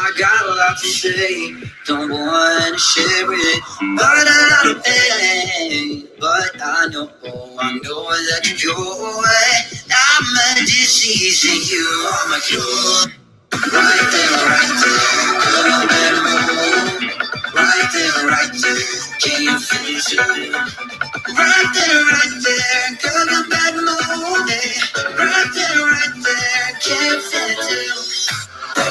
I got a lot to say, don't wanna share it, but I know that you're away. I'm a disease and you are my cure. Right there, right there, can you feel it? Right there, girl, I'm back moving. Right there, can you feel it too?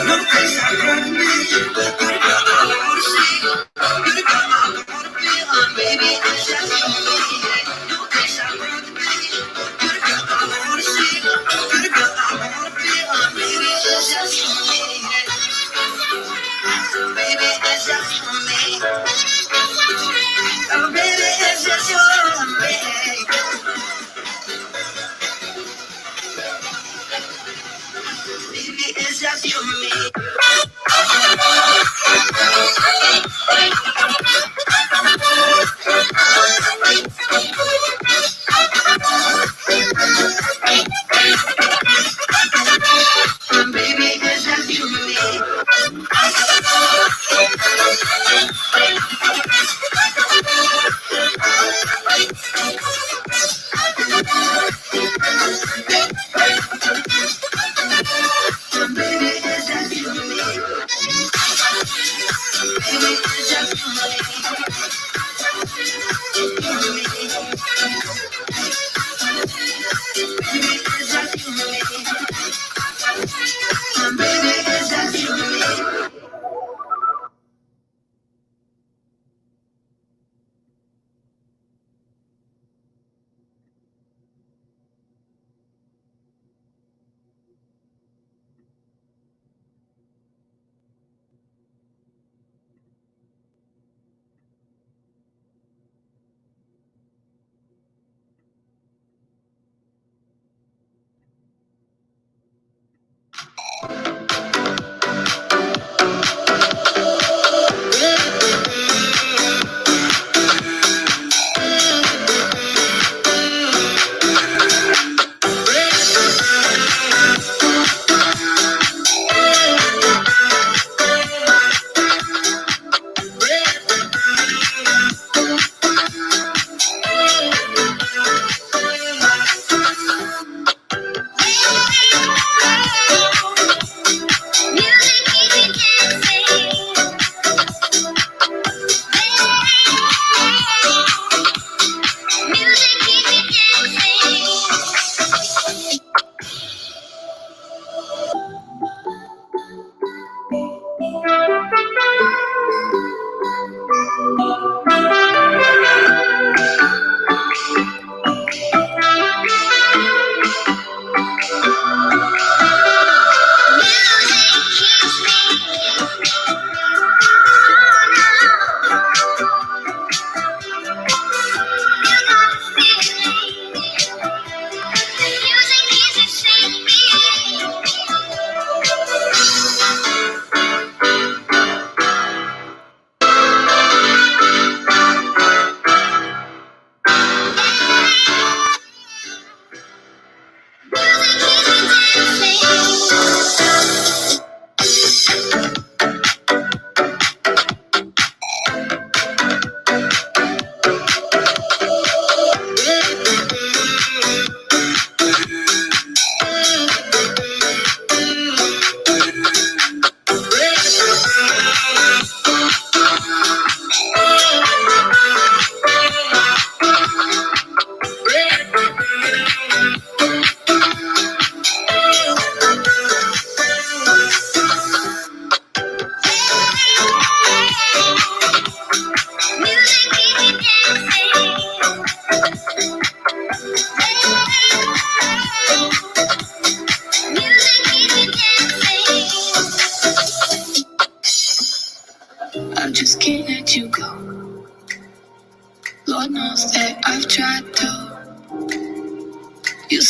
No place I'd rather be. Good girl, I wanna see. Good girl, I wanna be. Baby, it's just you. No place I'd rather be. Good girl, I wanna see. Good girl, I wanna be. Baby, it's just you. Baby, it's just you and me. Oh, baby, it's just you and me. Baby, it's just you and me. Baby, it's just you and me.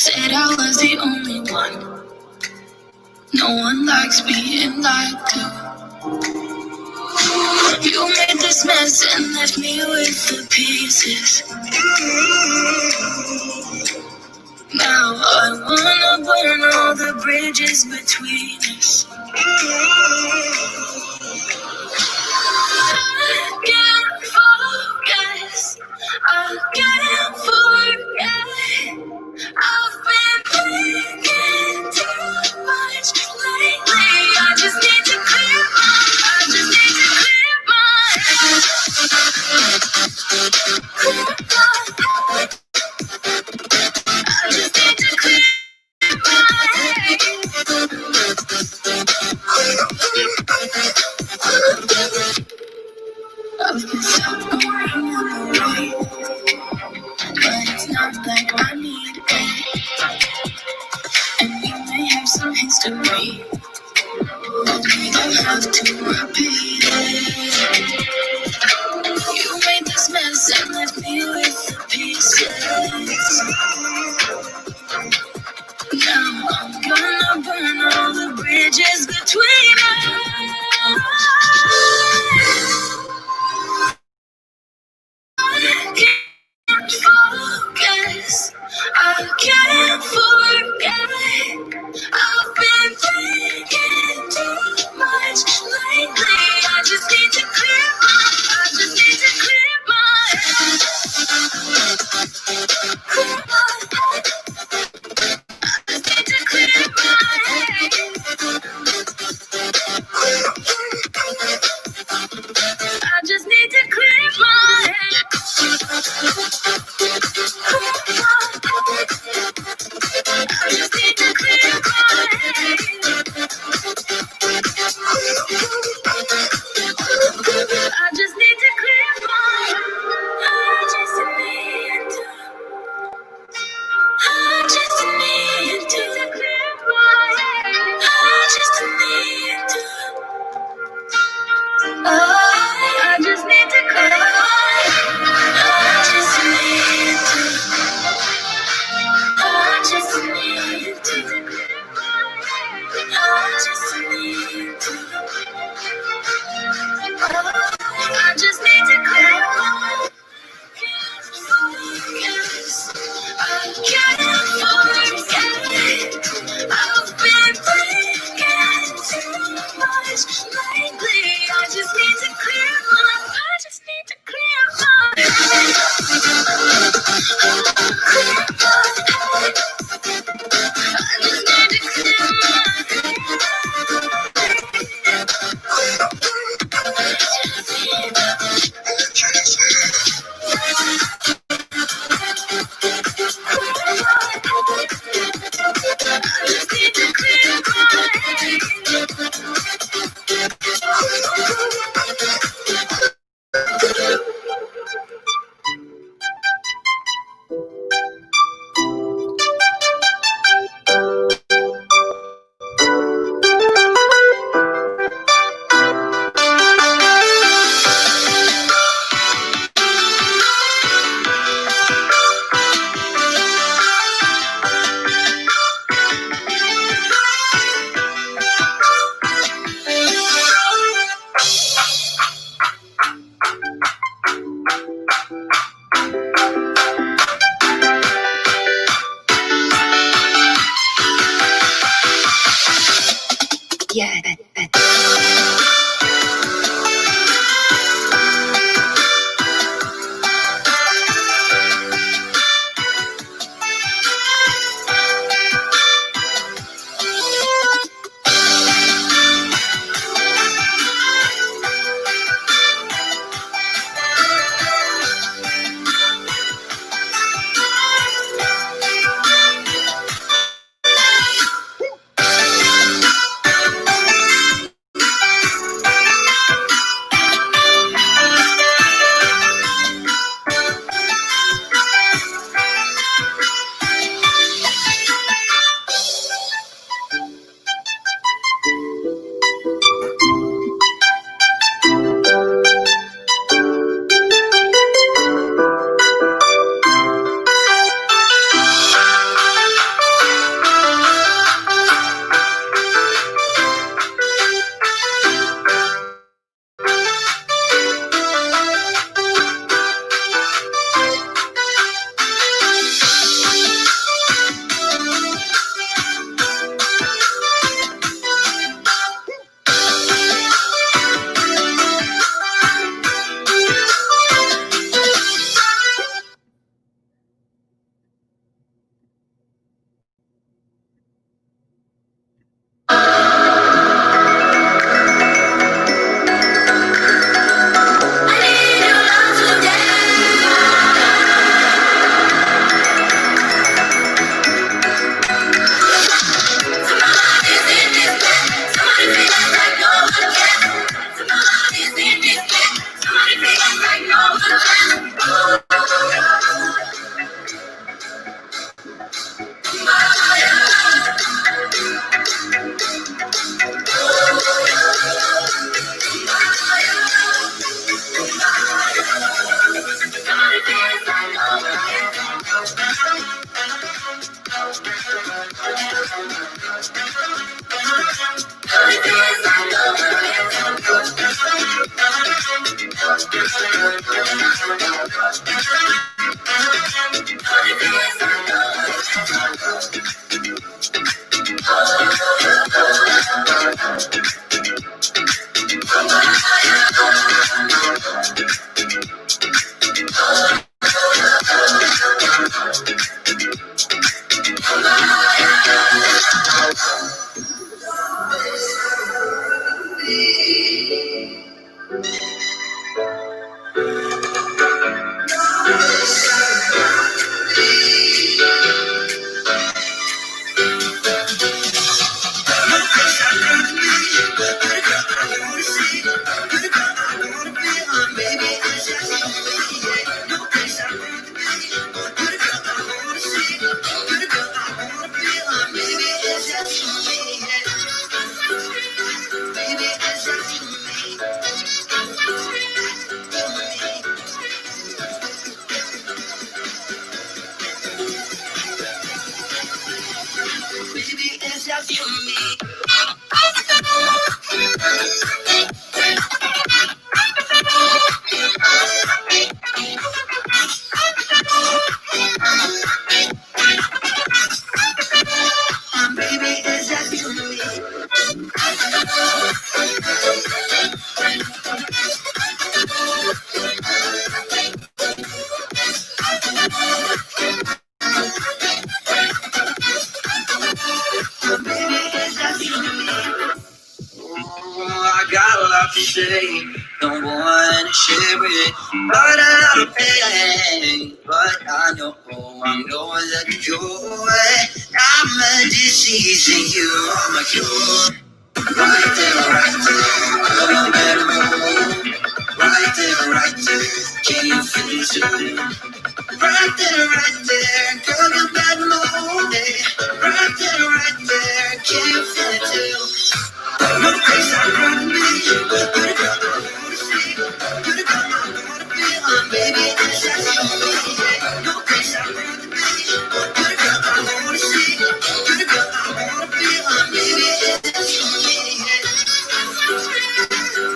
said I was the only one. No one likes being lied to. You made this mess and left me with the pieces. Now I wanna burn all the bridges between us. I can't focus. I can't forget. I've been thinking too much lately. I just need to clear my. I just need to clear my head. Clear my head. I just need to clear my head. I've been stuck around on the way, but it's not like I need it. And we may have some history, but we don't have to repeat it. You made this mess and left me with the pieces. Now I'm gonna burn all the bridges between us. I can't focus. I can't forget. I've been thinking too much lately. I just need to clear my. I just need to clear my head. Clear my head. I just need to clear my head. I just need to clear my head. I just need to clear my head. I just need to clear my head. I just need to. I just need to clear my head. I just need to. I just need to clear my head. I just need to. I just need to. I just need to. I just need to clear my focus. I can't forget. I've been thinking too much lately. I just need to clear my. I just need to clear my head. Clear my head. I just need to clear I got a lot to say, don't wanna share it, but I'm pain. But I know that you're I'm a disease and you are my cure. Right there, no matter what. Right there, can you feel it? Right there, girl, you got no day. Right there, can you feel it too? No place I'd rather be. Good girl, I wanna see. Good girl, I wanna be. Baby, it's just you. No place I'd rather be. Good girl, I wanna see. Good girl, I wanna be. Baby, it's just you.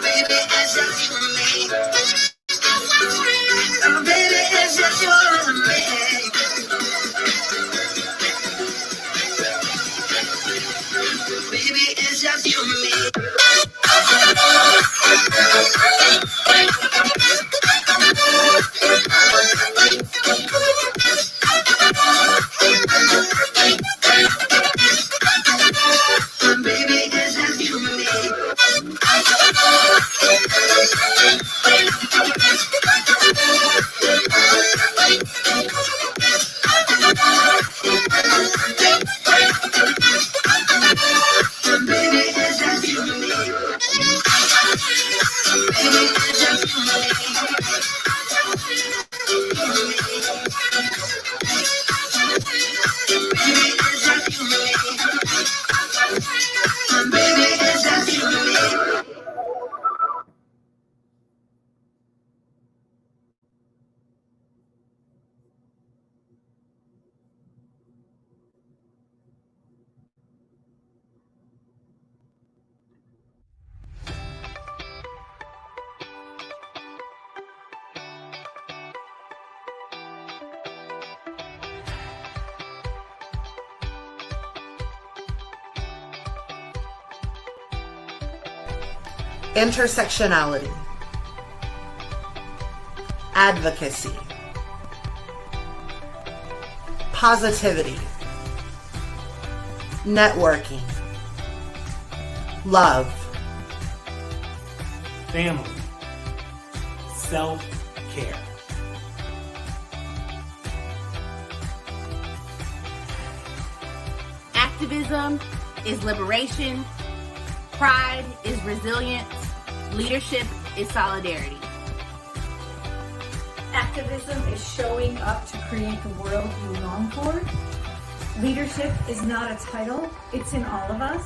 Baby, it's just you and me. Baby, it's just you and me. Baby, it's just you and me. Baby, it's just you and me. Intersectionality, advocacy, positivity, networking, love, family, self-care. Activism is liberation. Pride is resilience. Leadership is solidarity. Activism is showing up to create the world you long for. Leadership is not a title, it's in all of us.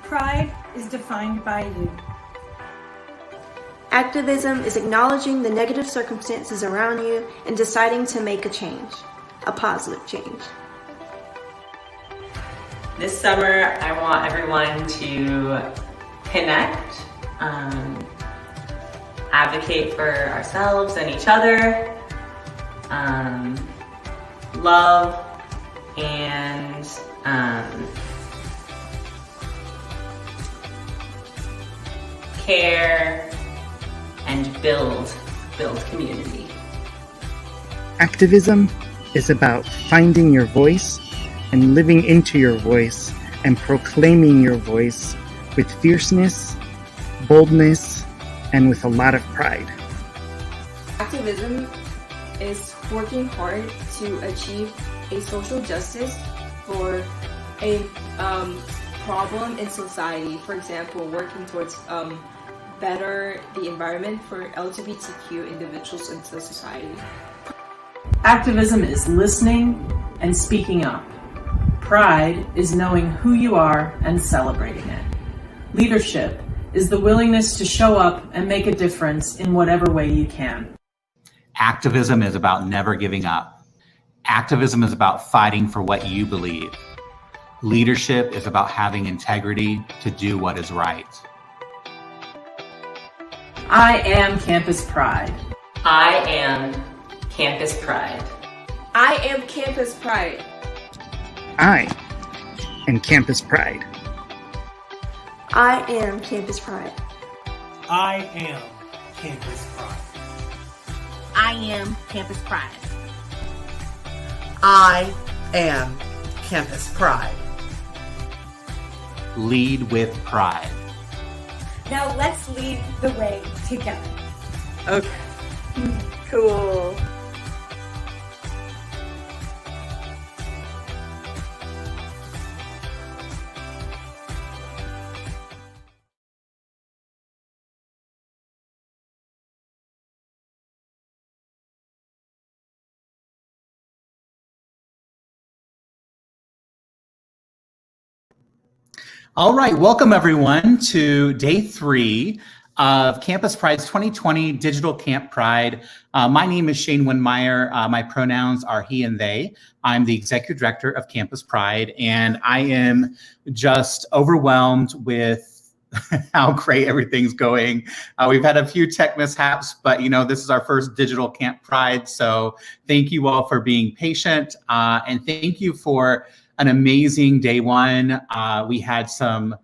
Pride is defined by you. Activism is acknowledging the negative circumstances around you and deciding to make a change, a positive change. This summer, I want everyone to connect, advocate for ourselves and each other, love, and care, and build community. Activism is about finding your voice and living into your voice and proclaiming your voice with fierceness, boldness, and with a lot of pride. Activism is working hard to achieve a social justice for a problem in society. For example, working towards better the environment for LGBTQ individuals in the society. Activism is listening and speaking up. Pride is knowing who you are and celebrating it. Leadership is the willingness to show up and make a difference in whatever way you can. Activism is about never giving up. Activism is about fighting for what you believe. Leadership is about having integrity to do what is right. I am Campus Pride. I am Campus Pride. I am Campus Pride. I am Campus Pride. I am Campus Pride. I am Campus Pride. I am Campus Pride. I am Campus Pride. Lead with pride. Now let's lead the way together. Okay. Cool. All right, welcome everyone to day 3 of Campus Pride's 2020 Digital Camp Pride. My name is Shane Winmeyer. My pronouns are he and they. I'm the Executive Director of Campus Pride, and I am just overwhelmed with how great everything's going. We've had a few tech mishaps, but this is our first Digital Camp Pride, so thank you all for being patient, and thank you for an amazing day one. We had some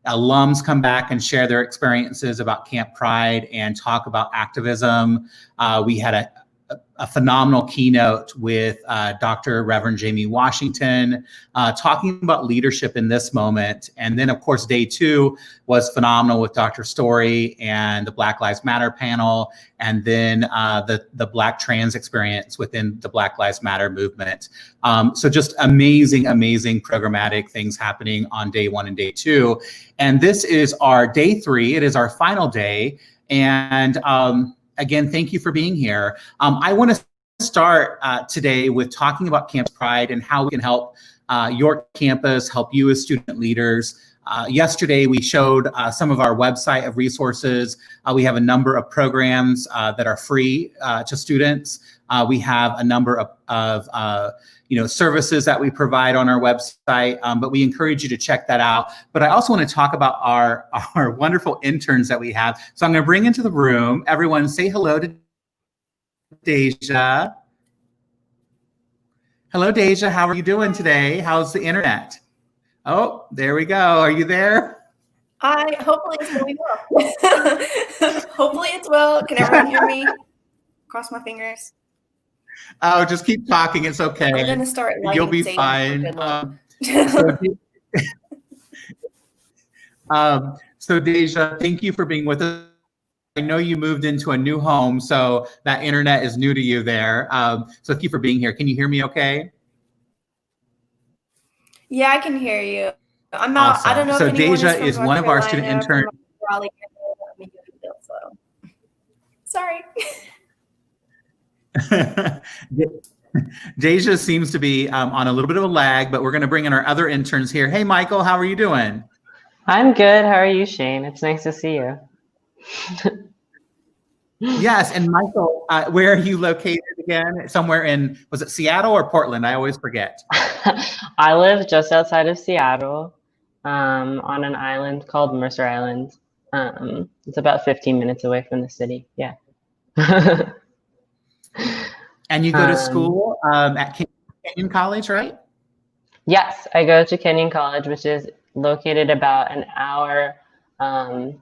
alums come back and share their experiences about Camp Pride and talk about activism. We had a phenomenal keynote with Dr. Reverend Jamie Washington talking about leadership in this moment. And then of course, day 2 was phenomenal with Dr. Story and the Black Lives Matter panel, and then the Black trans experience within the Black Lives Matter movement. So just amazing, amazing programmatic things happening on day 1 and day 2. And this is our day 3. It is our final day. And again, thank you for being here. I want to start today with talking about Campus Pride and how we can help your campus, help you as student leaders. Yesterday, we showed some of our website of resources. We have a number of programs that are free to students. We have a number of services that we provide on our website, but we encourage you to check that out. But I also want to talk about our wonderful interns that we have. So I'm going to bring into the room, everyone say hello to Deja. Hello, Deja. How are you doing today? How's the internet? Oh, there we go. Are you there? Hopefully it's going well. Hopefully it's well. Can everyone hear me? Cross my fingers. Oh, just keep talking. It's okay. I'm gonna start. You'll be fine. So Deja, thank you for being with us. I know you moved into a new home, so that internet is new to you there. So thank you for being here. Can you hear me okay? Yeah, I can hear you. I'm not. Awesome. I don't know. So if Deja is one of our student interns. Sorry. Deja seems to be on a little bit of a lag, but we're going to bring in our other interns here. Hey, Michael, how are you doing? I'm good. How are you, Shane? It's nice to see you. Yes, and Michael, where are you located again? Somewhere in, was it Seattle or Portland? I always forget. I live just outside of Seattle, on an island called Mercer Island. It's about 15 minutes away from the city. Yeah. And you go to school at Kenyon College, right? Yes, I go to Kenyon College, which is located about an hour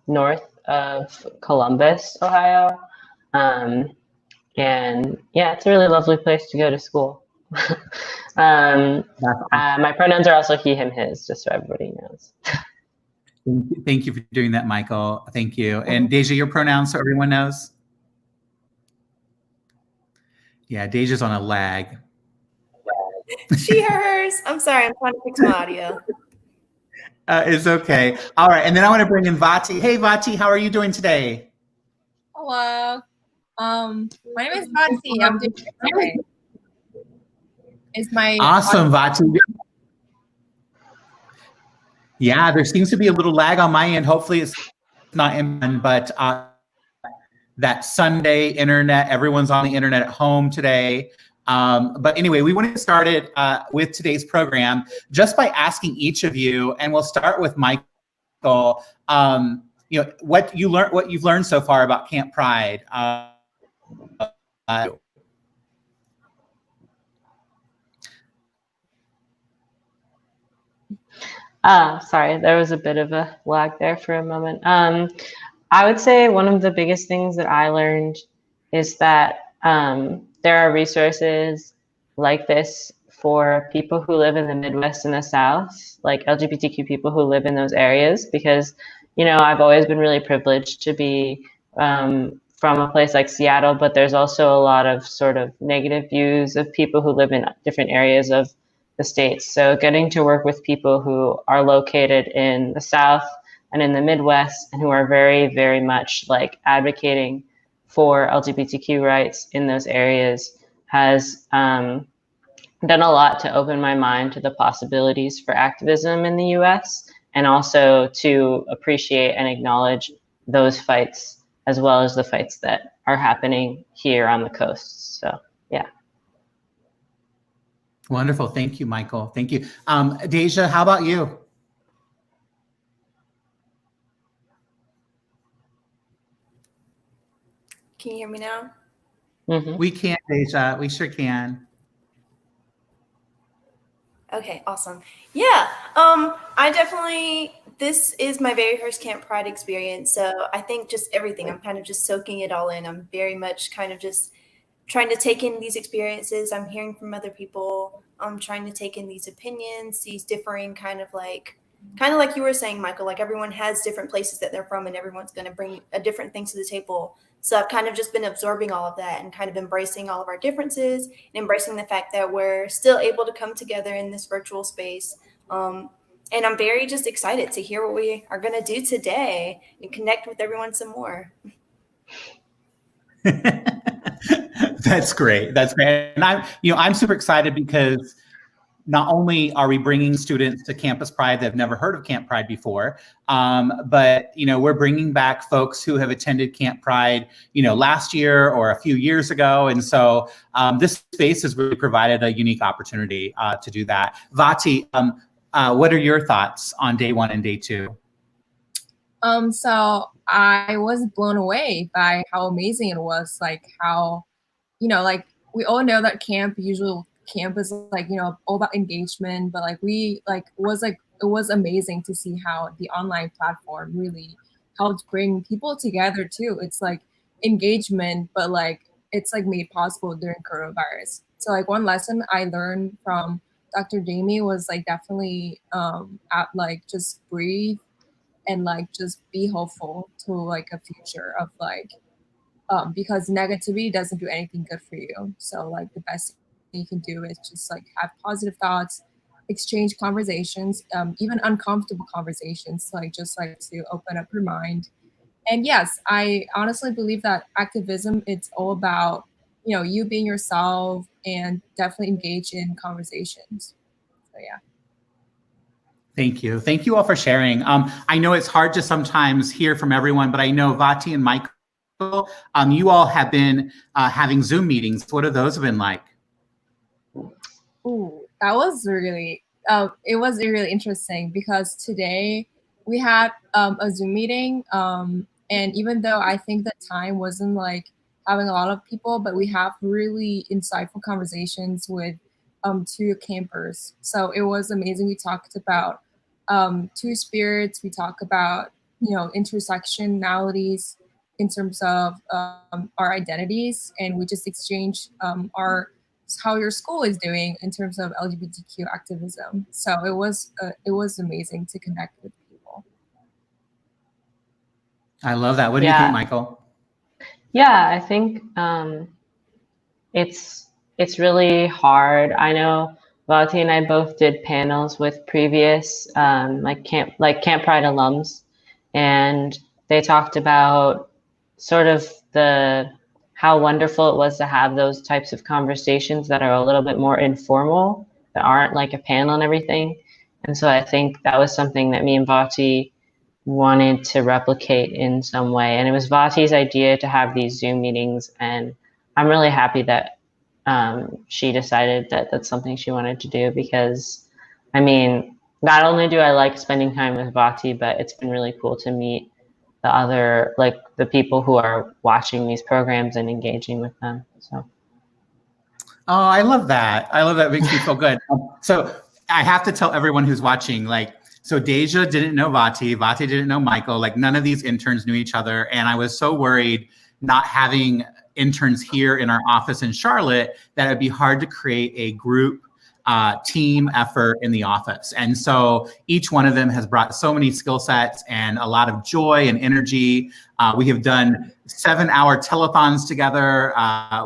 north of Columbus, Ohio. And yeah, it's a really lovely place to go to school. My pronouns are also he, him, his, just so everybody knows. Thank you for doing that, Michael. Thank you. And Deja, your pronouns so everyone knows? Yeah, Deja's on a lag. She, hers. I'm sorry, I'm trying to fix my audio. It's okay. All right, and then I want to bring in Vati. Hey, Vati, how are you doing today? Hello. My name is Vati. I'm doing great. Is my awesome, Vati. Yeah, there seems to be a little lag on my end. Hopefully it's not in, but that Sunday internet, everyone's on the internet at home today. But anyway, we want to get started with today's program just by asking each of you, and we'll start with Michael. You know, what you've learned so far about Camp Pride. Sorry, there was a bit of a lag there for a moment. I would say one of the biggest things that I learned is that there are resources like this for people who live in the Midwest and the South, like LGBTQ people who live in those areas, because, you know, I've always been really privileged to be from a place like Seattle, but there's also a lot of sort of negative views of people who live in different areas of the States. So getting to work with people who are located in the South and in the Midwest and who are very, very much like advocating for LGBTQ rights in those areas has done a lot to open my mind to the possibilities for activism in the US, and also to appreciate and acknowledge those fights as well as the fights that are happening here on the coast. So, yeah. Wonderful. Thank you, Michael. Thank you. Deja, how about you? Can you hear me now? We can, Deja. We sure can. Okay, awesome. Yeah, I definitely, this is my very first Camp Pride experience. So I think just everything, I'm kind of just soaking it all in. I'm very much kind of just trying to take in these experiences. I'm hearing from other people. I'm trying to take in these opinions, these differing kind of like you were saying, Michael, like everyone has different places that they're from and everyone's going to bring a different thing to the table. So I've kind of just been absorbing all of that and kind of embracing all of our differences and embracing the fact that we're still able to come together in this virtual space. And I'm very just excited to hear what we are going to do today and connect with everyone some more. That's great. That's great. And I'm super excited because not only are we bringing students to Campus Pride that have never heard of Camp Pride before, but, you know, we're bringing back folks who have attended Camp Pride, you know, last year or a few years ago. And so this space has really provided a unique opportunity to do that. Vati, what are your thoughts on day one and day two? So I was blown away by how amazing it was. Like how, you know, like we all know that camp is like, you know, all about engagement, but like it was amazing to see how the online platform really helped bring people together too. It's like engagement, but like it's like made possible during coronavirus. So like one lesson I learned from Dr. Jamie was like definitely just breathe and like just be hopeful to like a future of like because negativity doesn't do anything good for you. So like the best thing you can do is just like have positive thoughts, exchange conversations, even uncomfortable conversations, like just like to open up your mind. And yes, I honestly believe that activism, it's all about, you know, you being yourself and definitely engage in conversations. So yeah. Thank you. Thank you all for sharing. I know it's hard to sometimes hear from everyone, but I know Vati and Michael You all have been having Zoom meetings. What have those been like? Ooh, that was really it was really interesting because today we had a Zoom meeting, and even though I think the time wasn't like having a lot of people, but we have really insightful conversations with two campers. So it was amazing. We talked about two spirits. We talk about intersectionalities in terms of our identities, and we just exchange our how your school is doing in terms of LGBTQ activism. So it was amazing to connect with people. I love that. What do you think, Michael? Yeah, I think it's really hard. I know Vati and I both did panels with previous Camp Pride alums, and they talked about sort of how wonderful it was to have those types of conversations that are a little bit more informal, that aren't like a panel and everything. And so I think that was something that me and Vati wanted to replicate in some way. And it was Vati's idea to have these Zoom meetings, and I'm really happy that she decided that that's something she wanted to do, because I mean, not only do I like spending time with Vati, but it's been really cool to meet the other, like the people who are watching these programs and engaging with them. So. Oh, I love that. I love that. It makes me feel good. So I have to tell everyone who's watching, so Deja didn't know Vati. Vati didn't know Michael. None of these interns knew each other. And I was so worried not having interns here in our office in Charlotte that it'd be hard to create a group team effort in the office. And so each one of them has brought so many skill sets and a lot of joy and energy. We have done 7-hour telethons together.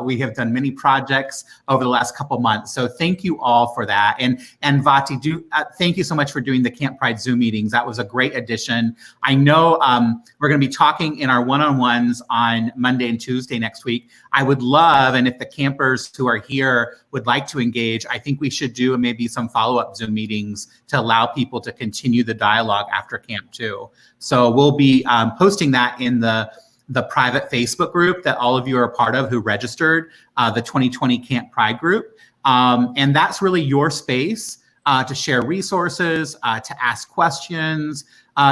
We have done many projects over the last couple months. So thank you all for that. And Vati, thank you so much for doing the Camp Pride Zoom meetings. That was a great addition. I know we're going to be talking in our one-on-ones on Monday and Tuesday next week. I would love, and if the campers who are here would like to engage, I think we should do maybe some follow-up Zoom meetings to allow people to continue the dialogue after camp too. So we'll be posting that in the private Facebook group that all of you are a part of who registered, the 2020 Camp Pride group. And that's really your space to share resources, to ask questions,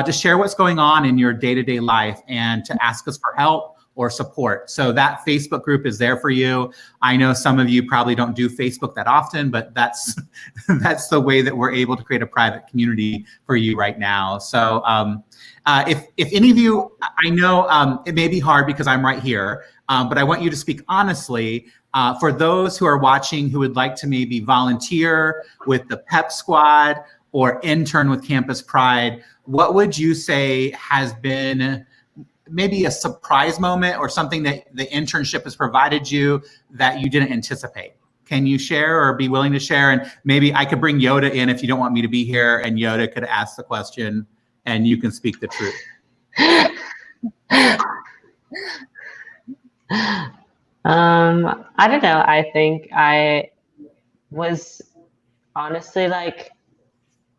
to share what's going on in your day-to-day life, and to ask us for help or support. So that Facebook group is there for you. I know some of you probably don't do Facebook that often, but that's the way that we're able to create a private community for you right now. So if any of you, I know it may be hard because I'm right here, but I want you to speak honestly. For those who are watching who would like to maybe volunteer with the PEP squad or intern with Campus Pride, what would you say has been maybe a surprise moment or something that the internship has provided you that you didn't anticipate? Can you share or be willing to share? And maybe I could bring Yoda in if you don't want me to be here, and Yoda could ask the question and you can speak the truth. I don't know. I think I was honestly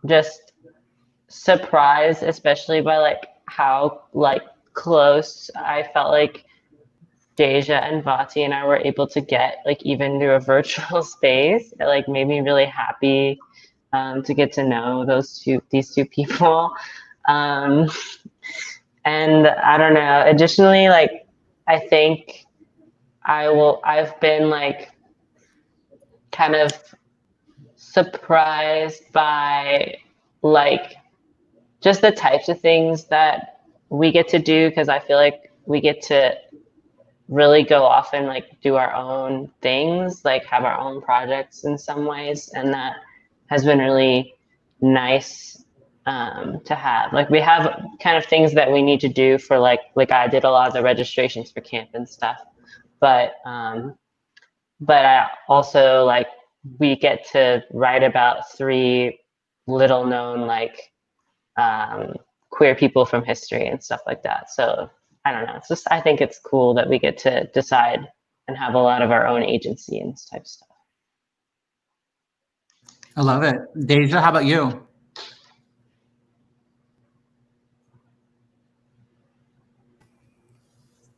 just surprised, especially by how close I felt like Deja and Vati and I were able to get, even through a virtual space. It made me really happy to get to know these two people. And I don't know. Additionally, I think I've been kind of surprised by just the types of things that we get to do, because I feel like we get to really go off and do our own things, have our own projects in some ways, and that has been really nice to have. We have kind of things that we need to do for like I did a lot of the registrations for camp and stuff, but I also we get to write about 3 little known queer people from history and stuff like that. So I don't know. It's just, I think it's cool that we get to decide and have a lot of our own agency and this type of stuff. I love it. Deja, how about you?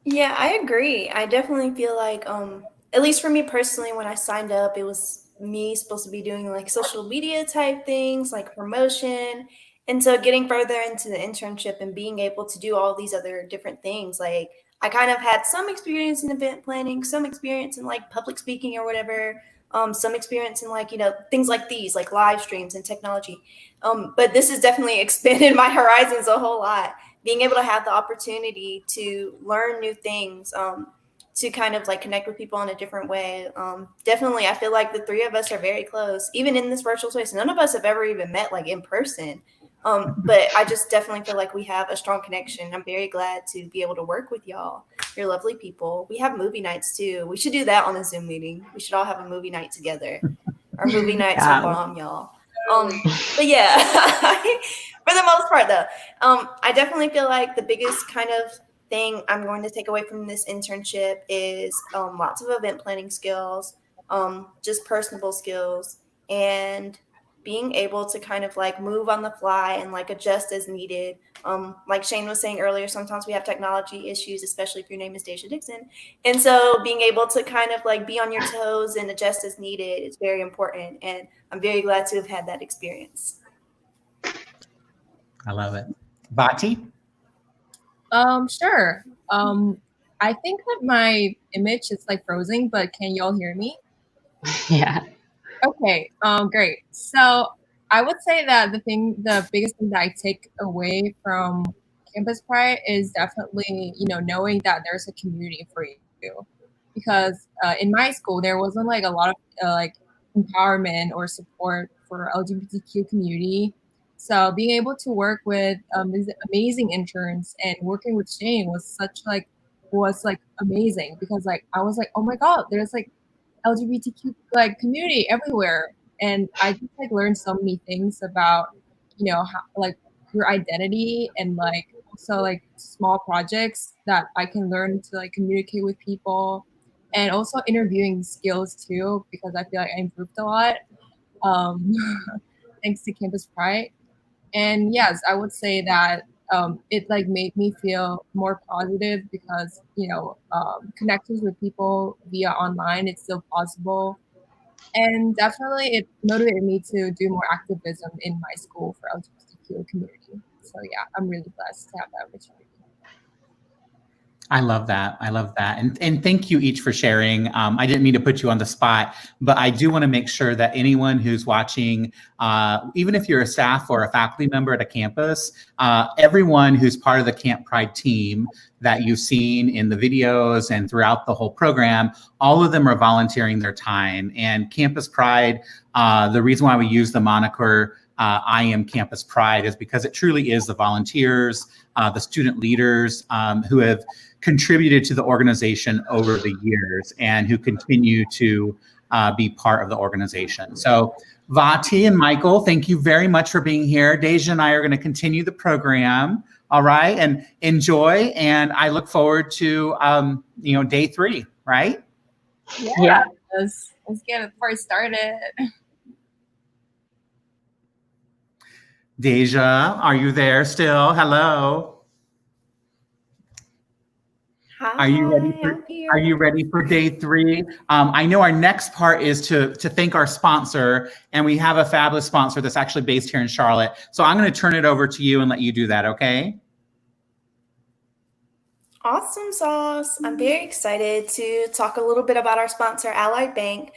Yeah, I agree. I definitely feel like, at least for me personally, when I signed up, it was me supposed to be doing like social media type things, like promotion. And so getting further into the internship and being able to do all these other different things, like I kind of had some experience in event planning, some experience in like public speaking or whatever, some experience in like, things like these, like live streams and technology. But this has definitely expanded my horizons a whole lot, being able to have the opportunity to learn new things, to kind of like connect with people in a different way. Definitely, I feel like the three of us are very close, even in this virtual space. None of us have ever even met like in person. But I just definitely feel like we have a strong connection. I'm very glad to be able to work with y'all. You're lovely people. We have movie nights too. We should do that on a Zoom meeting. We should all have a movie night together. Our movie nights are bomb, y'all. But yeah, for the most part though, I definitely feel like the biggest kind of thing I'm going to take away from this internship is lots of event planning skills, just personable skills, and being able to kind of like move on the fly and like adjust as needed. Like Shane was saying earlier, sometimes we have technology issues, especially if your name is Deja Dixon. And so being able to kind of like be on your toes and adjust as needed is very important. And I'm very glad to have had that experience. I love it. Vati? Sure. I think that my image is like frozen, but can y'all hear me? Yeah. Okay. Great. So I would say that the biggest thing that I take away from Campus Pride is definitely, knowing that there's a community for you. Because in my school, there wasn't like a lot of like empowerment or support for LGBTQ community. So being able to work with these amazing interns and working with Shane was amazing, because like I was like, oh my God, there's like LGBTQ like community everywhere, and I just like learned so many things about how like your identity, and like also like small projects that I can learn to like communicate with people, and also interviewing skills too, because I feel like I improved a lot um, thanks to Campus Pride. And yes, I would say that it like made me feel more positive, because connections with people via online, it's still possible. And definitely it motivated me to do more activism in my school for LGBTQ community. So yeah, I'm really blessed to have that opportunity. I love that. I love that. And thank you each for sharing. I didn't mean to put you on the spot, but I do want to make sure that anyone who's watching, even if you're a staff or a faculty member at a campus, everyone who's part of the Camp Pride team that you've seen in the videos and throughout the whole program, all of them are volunteering their time. And Campus Pride, the reason why we use the moniker I am Campus Pride is because it truly is the volunteers, the student leaders who have contributed to the organization over the years and who continue to be part of the organization. So Vati and Michael, thank you very much for being here. Deja and I are going to continue the program. All right. And enjoy. And I look forward to, day 3, right? Yeah. Let's get it before it started. Deja, are you there still? Hello. Hi, Are you ready for day 3? I know our next part is to thank our sponsor, and we have a fabulous sponsor that's actually based here in Charlotte. So I'm going to turn it over to you and let you do that, okay? Awesome sauce. I'm very excited to talk a little bit about our sponsor, Allied Bank.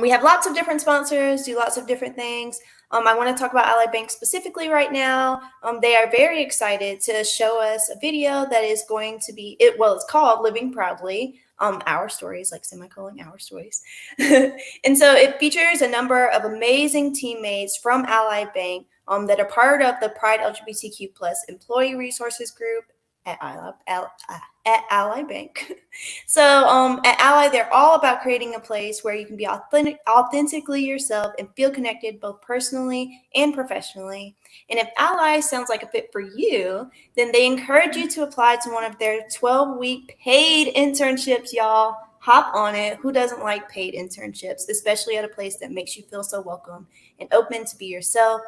We have lots of different sponsors, do lots of different things. I want to talk about Allied Bank specifically right now. They are very excited to show us a video that is going to be, it's called Living Proudly, Our Stories, like semicolon, Our Stories. And so it features a number of amazing teammates from Allied Bank that are part of the Pride LGBTQ plus employee resources group at Allied Bank. So at Ally, they're all about creating a place where you can be authentically yourself and feel connected both personally and professionally. And if Ally sounds like a fit for you, then they encourage you to apply to one of their 12-week paid internships, y'all. Hop on it. Who doesn't like paid internships, especially at a place that makes you feel so welcome and open to be yourself?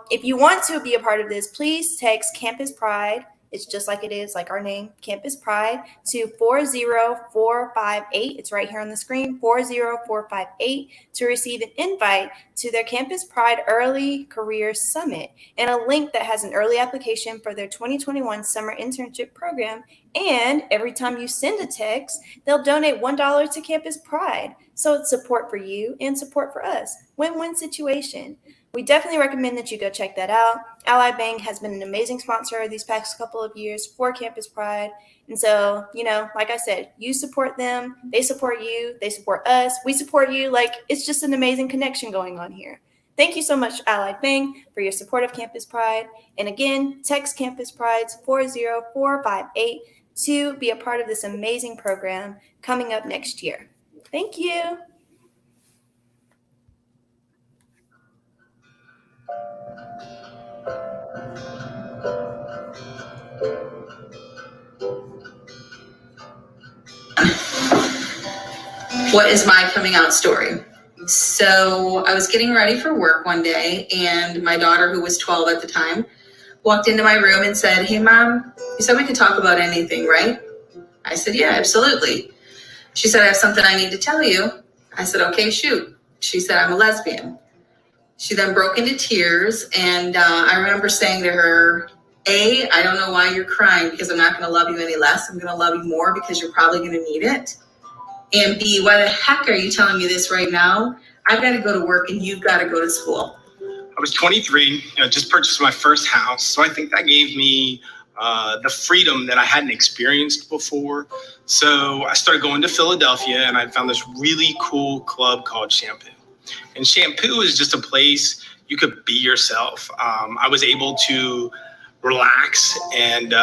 If you want to be a part of this, please text Campus Pride It's just like it is, like our name, Campus Pride, to 40458. It's right here on the screen, 40458, to receive an invite to their Campus Pride Early Careers Summit and a link that has an early application for their 2021 summer internship program. And every time you send a text, they'll donate $1 to Campus Pride. So it's support for you and support for us. Win-win situation. We definitely recommend that you go check that out. Ally Bank has been an amazing sponsor these past couple of years for Campus Pride. And so, like I said, you support them, they support you, they support us, we support you. Like, it's just an amazing connection going on here. Thank you so much, Allied Bank, for your support of Campus Pride. And again, text Campus Pride's 40458 to be a part of this amazing program coming up next year. Thank you. What is my coming out story? So I was getting ready for work one day, and my daughter, who was 12 at the time, walked into my room and said, "Hey, Mom, you said we could talk about anything, right?" I said, "Yeah, absolutely." She said, "I have something I need to tell you." I said, "Okay, shoot." She said, "I'm a lesbian." She then broke into tears, and I remember saying to her, A, I don't know why you're crying, because I'm not going to love you any less. I'm going to love you more because you're probably going to need it. And B, why the heck are you telling me this right now? I've got to go to work and you've got to go to school. I was 23, just purchased my first house. So I think that gave me the freedom that I hadn't experienced before. So I started going to Philadelphia, and I found this really cool club called Shampoo. And Shampoo is just a place you could be yourself. I was able to relax and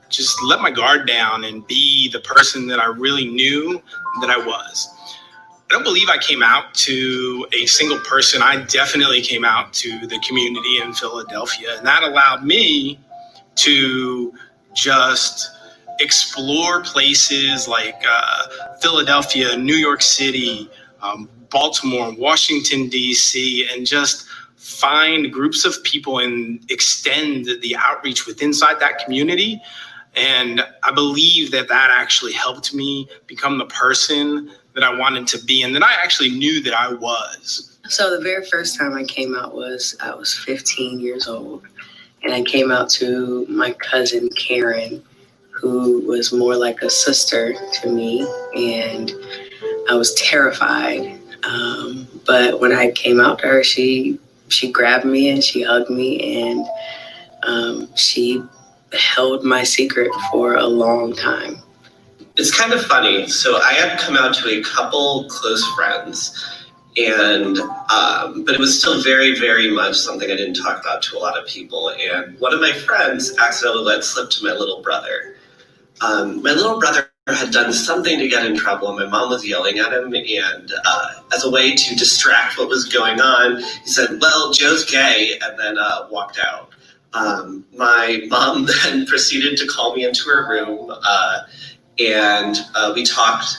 just let my guard down and be the person that I really knew that I was. I don't believe I came out to a single person. I definitely came out to the community in Philadelphia, and that allowed me to just explore places like Philadelphia, New York City, Baltimore, Washington, D.C., and just find groups of people and extend the outreach within inside that community. And I believe that actually helped me become the person that I wanted to be and that I actually knew that I was. So the very first time I came out I was 15 years old. And I came out to my cousin, Karen, who was more like a sister to me. And I was terrified. But when I came out to her, she grabbed me and she hugged me, and she held my secret for a long time. It's kind of funny. So I had come out to a couple close friends, and but it was still very, very much something I didn't talk about to a lot of people. And one of my friends accidentally let slip to my little brother. My little brother had done something to get in trouble, and my mom was yelling at him, and as a way to distract what was going on, he said, "Well, Joe's gay," and then walked out. My mom then proceeded to call me into her room, and we talked.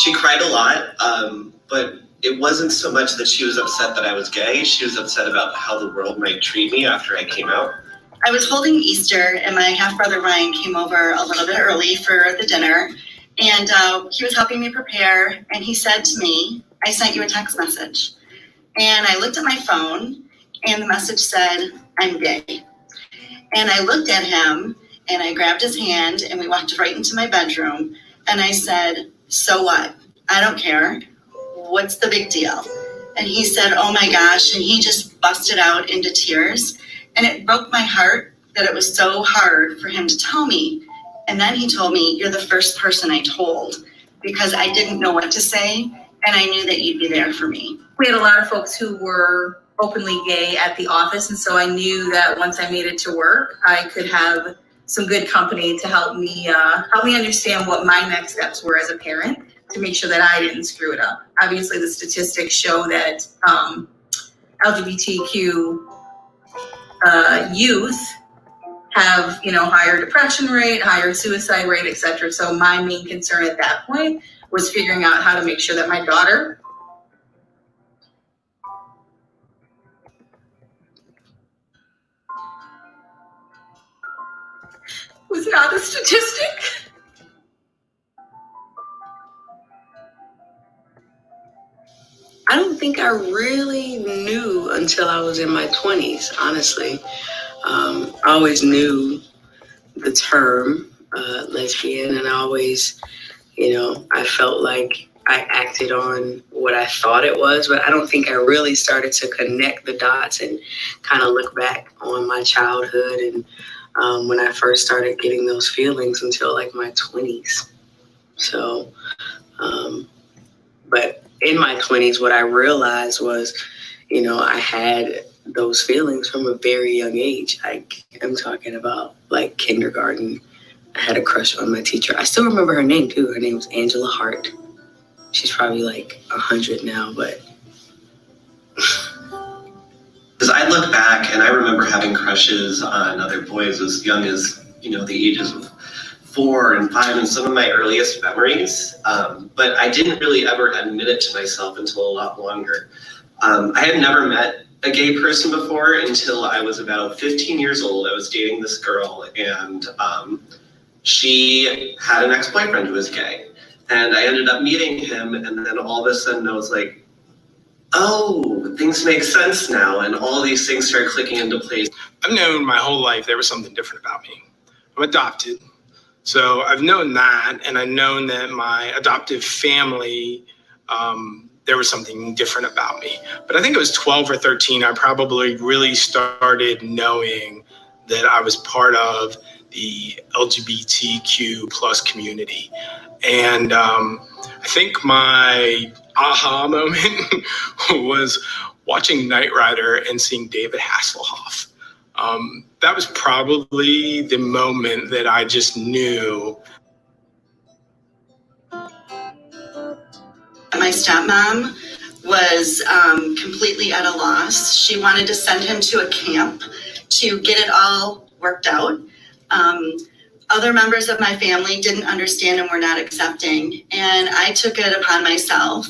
She cried a lot, but it wasn't so much that she was upset that I was gay. She was upset about how the world might treat me after I came out. I was holding Easter, and my half-brother Ryan came over a little bit early for the dinner, and he was helping me prepare, and he said to me, "I sent you a text message." And I looked at my phone, and the message said, "I'm gay." And I looked at him, and I grabbed his hand, and we walked right into my bedroom, and I said, "So what? I don't care. What's the big deal?" And he said, "Oh my gosh," and he just busted out into tears. And it broke my heart that it was so hard for him to tell me. And then he told me, "You're the first person I told because I didn't know what to say, and I knew that you'd be there for me." We had a lot of folks who were openly gay at the office, and so I knew that once I made it to work, I could have some good company to help me understand what my next steps were as a parent to make sure that I didn't screw it up. Obviously, the statistics show that LGBTQ youth have, higher depression rate, higher suicide rate, et cetera. So my main concern at that point was figuring out how to make sure that my daughter was not a statistic. I don't think I really knew until I was in my 20s, honestly. I always knew the term lesbian, and I always, I felt like I acted on what I thought it was, but I don't think I really started to connect the dots and kind of look back on my childhood and when I first started getting those feelings until like my 20s. So, but in my 20s, what I realized was, I had those feelings from a very young age. I'm talking about like kindergarten. I had a crush on my teacher. I still remember her name too. Her name was Angela Hart. She's probably like 100 now, but. Because I look back and I remember having crushes on other boys as young as, the ages of 4 and 5 and some of my earliest memories. But I didn't really ever admit it to myself until a lot longer. I had never met a gay person before until I was about 15 years old. I was dating this girl and she had an ex-boyfriend who was gay. And I ended up meeting him and then all of a sudden I was like, oh, things make sense now. And all these things start clicking into place. I've known my whole life there was something different about me. I'm adopted. So I've known that, and I've known that my adoptive family, there was something different about me. But I think it was 12 or 13, I probably really started knowing that I was part of the LGBTQ plus community. And I think my aha moment was watching Knight Rider and seeing David Hasselhoff. That was probably the moment that I just knew. My stepmom was completely at a loss. She wanted to send him to a camp to get it all worked out. Other members of my family didn't understand and were not accepting. And I took it upon myself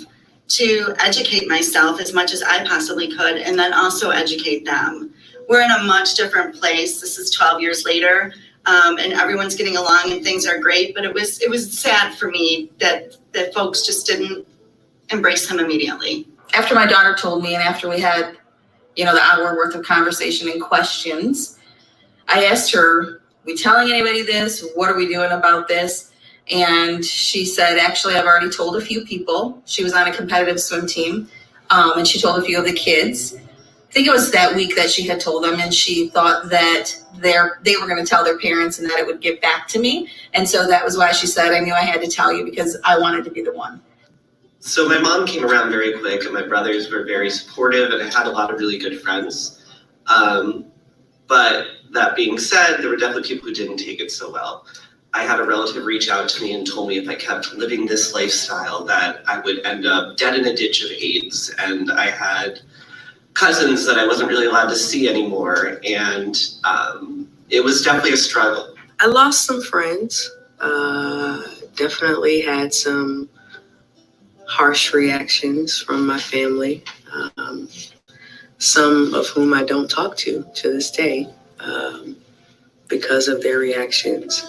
to educate myself as much as I possibly could and then also educate them. We're in a much different place. This is 12 years later, and everyone's getting along and things are great, but it was sad for me that folks just didn't embrace him immediately. After my daughter told me and after we had, the hour worth of conversation and questions, I asked her, we telling anybody this? What are we doing about this? And she said, actually, I've already told a few people. She was on a competitive swim team, and she told a few of the kids. I think it was that week that she had told them, and she thought that they were going to tell their parents and that it would get back to me. And so that was why she said, I knew I had to tell you because I wanted to be the one. So my mom came around very quick and my brothers were very supportive and I had a lot of really good friends. But that being said, there were definitely people who didn't take it so well. I had a relative reach out to me and told me if I kept living this lifestyle that I would end up dead in a ditch of AIDS. And I had cousins that I wasn't really allowed to see anymore. And it was definitely a struggle. I lost some friends, definitely had some harsh reactions from my family, some of whom I don't talk to this day because of their reactions.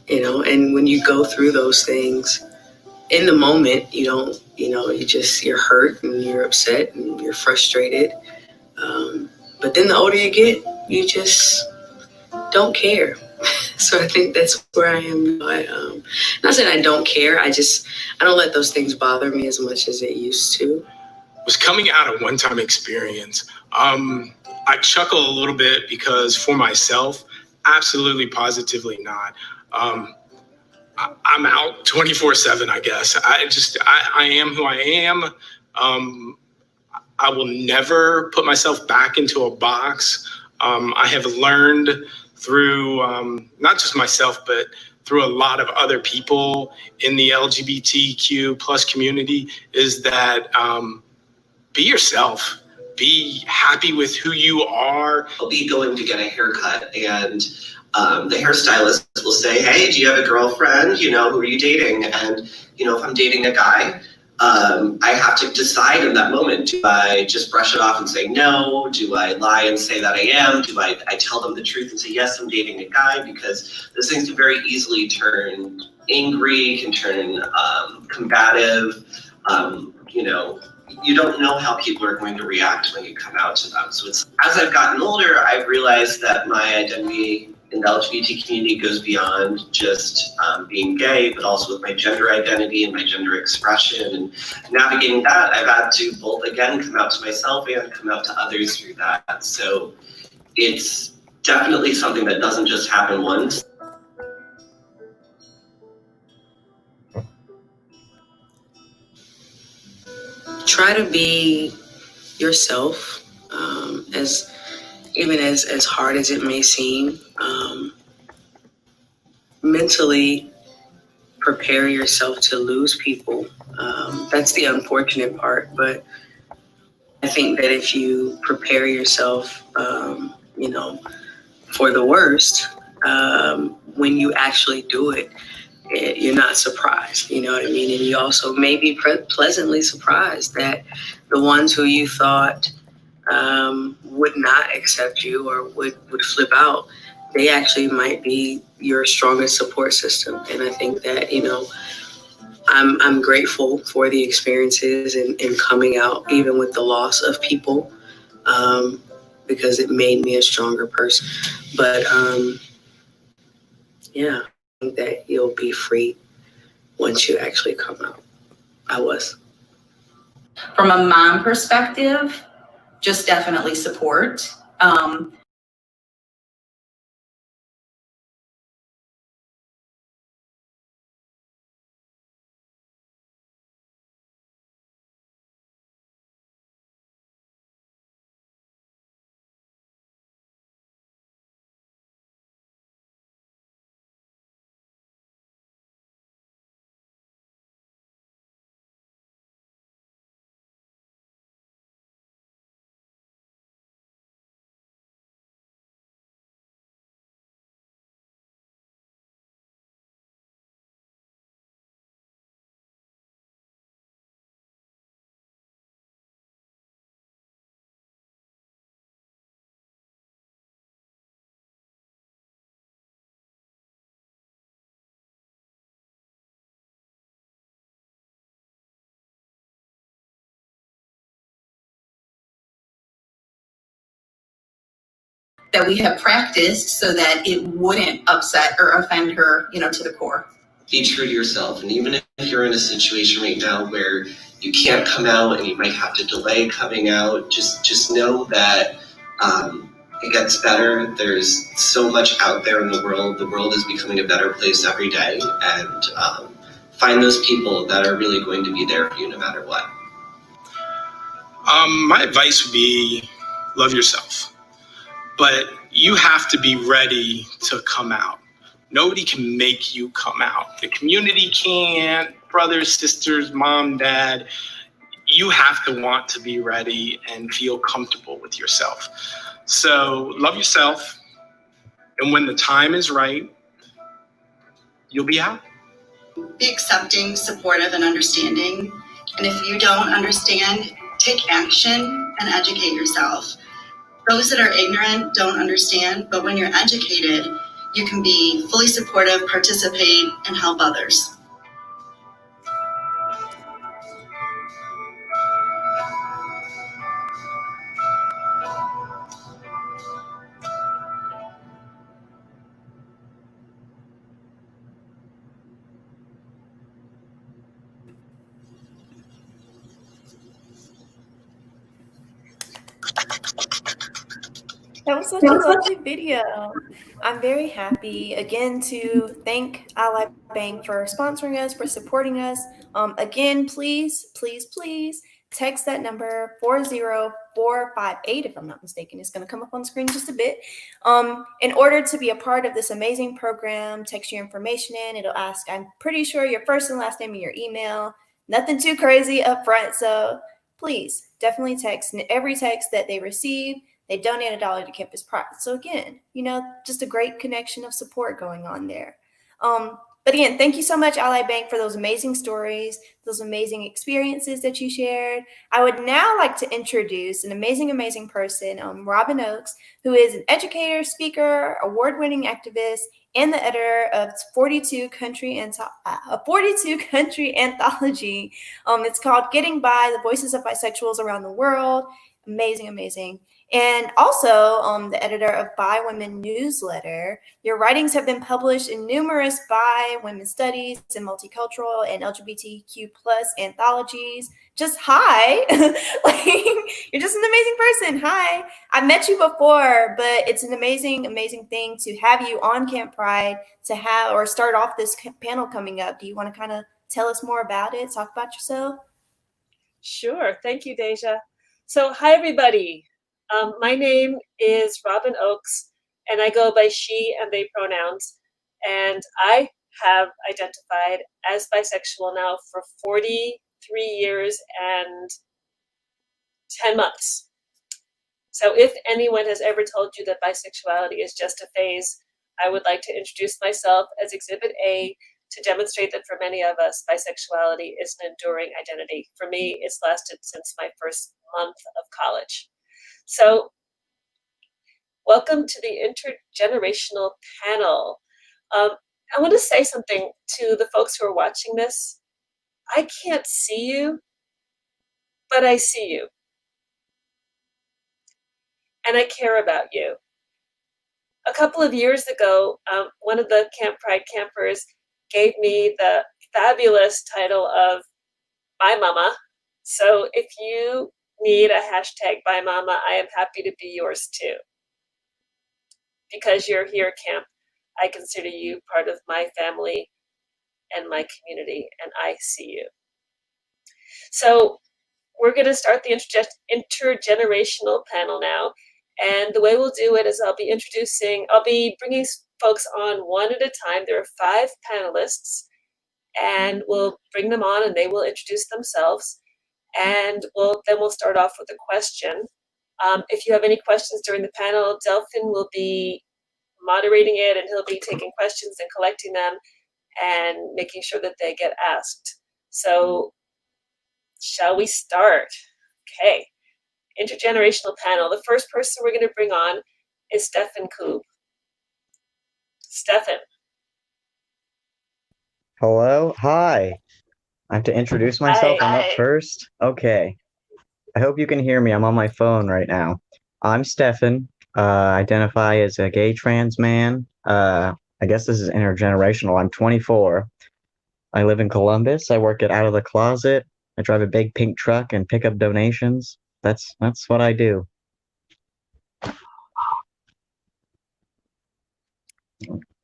And when you go through those things, in the moment, you're hurt and you're upset and you're frustrated. But then the older you get, you just don't care. So I think that's where I am. Not saying I don't care. I don't let those things bother me as much as it used to. Was coming out of one-time experience. I chuckle a little bit because for myself, absolutely positively not. I'm out 24/7, I guess. I am who I am. I will never put myself back into a box. I have learned through not just myself, but through a lot of other people in the LGBTQ plus community is that be yourself, be happy with who you are. I'll be going to get a haircut and the hairstylist will say, hey, do you have a girlfriend? Who are you dating? And, if I'm dating a guy, I have to decide in that moment, do I just brush it off and say no? Do I lie and say that I am? Do I tell them the truth and say, yes, I'm dating a guy? Because those things can very easily turn angry, can turn combative. You know, you don't know how people are going to react when you come out to them. So it's, as I've gotten older, I've realized that my identity in the LGBT community goes beyond just being gay, but also with my gender identity and my gender expression. And navigating that, I've had to both, again, come out to myself and come out to others through that. So it's definitely something that doesn't just happen once. Try to be yourself, as hard as it may seem. Mentally prepare yourself to lose people. That's the unfortunate part, but I think that if you prepare yourself, for the worst, when you actually do it, you're not surprised, you know what I mean? And you also may be pleasantly surprised that the ones who you thought would not accept you or would flip out, they actually might be your strongest support system. And I think that, I'm grateful for the experiences and coming out, even with the loss of people, because it made me a stronger person. But yeah, I think that you'll be free once you actually come out. I was. From a mom perspective, just definitely support. That we have practiced so that it wouldn't upset or offend her, to the core. Be true to yourself. And even if you're in a situation right now where you can't come out and you might have to delay coming out, just know that it gets better. There's so much out there in the world. The world is becoming a better place every day. And find those people that are really going to be there for you no matter what. My advice would be love yourself. But you have to be ready to come out. Nobody can make you come out. The community can't, brothers, sisters, mom, dad. You have to want to be ready and feel comfortable with yourself. So love yourself. And when the time is right, you'll be out. Be accepting, supportive, and understanding. And if you don't understand, take action and educate yourself. Those that are ignorant don't understand, but when you're educated, you can be fully supportive, participate, and help others. That was such a lovely video. I'm very happy again to thank Ally Bank for sponsoring us, for supporting us. Again, please text that number 40458, if I'm not mistaken. It's going to come up on the screen just a bit. In order to be a part of this amazing program, text your information in. It'll ask, I'm pretty sure, your first and last name and your email. Nothing too crazy up front. So please definitely text. And every text that they receive, they donate $1 to Campus Pride. So again, just a great connection of support going on there. But again, thank you so much, Ally Bank, for those amazing stories, those amazing experiences that you shared. I would now like to introduce an amazing, amazing person, Robin Oakes, who is an educator, speaker, award-winning activist, and the editor of 42 country anthology. It's called Getting By, The Voices of Bisexuals Around the World. Amazing, amazing. And also the editor of Bi Women newsletter. Your writings have been published in numerous bi, women's studies, and multicultural and LGBTQ plus anthologies. Just hi, like you're just an amazing person. Hi, I met you before, but it's an amazing, amazing thing to have you on Camp Pride to have or start off this panel coming up. Do you want to kind of tell us more about it? Talk about yourself. Sure. Thank you, Deja. So, hi, everybody. My name is Robin Oakes, and I go by she and they pronouns. And I have identified as bisexual now for 43 years and 10 months. So if anyone has ever told you that bisexuality is just a phase, I would like to introduce myself as Exhibit A to demonstrate that for many of us, bisexuality is an enduring identity. For me, it's lasted since my first month of college. So welcome to the intergenerational panel. I want to say something to the folks who are watching this. I can't see you, but I see you. And I care about you. A couple of years ago, one of the Camp Pride campers gave me the fabulous title of Bye Mama. So if you need a hashtag Bye Mama, I am happy to be yours too. Because you're here, Camp, I consider you part of my family and my community, and I see you. So we're going to start the intergenerational panel now. And the way we'll do it is I'll be bringing folks on one at a time. There are 5 panelists, and we'll bring them on and they will introduce themselves. And then we'll start off with a question. If you have any questions during the panel, Delphin will be moderating it, and he'll be taking questions and collecting them and making sure that they get asked. So shall we start? Okay. Intergenerational panel. The first person we're going to bring on is Stefan Koob. Stefan. Hello. Hi. I have to introduce myself. Hi. I'm up first. Okay. I hope you can hear me. I'm on my phone right now. I'm Stefan. Identify as a gay trans man. I guess this is intergenerational. I'm 24. I live in Columbus. I work at Out of the Closet. I drive a big pink truck and pick up donations. That's what I do.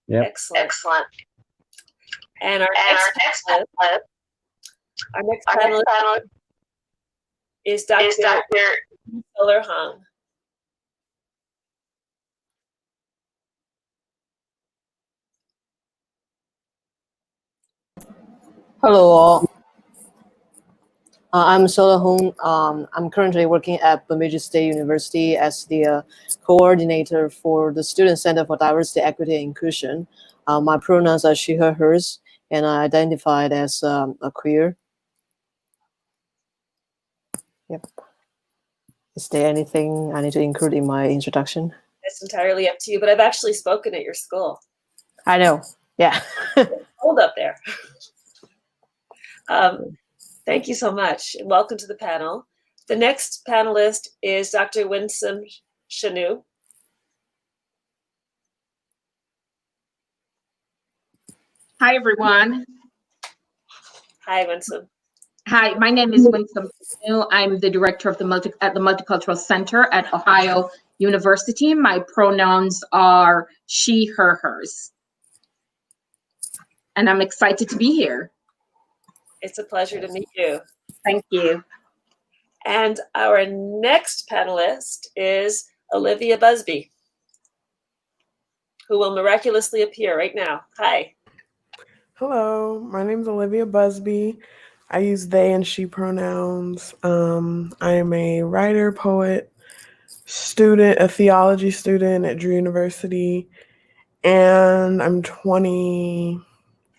Yep. Excellent. And our next panelist is Dr. Solar Hong. Hello all. I'm Sola Hong. I'm currently working at Bemidji State University as the coordinator for the Student Center for Diversity, Equity, and Inclusion. My pronouns are she, her, hers, and I identified as a queer. Yep. Is there anything I need to include in my introduction? It's entirely up to you, but I've actually spoken at your school. I know. Yeah. Hold up there. Thank you so much, and welcome to the panel. The next panelist is Dr. Winsome Chanu. Hi, everyone. Hi, Winsome. Hi, my name is Winsome Chanu. I'm the director of the Multicultural Center at Ohio University. My pronouns are she, her, hers. And I'm excited to be here. It's a pleasure to meet you. Thank you. And our next panelist is Olivia Busby, who will miraculously appear right now. Hi. Hello, my name is Olivia Busby. I use they and she pronouns. I am a writer, poet, student, a theology student at Drew University, and I'm 25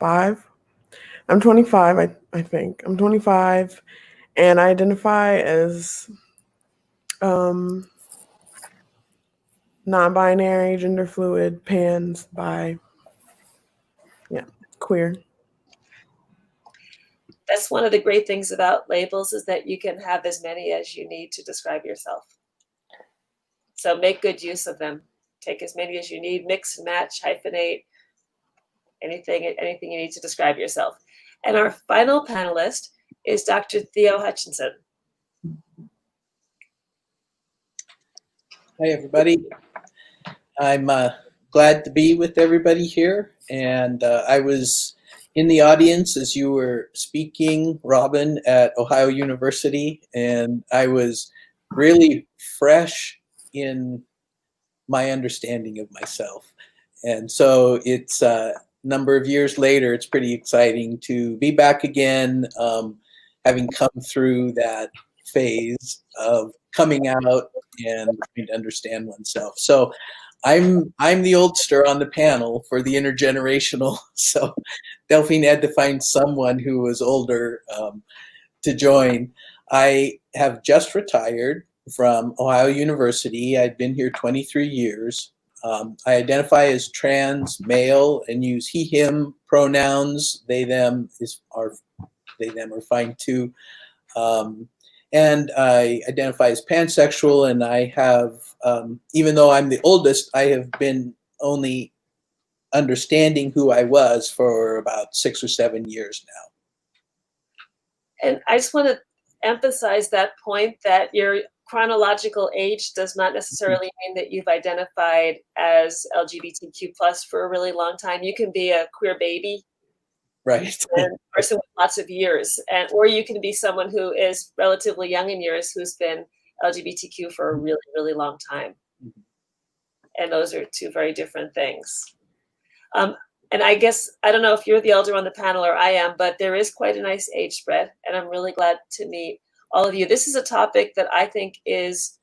I'm 25, I think. I'm 25, and I identify as non-binary, gender fluid, pans, bi, yeah, queer. That's one of the great things about labels, is that you can have as many as you need to describe yourself. So make good use of them. Take as many as you need, mix and match, hyphenate, anything you need to describe yourself. And our final panelist is Dr. Theo Hutchinson. Hi, everybody. I'm glad to be with everybody here. And I was in the audience as you were speaking, Robin, at Ohio University. And I was really fresh in my understanding of myself. And so it's a number of years later, it's pretty exciting to be back again, having come through that phase of coming out and trying to understand oneself. So I'm the oldster on the panel for the intergenerational. So Delphine had to find someone who was older to join. I have just retired from Ohio University. I've been here 23 years. I identify as trans male and use he, him pronouns. They, them are fine too. And I identify as pansexual, and I have, even though I'm the oldest, I have been only understanding who I was for about 6 or 7 years now. And I just want to emphasize that point, that your chronological age does not necessarily mean that you've identified as LGBTQ plus for a really long time. You can be a queer baby, right? And a person with lots of years, or you can be someone who is relatively young in years who's been LGBTQ for a really, really long time. And those are two very different things. And I guess, I don't know if you're the elder on the panel or I am, but there is quite a nice age spread, and I'm really glad to meet all of you. This is a topic that I think is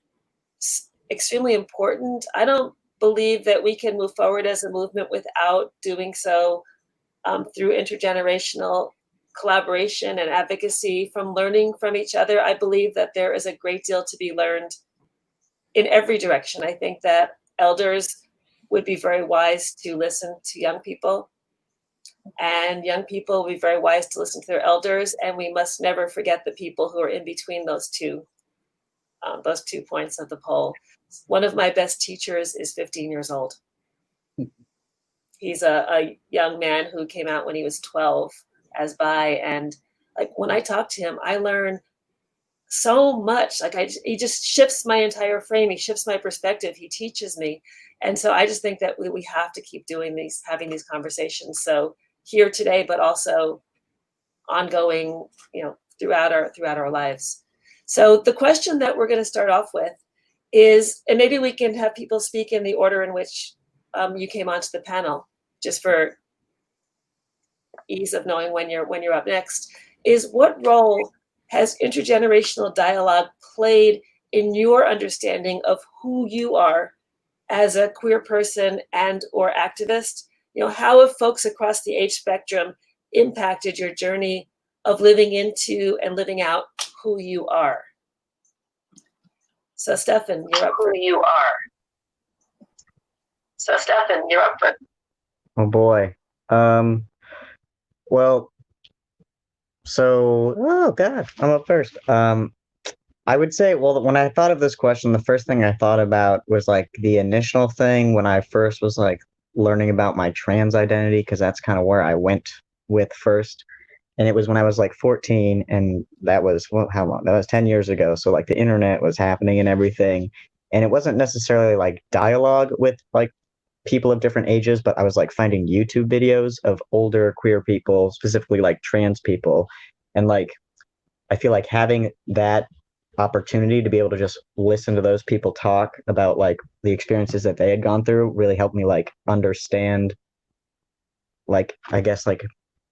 extremely important. I don't believe that we can move forward as a movement without doing so through intergenerational collaboration and advocacy, from learning from each other. I believe that there is a great deal to be learned in every direction. I think that elders would be very wise to listen to young people, and young people will be very wise to listen to their elders, and we must never forget the people who are in between those two points of the pole. One of my best teachers is 15 years old. He's a young man who came out when he was 12 as bi, and like when I talk to him, I learn so much. Like he just shifts my entire frame. He shifts my perspective. He teaches me. And so I just think that we have to keep having these conversations. So here today, but also ongoing, throughout our lives. So the question that we're going to start off with is, and maybe we can have people speak in the order in which you came onto the panel, just for ease of knowing when you're up next, is what role has intergenerational dialogue played in your understanding of who you are as a queer person and or activist? How have folks across the age spectrum impacted your journey of living into and living out who you are? So Stefan, you're up for you are. So Stefan, you're up for. Oh boy. Well, so, oh God, I'm up first. I would say, well, when I thought of this question, the first thing I thought about was like the initial thing when I first was like learning about my trans identity, because that's kind of where I went with first. And it was when I was like 14, and that was, well, how long? That was 10 years ago. So like the internet was happening and everything. And it wasn't necessarily like dialogue with like people of different ages, but I was like finding YouTube videos of older queer people, specifically like trans people. And like, I feel like having that opportunity to be able to just listen to those people talk about like the experiences that they had gone through really helped me like understand, like, I guess like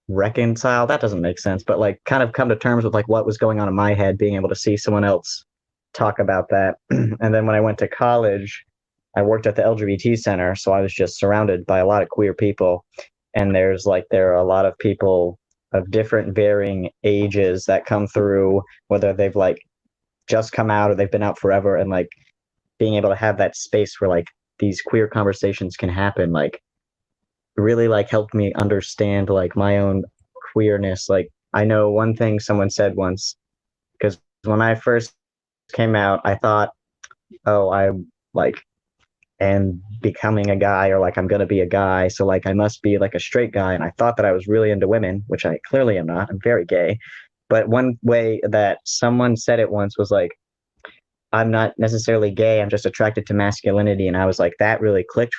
reconcile, that doesn't make sense, but like kind of come to terms with like what was going on in my head, being able to see someone else talk about that. And then when I went to college, I worked at the LGBT center, so I was just surrounded by a lot of queer people. and there are a lot of people of different varying ages that come through, whether they've like just come out or they've been out forever, and like being able to have that space where like these queer conversations can happen, like really like helped me understand like my own queerness. Like I know one thing someone said once, because when I first came out, I thought, oh, I like am becoming a guy, or like I'm gonna be a guy, so like I must be like a straight guy. And I thought that I was really into women, which I clearly am not. I'm very gay. But one way that someone said it once was like, I'm not necessarily gay, I'm just attracted to masculinity. And I was like, that really clicked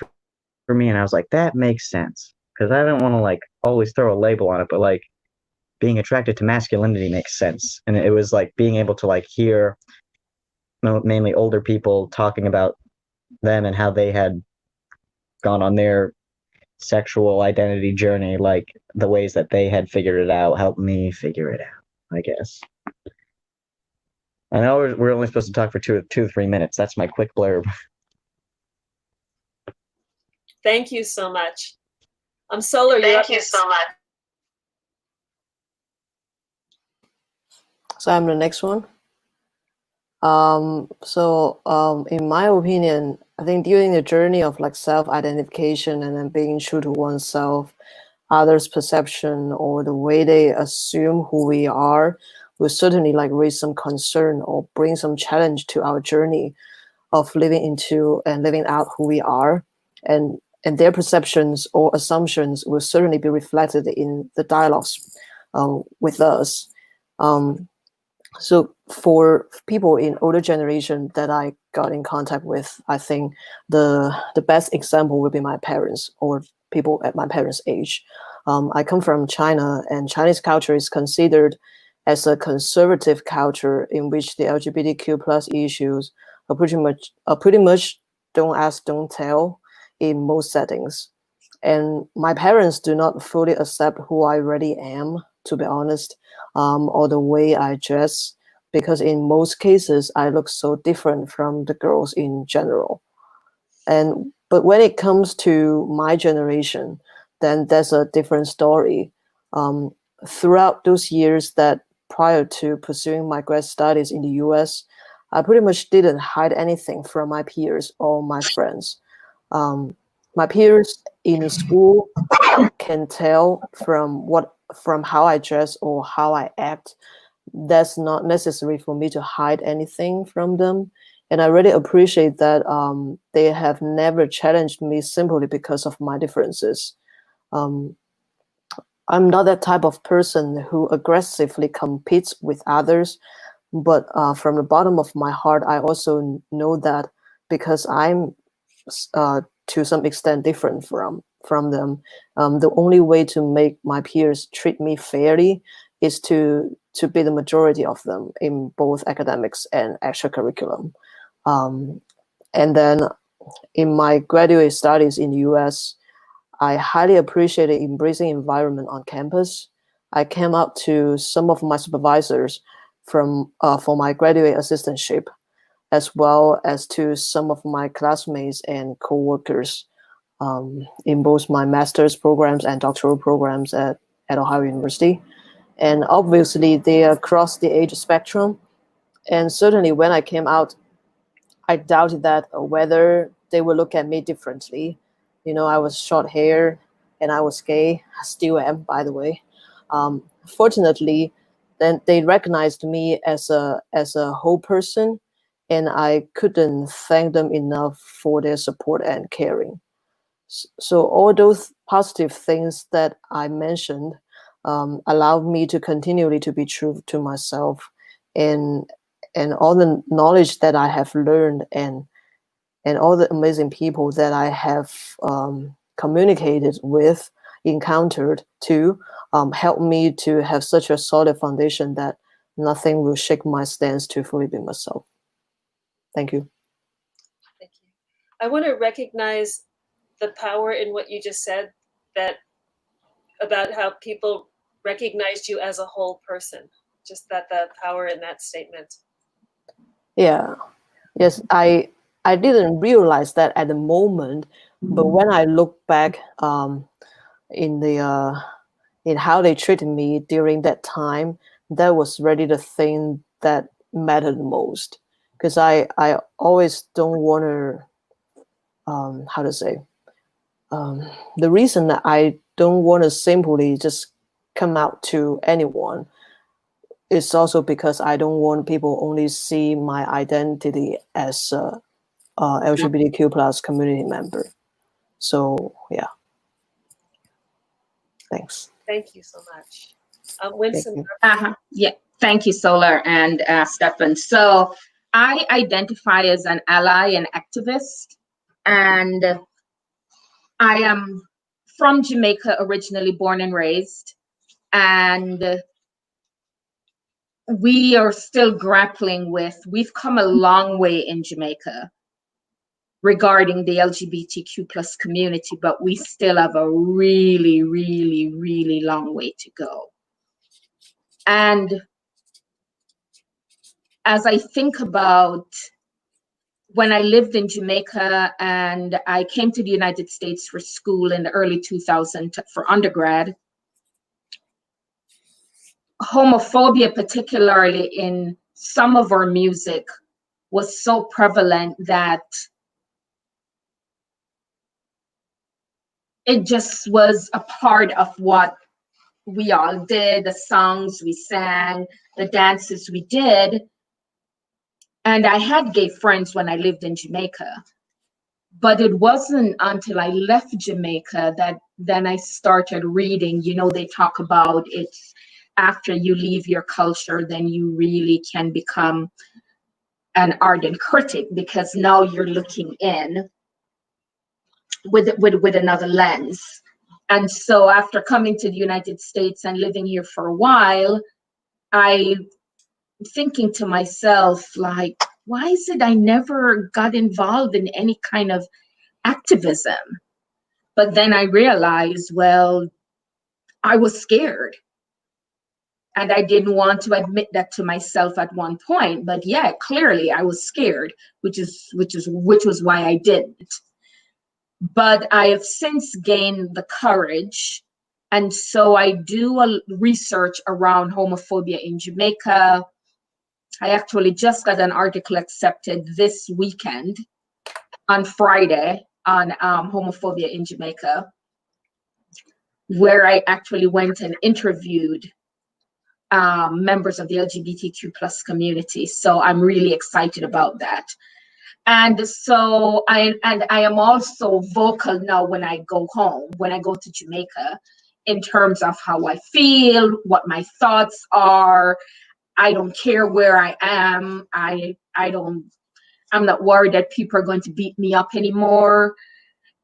for me. And I was like, that makes sense. Because I don't want to like always throw a label on it, but like being attracted to masculinity makes sense. And it was like being able to like hear mainly older people talking about them and how they had gone on their sexual identity journey, like the ways that they had figured it out helped me figure it out, I guess. I know we're only supposed to talk for two to 3 minutes. That's my quick blurb. Thank you so much. Solar, you're up. Thank you so much. So I'm the next one. In my opinion, I think during the journey of like self-identification and then being true to oneself, others' perception or the way they assume who we are will certainly like raise some concern or bring some challenge to our journey of living into and living out who we are. And their perceptions or assumptions will certainly be reflected in the dialogues with us. So for people in older generation that I got in contact with, I think the best example would be my parents or people at my parents' age. I come from China, and Chinese culture is considered as a conservative culture in which the LGBTQ plus issues are pretty much don't ask, don't tell in most settings. And my parents do not fully accept who I really am, to be honest, or the way I dress, because in most cases I look so different from the girls in general. But when it comes to my generation, then that's a different story. Throughout those years that prior to pursuing my grad studies in the US, I pretty much didn't hide anything from my peers or my friends. My peers in school can tell from how I dress or how I act. That's not necessary for me to hide anything from them. And I really appreciate that they have never challenged me simply because of my differences. I'm not that type of person who aggressively competes with others, but from the bottom of my heart, I also know that because I'm to some extent different from them, the only way to make my peers treat me fairly is to be the majority of them in both academics and extracurriculum. And then in my graduate studies in the US, I highly appreciate the embracing environment on campus. I came up to some of my supervisors for my graduate assistantship, as well as to some of my classmates and co-workers in both my master's programs and doctoral programs at Ohio University. And obviously they are across the age spectrum. And certainly when I came out, I doubted that whether they would look at me differently. You know, I was short hair and I was gay. I still am, by the way. Fortunately, then they recognized me as a whole person, and I couldn't thank them enough for their support and caring. So all those positive things that I mentioned allowed me to continually to be true to myself, and all the knowledge that I have learned and all the amazing people that I have communicated with, encountered to help me to have such a solid foundation that nothing will shake my stance to fully be myself. Thank you. Thank you. I want to recognize the power in what you just said, that about how people recognized you as a whole person. Just that the power in that statement. Yeah. Yes, I didn't realize that at the moment, but when I look back, in the in how they treated me during that time, that was really the thing that mattered the most. Because I always don't want to how to say the reason that I don't want to simply just come out to anyone is also because I don't want people only see my identity as a LGBTQ plus community member. So yeah, thanks. Thank you so much. Winsome. Yeah, thank you, Solar and Stefan. So I identify as an ally and activist, and I am from Jamaica, originally born and raised, and we are still grappling with, we've come a long way in Jamaica regarding the LGBTQ plus community, but we still have a really, really, really long way to go. And as I think about when I lived in Jamaica and I came to the United States for school in the early 2000s for undergrad, homophobia, particularly in some of our music, was so prevalent that it just was a part of what we all did, the songs we sang, the dances we did. And I had gay friends when I lived in Jamaica. But it wasn't until I left Jamaica that then I started reading. You know, they talk about it after you leave your culture, then you really can become an ardent critic, because now you're looking in with another lens. And so after coming to the United States and living here for a while, I thinking to myself, like, why is it I never got involved in any kind of activism? But then I realized, well, I was scared. And I didn't want to admit that to myself at one point. But yeah, clearly I was scared, which was why I didn't. But I have since gained the courage. And so I do a research around homophobia in Jamaica. I actually just got an article accepted this weekend on Friday on homophobia in Jamaica, where I actually went and interviewed members of the LGBTQ plus community. So I'm really excited about that. And so I am also vocal now when I go home, when I go to Jamaica, in terms of how I feel, what my thoughts are. I don't care where I am. I'm not worried that people are going to beat me up anymore.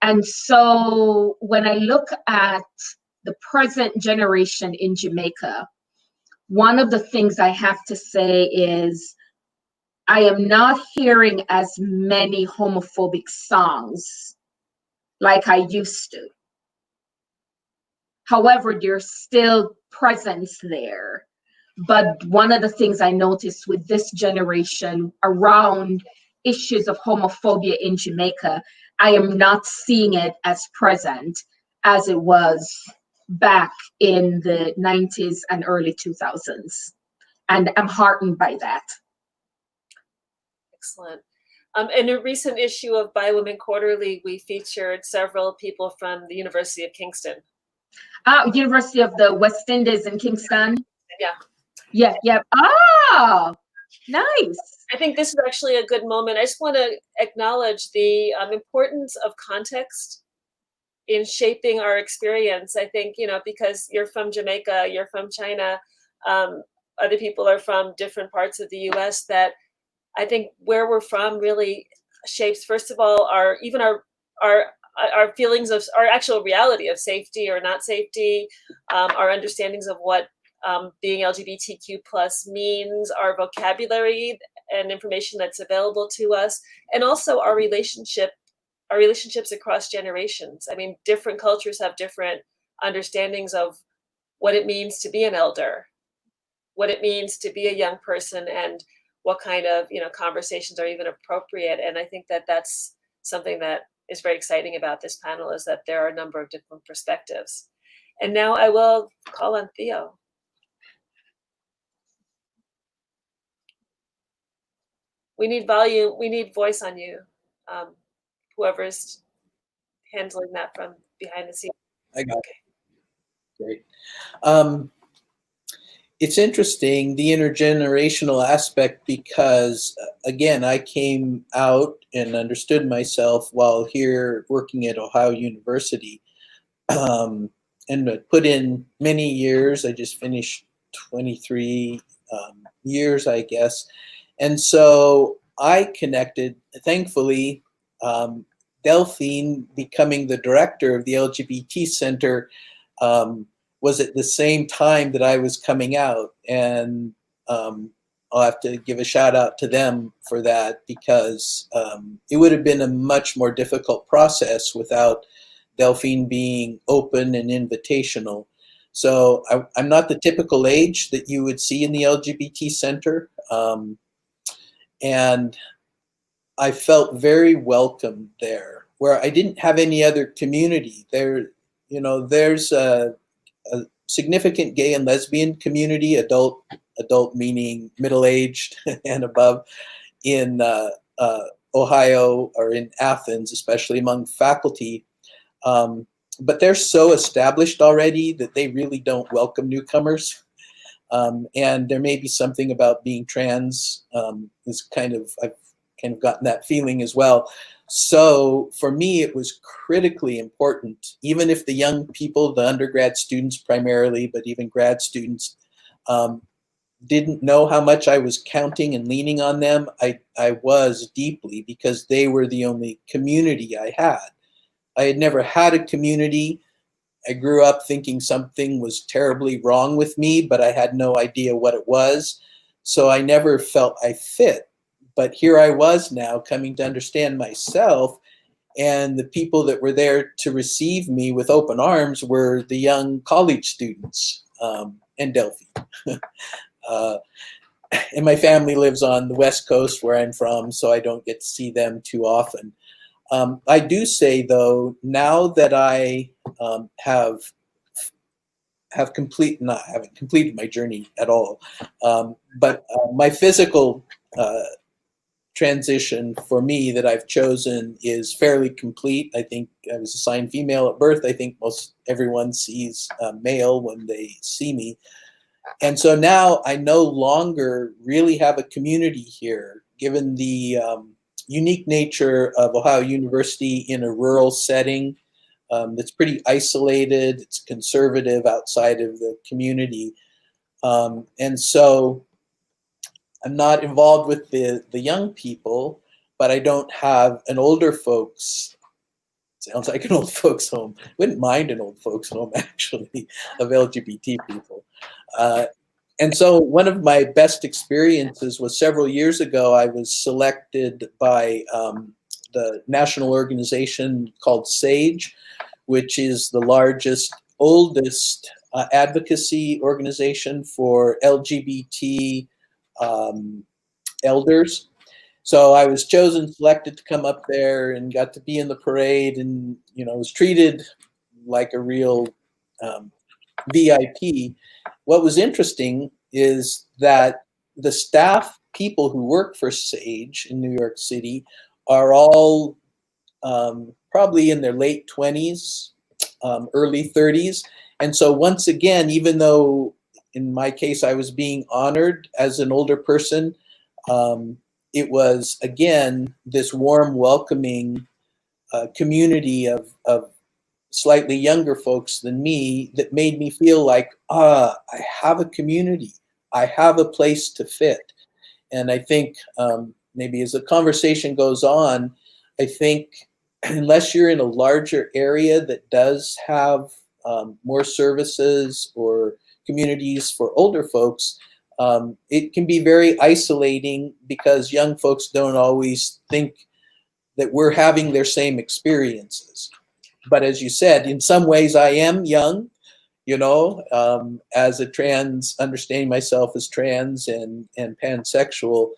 And so when I look at the present generation in Jamaica, one of the things I have to say is I am not hearing as many homophobic songs like I used to. However, there's still presence there. But one of the things I noticed with this generation around issues of homophobia in Jamaica, I am not seeing it as present as it was back in the 90s and early 2000s. And I'm heartened by that. Excellent. In a recent issue of By Women Quarterly, we featured several people from the University of Kingston. University of the West Indies in Kingston. Yeah. Yeah. Oh, nice. I think this is actually a good moment. I just want to acknowledge the importance of context in shaping our experience. I think, because you're from Jamaica, you're from China, other people are from different parts of the US, that I think where we're from really shapes, first of all, our feelings of our actual reality of safety or not safety, our understandings of what being LGBTQ plus means, our vocabulary and information that's available to us, and also our relationships across generations. I mean, different cultures have different understandings of what it means to be an elder, what it means to be a young person, and what kind of conversations are even appropriate. And I think that that's something that is very exciting about this panel, is that there are a number of different perspectives. And now I will call on Theo. We need volume, we need voice on you. Whoever's handling that from behind the scenes. I got it. Great. It's interesting, the intergenerational aspect, because again, I came out and understood myself while here working at Ohio University, and put in many years. I just finished 23 years, I guess. And so I connected, thankfully, Delphine becoming the director of the LGBT Center was at the same time that I was coming out. And I'll have to give a shout out to them for that, because it would have been a much more difficult process without Delphine being open and invitational. So I'm not the typical age that you would see in the LGBT Center. And I felt very welcome there, where I didn't have any other community. There's a significant gay and lesbian community, adult meaning middle-aged and above, in Ohio, or in Athens, especially among faculty. But they're so established already that they really don't welcome newcomers. And there may be something about being trans I've kind of gotten that feeling as well. So for me, it was critically important, even if the young people, the undergrad students primarily, but even grad students, didn't know how much I was counting and leaning on them. I was deeply, because they were the only community I had. I had never had a community. I grew up thinking something was terribly wrong with me, but I had no idea what it was. So I never felt I fit. But here I was now, coming to understand myself, and the people that were there to receive me with open arms were the young college students, and Delphine. And my family lives on the West Coast, where I'm from, so I don't get to see them too often. I do say, though, now that I haven't completed my journey at all, but my physical transition for me that I've chosen is fairly complete. I think I was assigned female at birth. I think most everyone sees male when they see me. And so now I no longer really have a community here, given the unique nature of Ohio University in a rural setting that's pretty isolated. It's conservative outside of the community. And so I'm not involved with the young people, but I don't have an older folks. Sounds like an old folks home. Wouldn't mind an old folks home, actually, of LGBT people. And so one of my best experiences was several years ago. I was selected by the national organization called SAGE, which is the largest, oldest advocacy organization for LGBT elders. So I was chosen, selected to come up there, and got to be in the parade, and was treated like a real VIP. What was interesting is that the staff people who work for SAGE in New York City are all probably in their late 20s, early 30s. And so once again, even though in my case I was being honored as an older person, it was, again, this warm, welcoming community of slightly younger folks than me that made me feel like, I have a community. I have a place to fit. And I think maybe as the conversation goes on, I think unless you're in a larger area that does have more services or communities for older folks, it can be very isolating, because young folks don't always think that we're having their same experiences. But as you said, in some ways I am young, as a trans, understanding myself as trans and pansexual.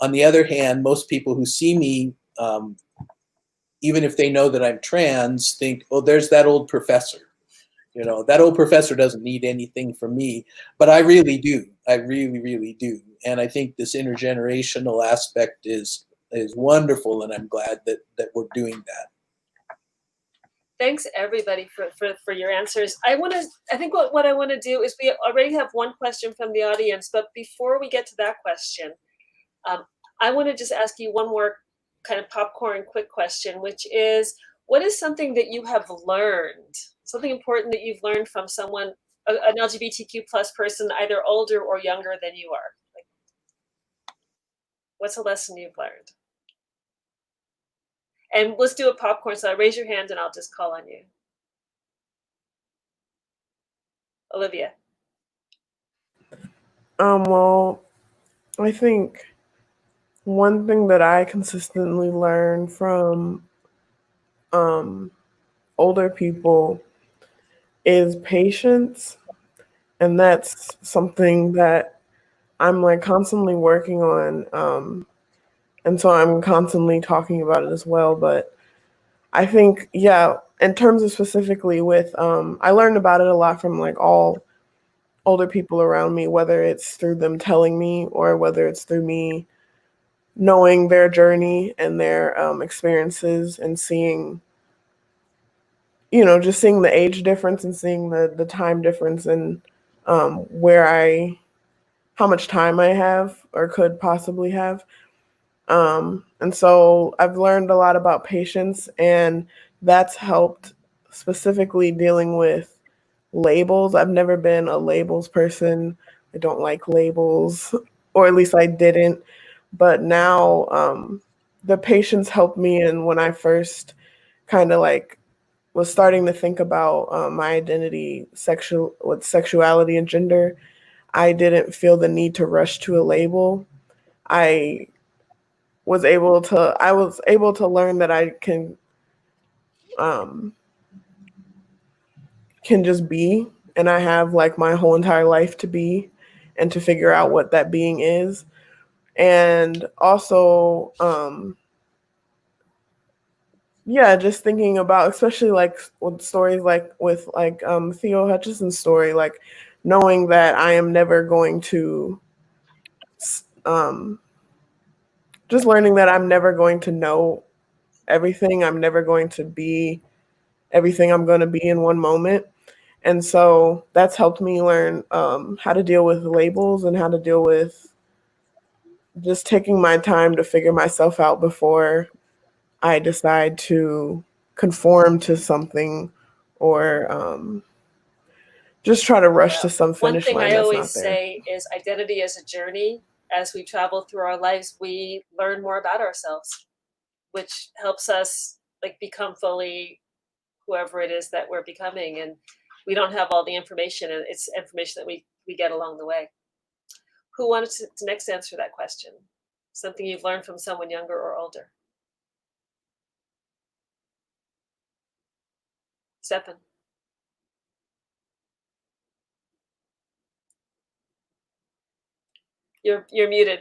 On the other hand, most people who see me, even if they know that I'm trans, think, oh, there's that old professor, You know, that old professor doesn't need anything from me, but I really do. I really, really do. And I think this intergenerational aspect is wonderful, and I'm glad that we're doing that. Thanks everybody for your answers. I think what I want to do is, we already have one question from the audience, but before we get to that question, I want to just ask you one more kind of popcorn quick question, which is, what is something that you have learned, something important that you've learned from someone, an LGBTQ plus person, either older or younger than you are? Like, what's a lesson you've learned? And let's do a popcorn style. Raise your hand and I'll just call on you. Olivia. Well, I think one thing that I consistently learn from older people is patience, and that's something that I'm like constantly working on, and so I'm constantly talking about it as well. But I think, yeah, in terms of specifically with, I learned about it a lot from like all older people around me, whether it's through them telling me or whether it's through me knowing their journey and their experiences, and seeing, just seeing the age difference and seeing the time difference, and how much time I have or could possibly have. And so I've learned a lot about patience, and that's helped specifically dealing with labels. I've never been a labels person. I don't like labels, or at least I didn't. But now the patience helped me. And when I first kind of like was starting to think about my identity, with sexuality and gender, I didn't feel the need to rush to a label. I was able to learn that I can just be, and I have like my whole entire life to be and to figure out what that being is. And also yeah, just thinking about, especially like with stories like with like Theo Hutchison's story, like knowing that I am never going to um just learning that I'm never going to know everything. I'm never going to be everything I'm going to be in one moment. And so that's helped me learn how to deal with labels and how to deal with just taking my time to figure myself out before I decide to conform to something, or just try to rush to some One finish thing line I that's always not there. say is, identity is a journey. As we travel through our lives, we learn more about ourselves, which helps us like become fully whoever it is that we're becoming. And we don't have all the information, and it's information that we get along the way. Who wanted to next answer that question? Something you've learned from someone younger or older? Stefan. You're muted.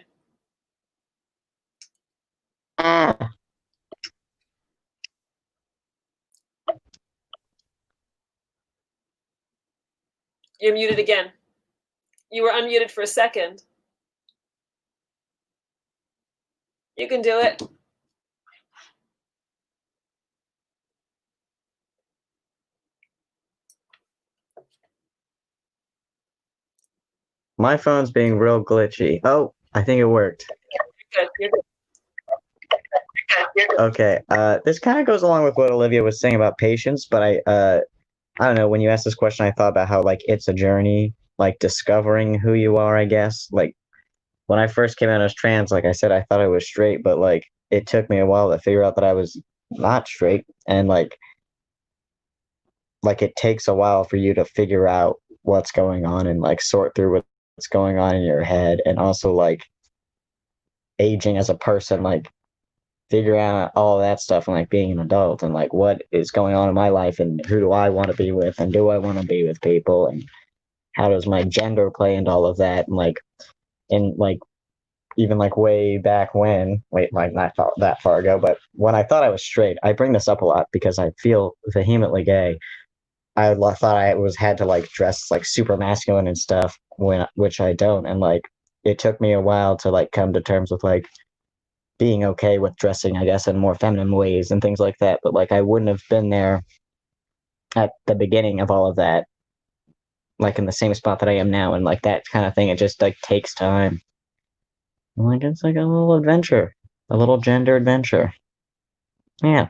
You're muted again. You were unmuted for a second. You can do it. My phone's being real glitchy. Oh, I think it worked. Good. You're good. Okay. This kind of goes along with what Olivia was saying about patience, but I don't know. When you asked this question, I thought about how like it's a journey, like discovering who you are. I guess like when I first came out as trans, like I said, I thought I was straight, but like it took me a while to figure out that I was not straight, and like it takes a while for you to figure out what's going on and like sort through what's going on in your head, and also like aging as a person, like figuring out all that stuff and like being an adult and like what is going on in my life and who do I want to be with and do I want to be with people and how does my gender play into all of that, and like in like even like way back when, wait, like not that far ago, but when I thought I was straight, I bring this up a lot because I feel vehemently gay. thought I had to like dress like super masculine and stuff which I don't, and like it took me a while to like come to terms with like being okay with dressing, I guess, in more feminine ways and things like that. But like I wouldn't have been there at the beginning of all of that, like in the same spot that I am now, and like that kind of thing. It just like takes time. Like it's like a little adventure, a little gender adventure. Yeah.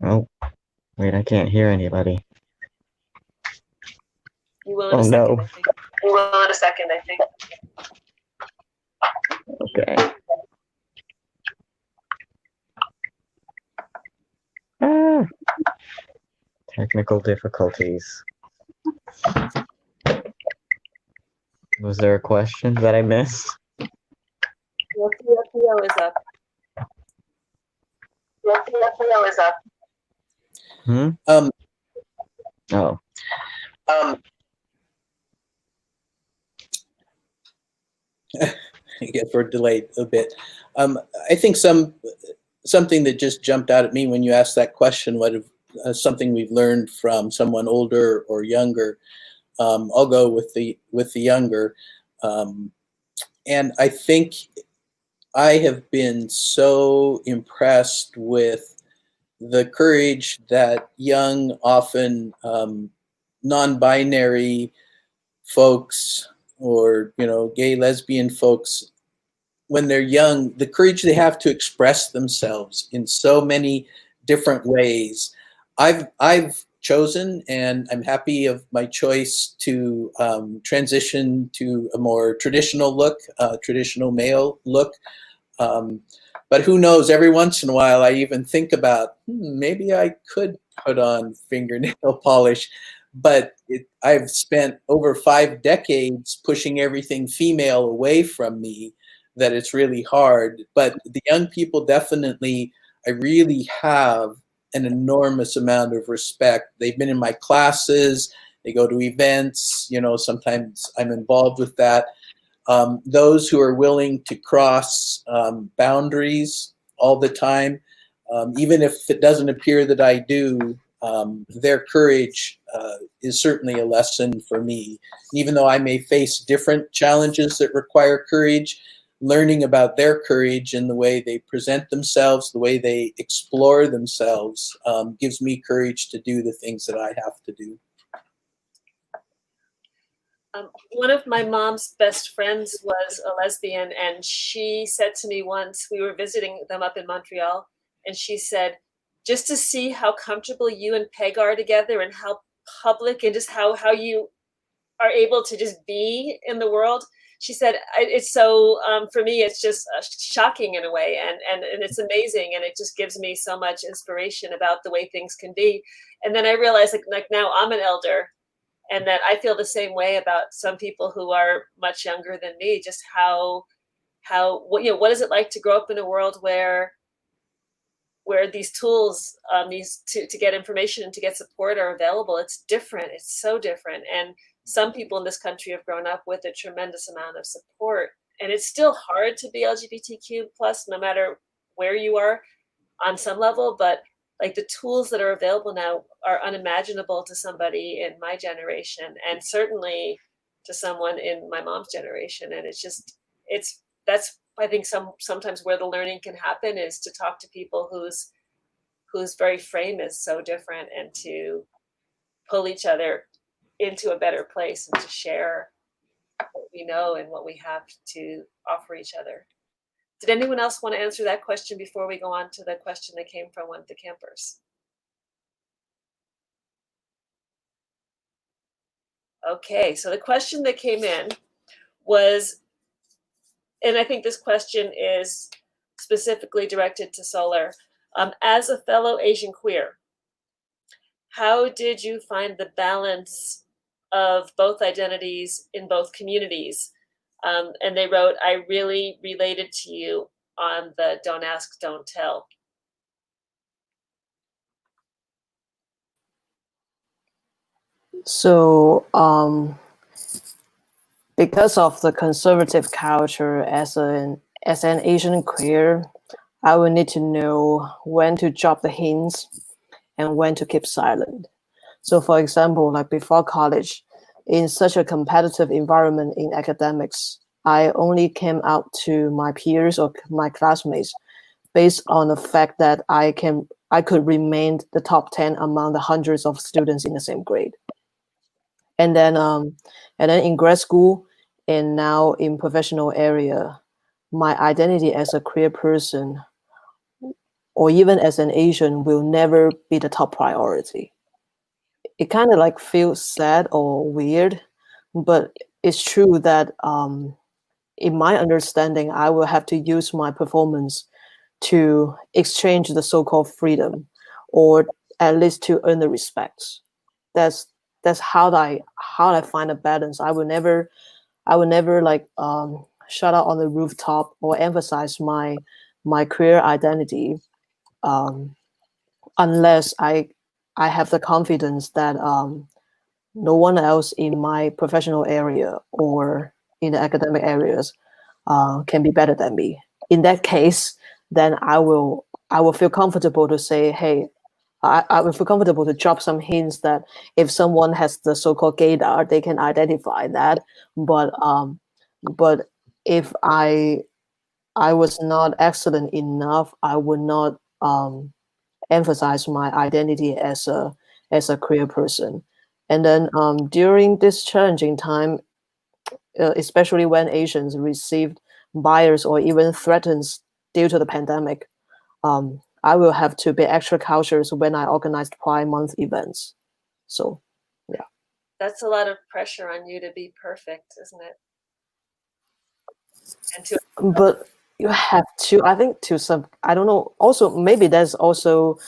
Oh, wait, I can't hear anybody. You will in Oh a second, no. I think. You will in a second, I think. Okay. Ah. Technical difficulties. Was there a question that I missed? Your Theo is up. Your Theo is up. Hmm? Oh. I guess we're delayed a bit. I think something that just jumped out at me when you asked that question, what if, something we've learned from someone older or younger. I'll go with the younger, and I think I have been so impressed with the courage that young, often non-binary folks, or gay, lesbian folks, when they're young, the courage they have to express themselves in so many different ways. I've chosen, and I'm happy of my choice, to transition to a more traditional look, traditional male look. But who knows, every once in a while I even think about, maybe I could put on fingernail polish. But I've spent over 5 decades pushing everything female away from me, that it's really hard. But the young people, definitely, I really have an enormous amount of respect. They've been in my classes, they go to events, sometimes I'm involved with that. Those who are willing to cross boundaries all the time, even if it doesn't appear that I do, their courage is certainly a lesson for me. Even though I may face different challenges that require courage, learning about their courage and the way they present themselves, the way they explore themselves, gives me courage to do the things that I have to do. One of my mom's best friends was a lesbian, and she said to me once, we were visiting them up in Montreal, and she said, just to see how comfortable you and Peg are together, and how public, and just how you are able to just be in the world. She said, it's so, for me, it's just shocking in a way, and it's amazing, and it just gives me so much inspiration about the way things can be. And then I realized, like now I'm an elder, and that I feel the same way about some people who are much younger than me, just what is it like to grow up in a world where these tools, these to get information and to get support are available. It's different. It's so different. And some people in this country have grown up with a tremendous amount of support, and it's still hard to be LGBTQ plus, no matter where you are on some level, but like the tools that are available now are unimaginable to somebody in my generation, and certainly to someone in my mom's generation. And that's I think sometimes where the learning can happen, is to talk to people whose very frame is so different, and to pull each other into a better place, and to share what we know and what we have to offer each other. Did anyone else want to answer that question before we go on to the question that came from one of the campers? Okay, so the question that came in was, and I think this question is specifically directed to Solar. As a fellow Asian queer, how did you find the balance of both identities in both communities? And they wrote, I really related to you on the Don't Ask, Don't Tell. So, because of the conservative culture as an as an Asian queer, I will need to know when to drop the hints and when to keep silent. So for example, like before college, in such a competitive environment in academics, I only came out to my peers or my classmates based on the fact that I could remain the top 10 among the hundreds of students in the same grade. And then in grad school and now in professional area, my identity as a queer person or even as an Asian will never be the top priority. It kind of like feels sad or weird, but it's true that in my understanding, I will have to use my performance to exchange the so-called freedom, or at least to earn the respect. That's how I find a balance. I will never like shout out on the rooftop or emphasize my queer identity unless I have the confidence that no one else in my professional area or in the academic areas can be better than me. In that case, then I will feel comfortable to say, hey, I will feel comfortable to drop some hints that if someone has the so-called gaydar, they can identify that. But if I was not excellent enough, I would not emphasize my identity as a queer person. And then during this challenging time, especially when Asians received bias or even threats due to the pandemic, I will have to be extra cautious when I organized Pride Month events. So, yeah. That's a lot of pressure on you to be perfect, isn't it? And to But you have to, I think, to some, I don't know. Also, maybe that's also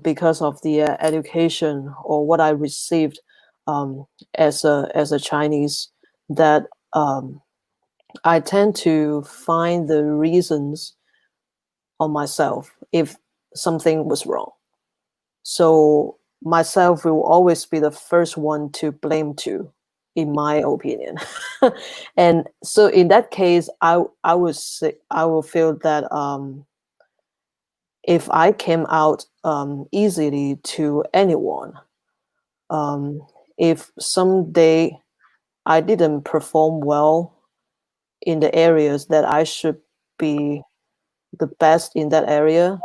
because of the education or what I received as a Chinese, that I tend to find the reasons on myself if something was wrong. So myself will always be the first one to blame to, in my opinion. And so in that case, I would say I will feel that if I came out easily to anyone, if someday I didn't perform well in the areas that I should be the best in that area,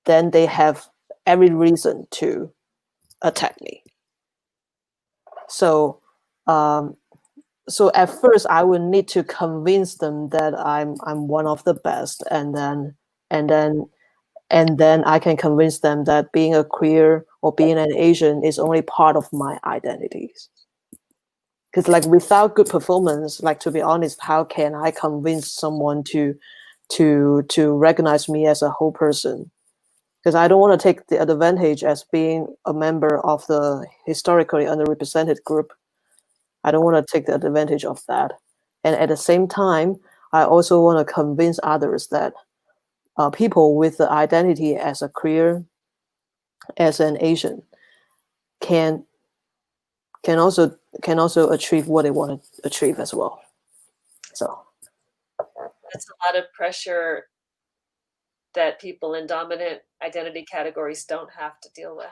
then they have every reason to attack me. So, um, so at first I would need to convince them that I'm one of the best, and then and then I can convince them that being a queer or being an Asian is only part of my identities. Because like without good performance, like to be honest, how can I convince someone to recognize me as a whole person? Because I don't want to take the advantage as being a member of the historically underrepresented group. I don't want to take the advantage of that. And at the same time, I also want to convince others that people with the identity as a queer, as an Asian, can can also achieve what they want to achieve as well. So that's a lot of pressure that people in dominant identity categories don't have to deal with.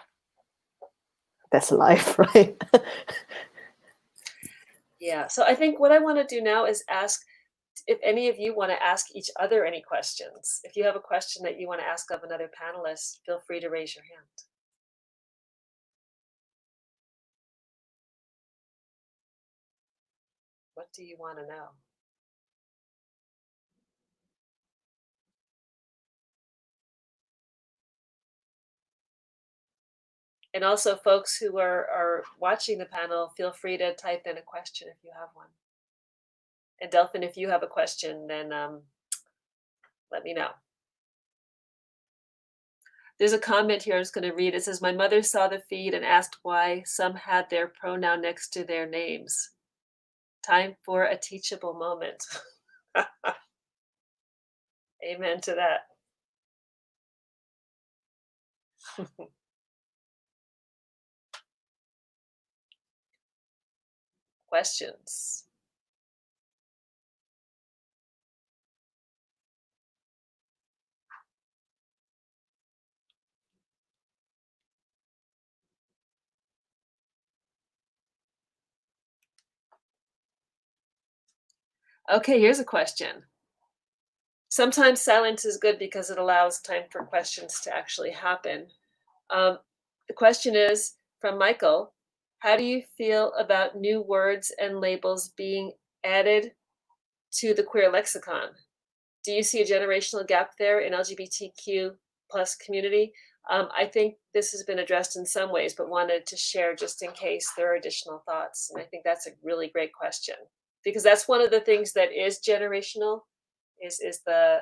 that's life, right? Yeah. So I think what I want to do now is ask if any of you want to ask each other any questions. If you have a question that you want to ask of another panelist, feel free to raise your hand. What do you want to know? And also, folks who are watching the panel, feel free to type in a question if you have one. And Delphin, if you have a question, then let me know. There's a comment here I'm just going to read. It says, my mother saw the feed and asked why some had their pronoun next to their names. Time for a teachable moment. Amen to that. Questions? Okay, here's a question. Sometimes silence is good because it allows time for questions to actually happen. The question is from Michael. How do you feel about new words and labels being added to the queer lexicon? Do you see a generational gap there in LGBTQ plus community? I think this has been addressed in some ways, but wanted to share just in case there are additional thoughts. And I think that's a really great question because that's one of the things that is generational is the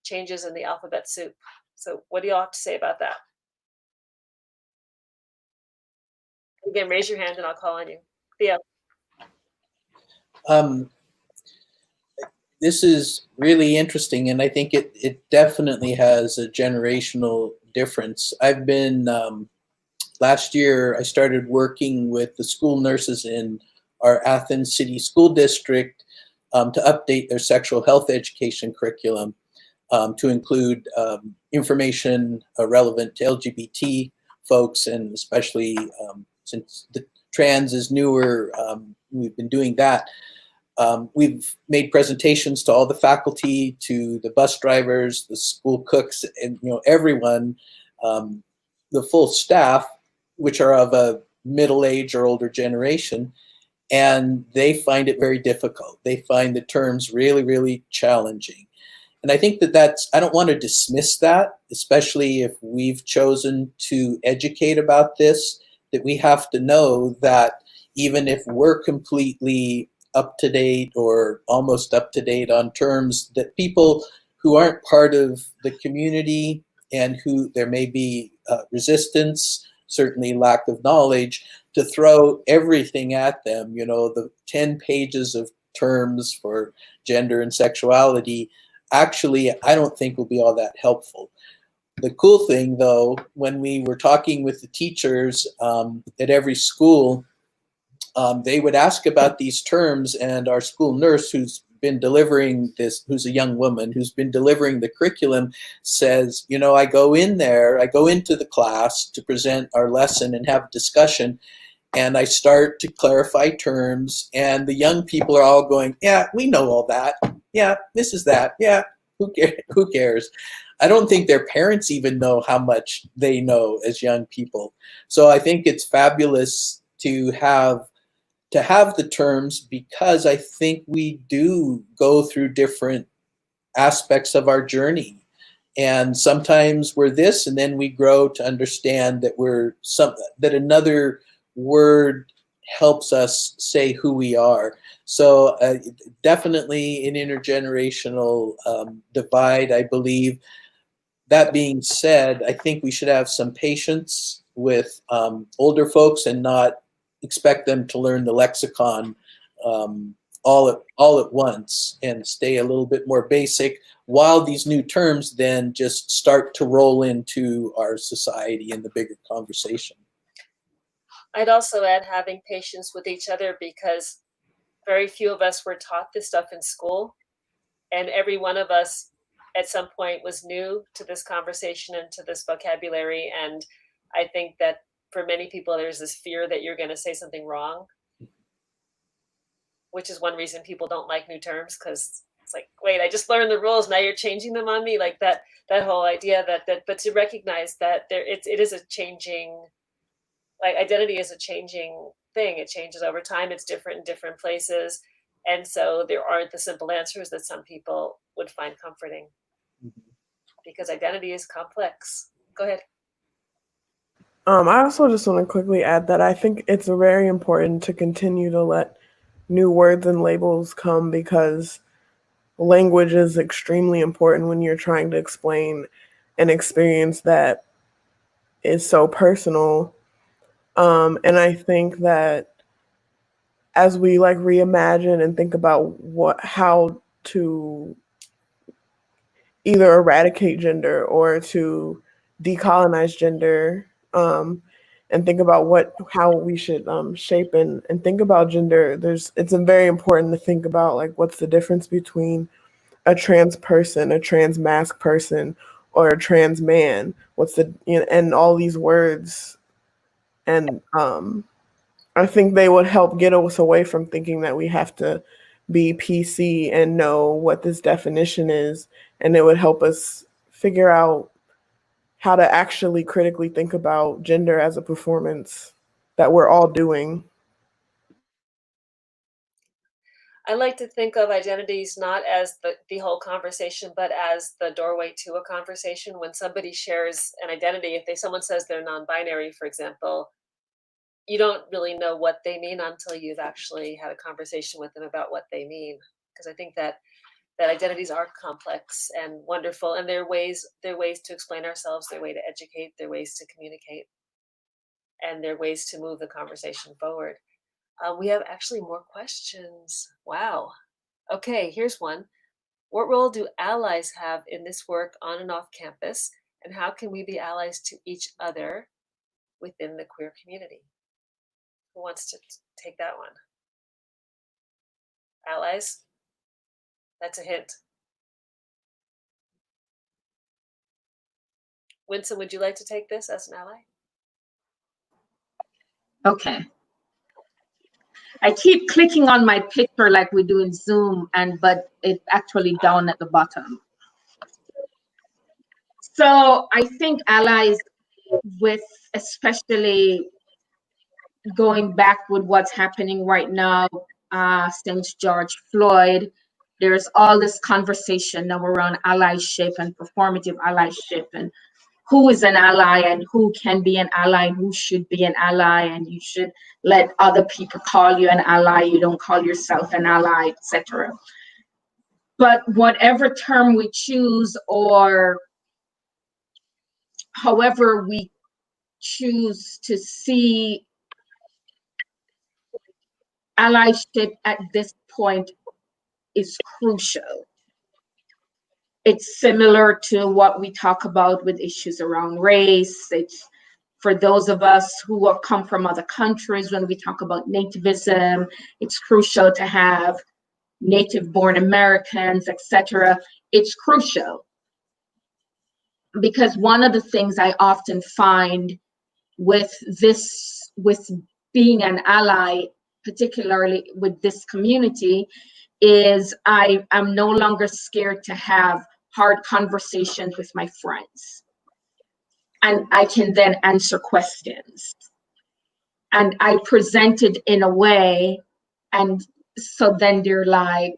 changes in the alphabet soup. So what do you all have to say about that? Again, raise your hand and I'll call on you. Theo. This is really interesting, and I think it definitely has a generational difference. I've been, last year, I started working with the school nurses in our Athens City School District to update their sexual health education curriculum to include information relevant to LGBT folks, and especially since the trans is newer, we've been doing that. We've made presentations to all the faculty, to the bus drivers, the school cooks, and everyone, the full staff, which are of a middle age or older generation, and they find it very difficult. They find the terms really, really challenging. And I think I don't want to dismiss that, especially if we've chosen to educate about this, that we have to know that even if we're completely up to date or almost up to date on terms, that people who aren't part of the community and who there may be resistance, certainly lack of knowledge, to throw everything at them, the 10 pages of terms for gender and sexuality, actually, I don't think will be all that helpful. The cool thing, though, when we were talking with the teachers at every school, they would ask about these terms, and our school nurse who's been delivering this, who's a young woman who's been delivering the curriculum, says, I go into the class to present our lesson and have discussion, and I start to clarify terms, and the young people are all going, yeah, we know all that. Yeah, this is that. Yeah, who cares? I don't think their parents even know how much they know as young people. So I think it's fabulous to have the terms, because I think we do go through different aspects of our journey. And sometimes we're this, and then we grow to understand that that another word helps us say who we are. So definitely an intergenerational divide, I believe. That being said, I think we should have some patience with older folks and not expect them to learn the lexicon all at once, and stay a little bit more basic, while these new terms then just start to roll into our society in the bigger conversation. I'd also add having patience with each other, because very few of us were taught this stuff in school, and every one of us at some point was new to this conversation and to this vocabulary. And I think that for many people, there's this fear that you're going to say something wrong, which is one reason people don't like new terms, because it's like, wait, I just learned the rules, now you're changing them on me, like that whole idea but to recognize that it is a changing, like, identity is a changing thing. It changes over time. It's different in different places. And so there aren't the simple answers that some people would find comforting, because identity is complex. Go ahead. I also just want to quickly add that I think it's very important to continue to let new words and labels come, because language is extremely important when you're trying to explain an experience that is so personal. And I think that as we reimagine and think about how to either eradicate gender or to decolonize gender, and think about how we should shape and think about gender, it's very important to think about what's the difference between a trans person, a trans masc person, or a trans man. What's and all these words, and I think they would help get us away from thinking that we have to be PC and know what this definition is, and it would help us figure out how to actually critically think about gender as a performance that we're all doing. I like to think of identities not as the whole conversation, but as the doorway to a conversation. When somebody shares an identity, if someone says they're non-binary, for example, you don't really know what they mean until you've actually had a conversation with them about what they mean. Because I think that identities are complex and wonderful, and there are ways to explain ourselves, there are ways to educate, there are ways to communicate, and there are ways to move the conversation forward. We have actually more questions. Wow. Okay, here's one. What role do allies have in this work on and off campus, and how can we be allies to each other within the queer community? Who wants to take that one? Allies? That's a hint. Winston, would you like to take this as an ally? Okay. I keep clicking on my picture like we do in Zoom, but it's actually down at the bottom. So I think allies, with especially going back with what's happening right now since George Floyd, there's all this conversation now around allyship and performative allyship and who is an ally and who can be an ally and who should be an ally, and you should let other people call you an ally, you don't call yourself an ally, etc. But whatever term we choose, or however we choose to see allyship at this point, is crucial. It's similar to what we talk about with issues around race. It's for those of us who have come from other countries, when we talk about nativism, it's crucial to have native-born Americans, etc. It's crucial because one of the things I often find with being an ally, particularly with this community, is I am no longer scared to have hard conversations with my friends. And I can then answer questions. And I present it in a way, and so then they're like,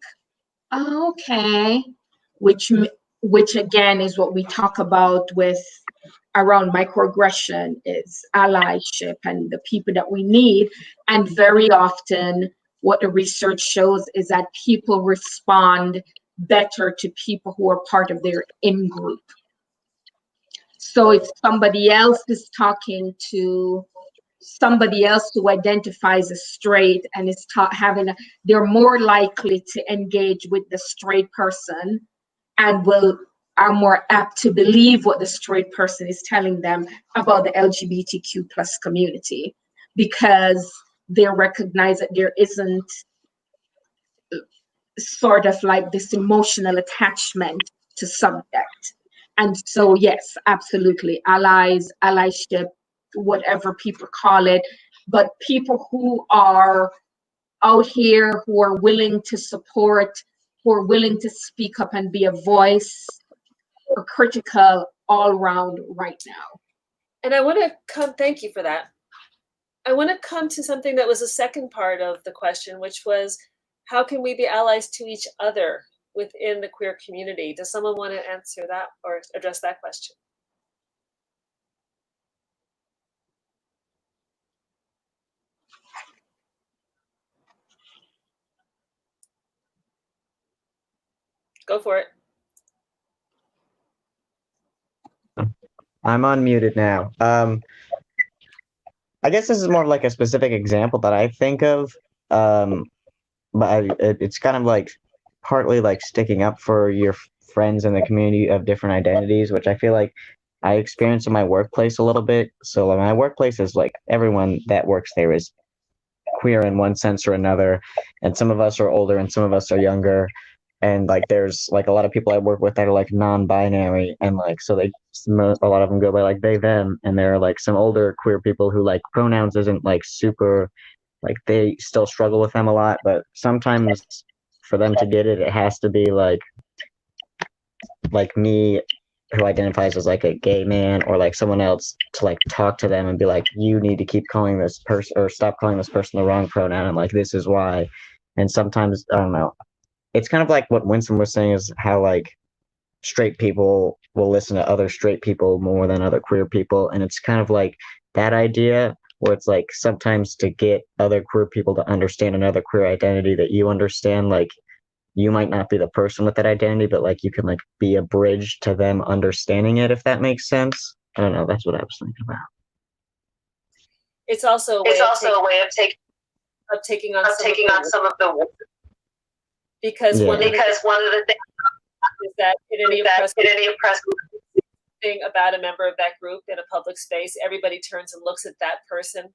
oh, okay, which again is what we talk about with around microaggression, is allyship and the people that we need. And very often what the research shows is that people respond better to people who are part of their in-group. So if somebody else is talking to somebody else who identifies as straight and is they're more likely to engage with the straight person and are more apt to believe what the straight person is telling them about the LGBTQ plus community, because they recognize that there isn't sort of like this emotional attachment to subject. And so, yes, absolutely, allies, allyship, whatever people call it, but people who are out here, who are willing to support, who are willing to speak up and be a voice, are critical all around right now. And I want to thank you for that. I want to come to something that was the second part of the question, which was, how can we be allies to each other within the queer community? Does someone want to answer that or address that question? Go for it. I'm unmuted now. I guess this is more like a specific example that I think of, but it's kind of like partly like sticking up for your friends in the community of different identities, which I feel like I experience in my workplace a little bit. So like, my workplace is like everyone that works there is queer in one sense or another, and some of us are older and some of us are younger, and like there's like a lot of people I work with that are like non-binary, and like so a lot of them go by like they them, and there are like some older queer people who like pronouns isn't like super, like they still struggle with them a lot, but sometimes for them to get it, it has to be like me who identifies as like a gay man or like someone else to like talk to them and be like, you need to keep calling this person or stop calling this person the wrong pronoun and like this is why. And sometimes I don't know. It's kind of like what Winston was saying is how like straight people will listen to other straight people more than other queer people. And it's kind of like that idea where it's like sometimes to get other queer people to understand another queer identity that you understand, like you might not be the person with that identity, but like you can like be a bridge to them understanding it, if that makes sense. I don't know. That's what I was thinking about. It's also a way of taking on some of the because one of the things is that in any oppressive thing about a member of that group in a public space, everybody turns and looks at that person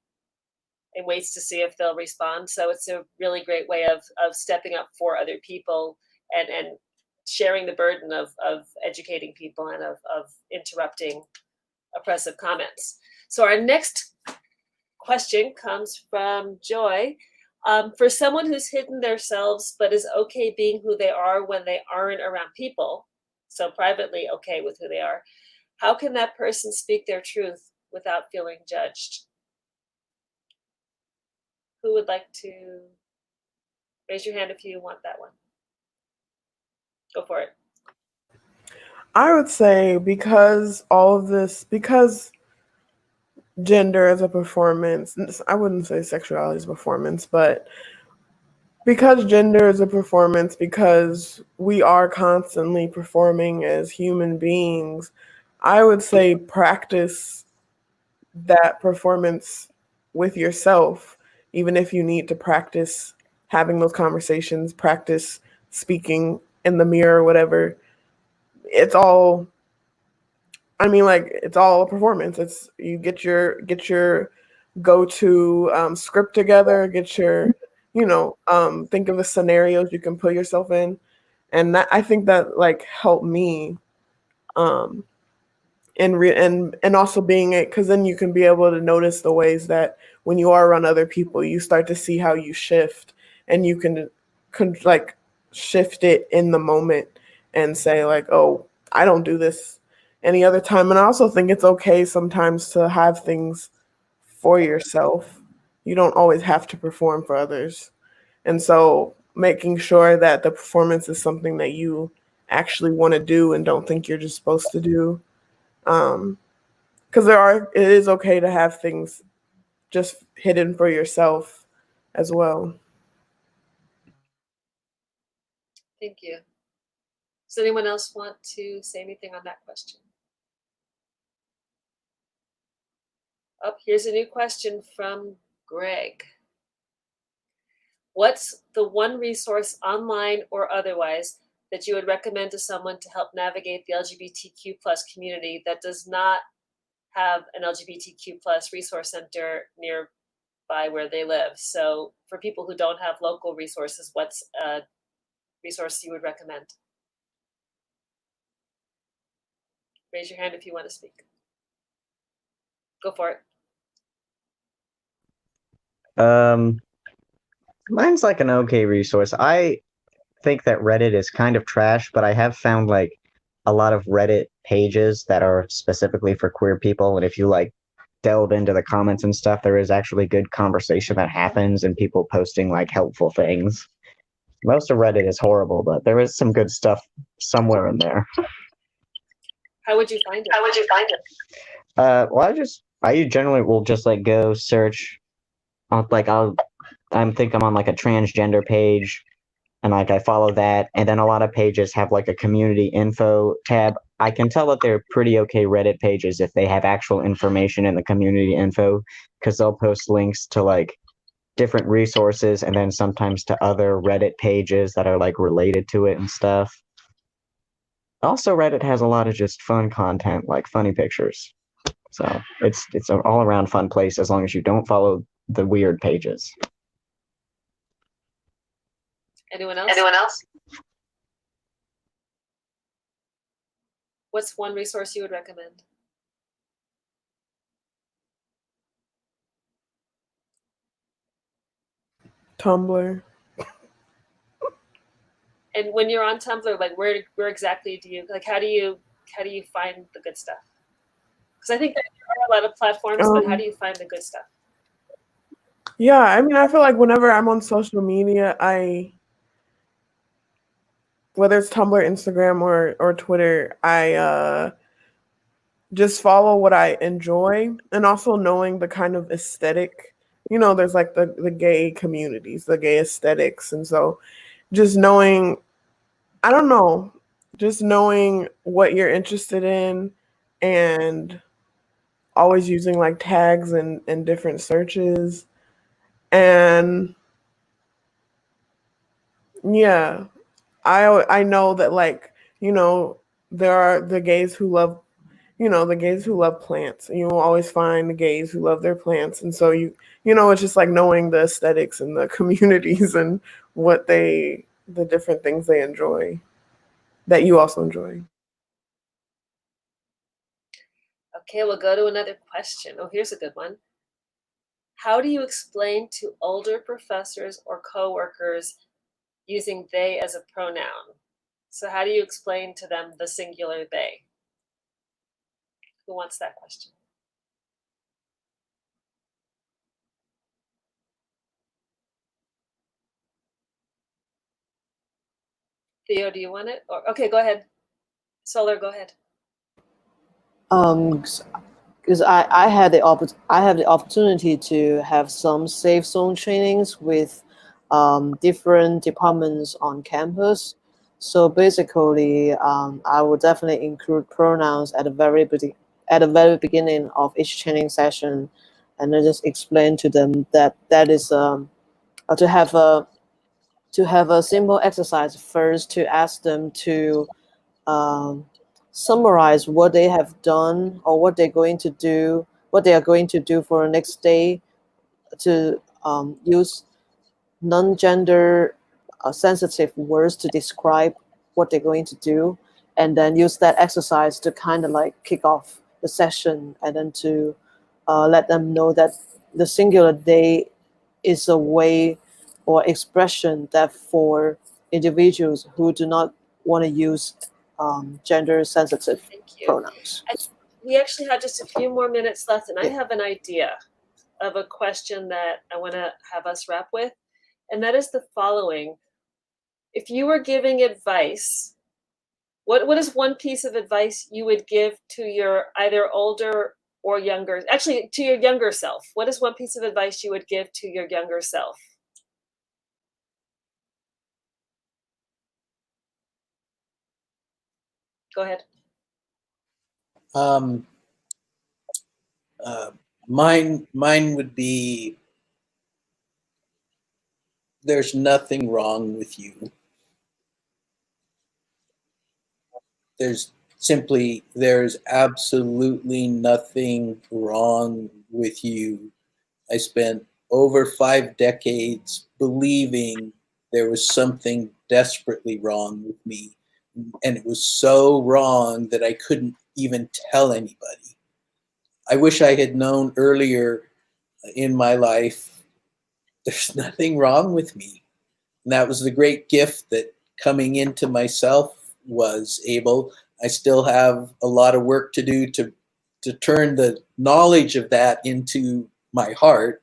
and waits to see if they'll respond. So it's a really great way of stepping up for other people and sharing the burden of educating people and of interrupting oppressive comments. So our next question comes from Joy. For someone who's hidden themselves but is okay being who they are when they aren't around people, so privately okay with who they are, how can that person speak their truth without feeling judged? Who would like to raise your hand if you want that one? Go for it. I would say because gender is a performance, I wouldn't say sexuality is a performance, but because gender is a performance, because we are constantly performing as human beings, I would say practice that performance with yourself, even if you need to practice having those conversations, practice speaking in the mirror, whatever. It's all, I mean, like it's all a performance. It's you get your go-to script together, get your, think of the scenarios you can put yourself in, and that, I think that like helped me, and also being it, because then you can be able to notice the ways that when you are around other people, you start to see how you shift, and you can like shift it in the moment and say like, oh, I don't do this any other time. And I also think it's okay sometimes to have things for yourself. You don't always have to perform for others. And so making sure that the performance is something that you actually want to do and don't think you're just supposed to do. Because it is okay to have things just hidden for yourself as well. Thank you. Does anyone else want to say anything on that question? Oh, here's a new question from Greg. What's the one resource online or otherwise that you would recommend to someone to help navigate the LGBTQ plus community that does not have an LGBTQ plus resource center nearby where they live? So for people who don't have local resources, what's a resource you would recommend? Raise your hand if you want to speak. Go for it. Mine's like an okay resource. I think that Reddit is kind of trash, but I have found like a lot of Reddit pages that are specifically for queer people. And if you like delve into the comments and stuff, there is actually good conversation that happens and people posting like helpful things. Most of Reddit is horrible, but there is some good stuff somewhere in there. How would you find it? Well, I generally will just like go search. I think I'm on like a transgender page, and like I follow that, and then a lot of pages have like a community info tab. I can tell that they're pretty okay Reddit pages if they have actual information in the community info, because they'll post links to like different resources and then sometimes to other Reddit pages that are like related to it and stuff. Also, Reddit has a lot of just fun content, like funny pictures. So it's an all around fun place as long as you don't follow the weird pages. Anyone else? What's one resource you would recommend? Tumblr. And when you're on Tumblr, like where exactly do you like? How do you find the good stuff? Because I think there are a lot of platforms, but how do you find the good stuff? Yeah, I mean, I feel like whenever I'm on social media, whether it's Tumblr, Instagram, or Twitter, I just follow what I enjoy, and also knowing the kind of aesthetic. There's like the gay communities, the gay aesthetics, and so just knowing, I don't know, just knowing what you're interested in, and always using like tags and different searches, and yeah, I know that, like, there are the gays who love, the gays who love plants. You will always find the gays who love their plants. And so it's just like knowing the aesthetics and the communities and the different things they enjoy that you also enjoy. Okay, we'll go to another question. Oh, here's a good one. How do you explain to older professors or coworkers using they as a pronoun? So how do you explain to them the singular they? Who wants that question? Theo, do you want it? Or okay, go ahead. Solar, go ahead. Because I had I have the opportunity to have some safe zone trainings with different departments on campus. So basically, I would definitely include pronouns at the very beginning of each training session, and then just explain to them that is to have a simple exercise first to ask them to um, summarize what they have done or what they're going to do, what they are going to do for the next day, to use non-gender sensitive words to describe what they're going to do, and then use that exercise to kind of like kick off the session, and then to let them know that the singular they is a way or expression that for individuals who do not want to use gender sensitive pronouns. We actually have just a few more minutes left, and I have an idea of a question that I want to have us wrap with, and that is the following. If you were giving advice, what is one piece of advice you would give to your either older or younger, actually to your younger self? What is one piece of advice you would give to your younger self? Go ahead. Mine would be, there's nothing wrong with you. There's absolutely nothing wrong with you. I spent over 5 decades believing there was something desperately wrong with me. And it was so wrong that I couldn't even tell anybody. I wish I had known earlier in my life, there's nothing wrong with me. And that was the great gift that coming into myself was able. I still have a lot of work to do to turn the knowledge of that into my heart,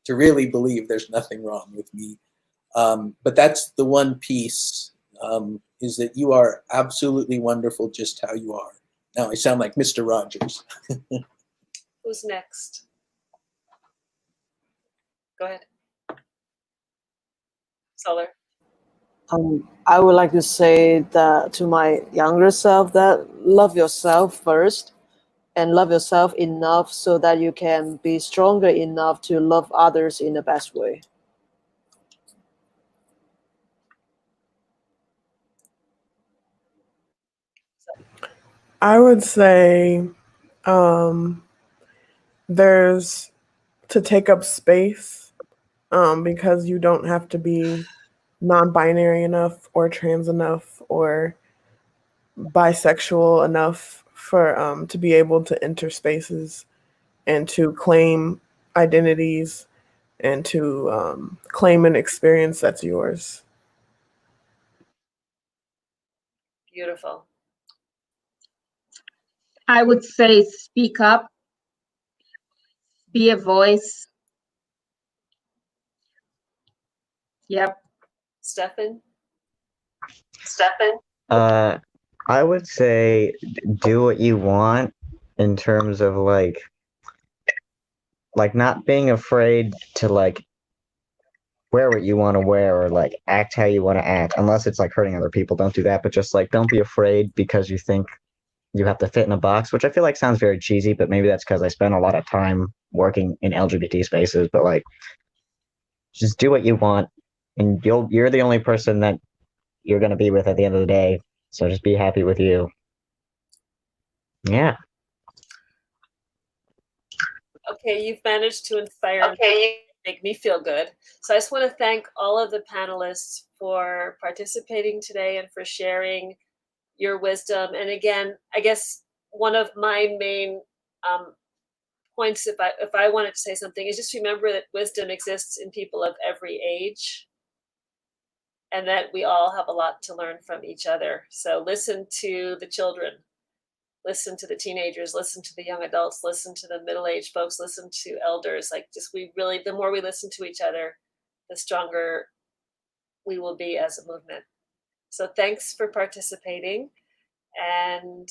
to really believe there's nothing wrong with me. But that's the one piece, is that you are absolutely wonderful just how you are. Now I sound like Mr. Rogers. Who's next? Go ahead. Solar. I would like to say that to my younger self, that love yourself first, and love yourself enough so that you can be stronger enough to love others in the best way. I would say there's to take up space, because you don't have to be non-binary enough or trans enough or bisexual enough for to be able to enter spaces and to claim identities and to claim an experience that's yours. Beautiful. I would say speak up, be a voice. Yep. Stefan? I would say do what you want in terms of like not being afraid to like wear what you want to wear or like act how you want to act, unless it's like hurting other people. Don't do that, but just like don't be afraid because you think you have to fit in a box, which I feel like sounds very cheesy, but maybe that's because I spend a lot of time working in LGBT spaces. But like, just do what you want, and you're the only person that you're gonna be with at the end of the day. So just be happy with you. Yeah. Okay, you've managed to inspire me, make me feel good. So I just want to thank all of the panelists for participating today and for sharing your wisdom. And again, I guess one of my main points, if I wanted to say something, is just remember that wisdom exists in people of every age, and that we all have a lot to learn from each other. So listen to the children, listen to the teenagers, listen to the young adults, listen to the middle-aged folks, listen to elders. Like, just the more we listen to each other, the stronger we will be as a movement. So thanks for participating, and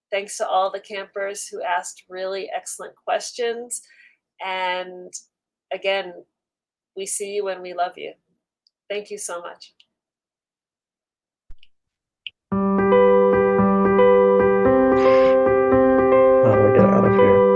thanks to all the campers who asked really excellent questions. And again, we see you and we love you. Thank you so much. How do I get out of here?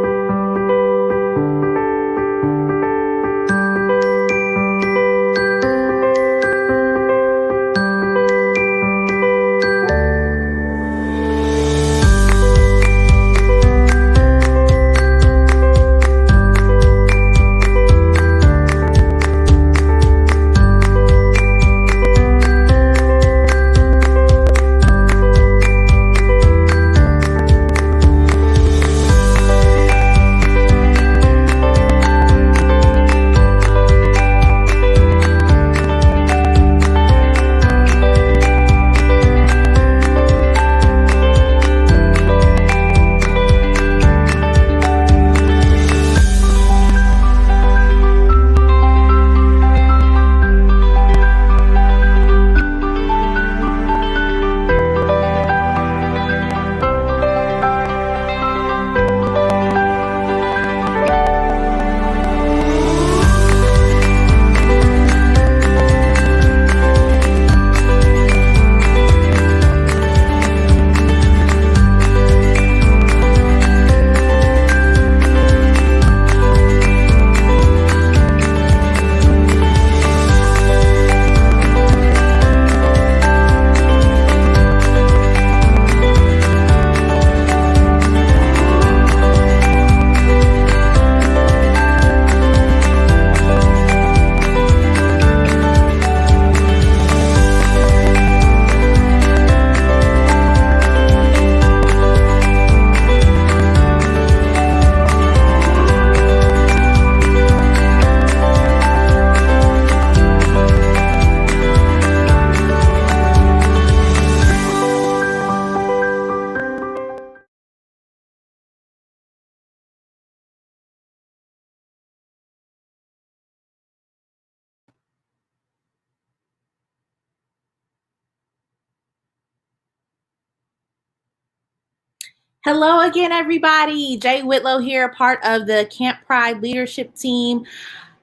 Hello again, everybody. Jay Whitlow here, part of the Camp Pride leadership team.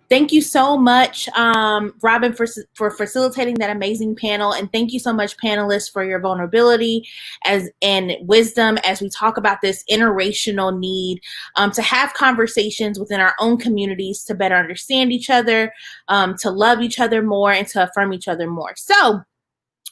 Thank you so much, Robin, for facilitating that amazing panel. And thank you so much, panelists, for your vulnerability and wisdom as we talk about this interracial need to have conversations within our own communities to better understand each other, to love each other more, and to affirm each other more. So,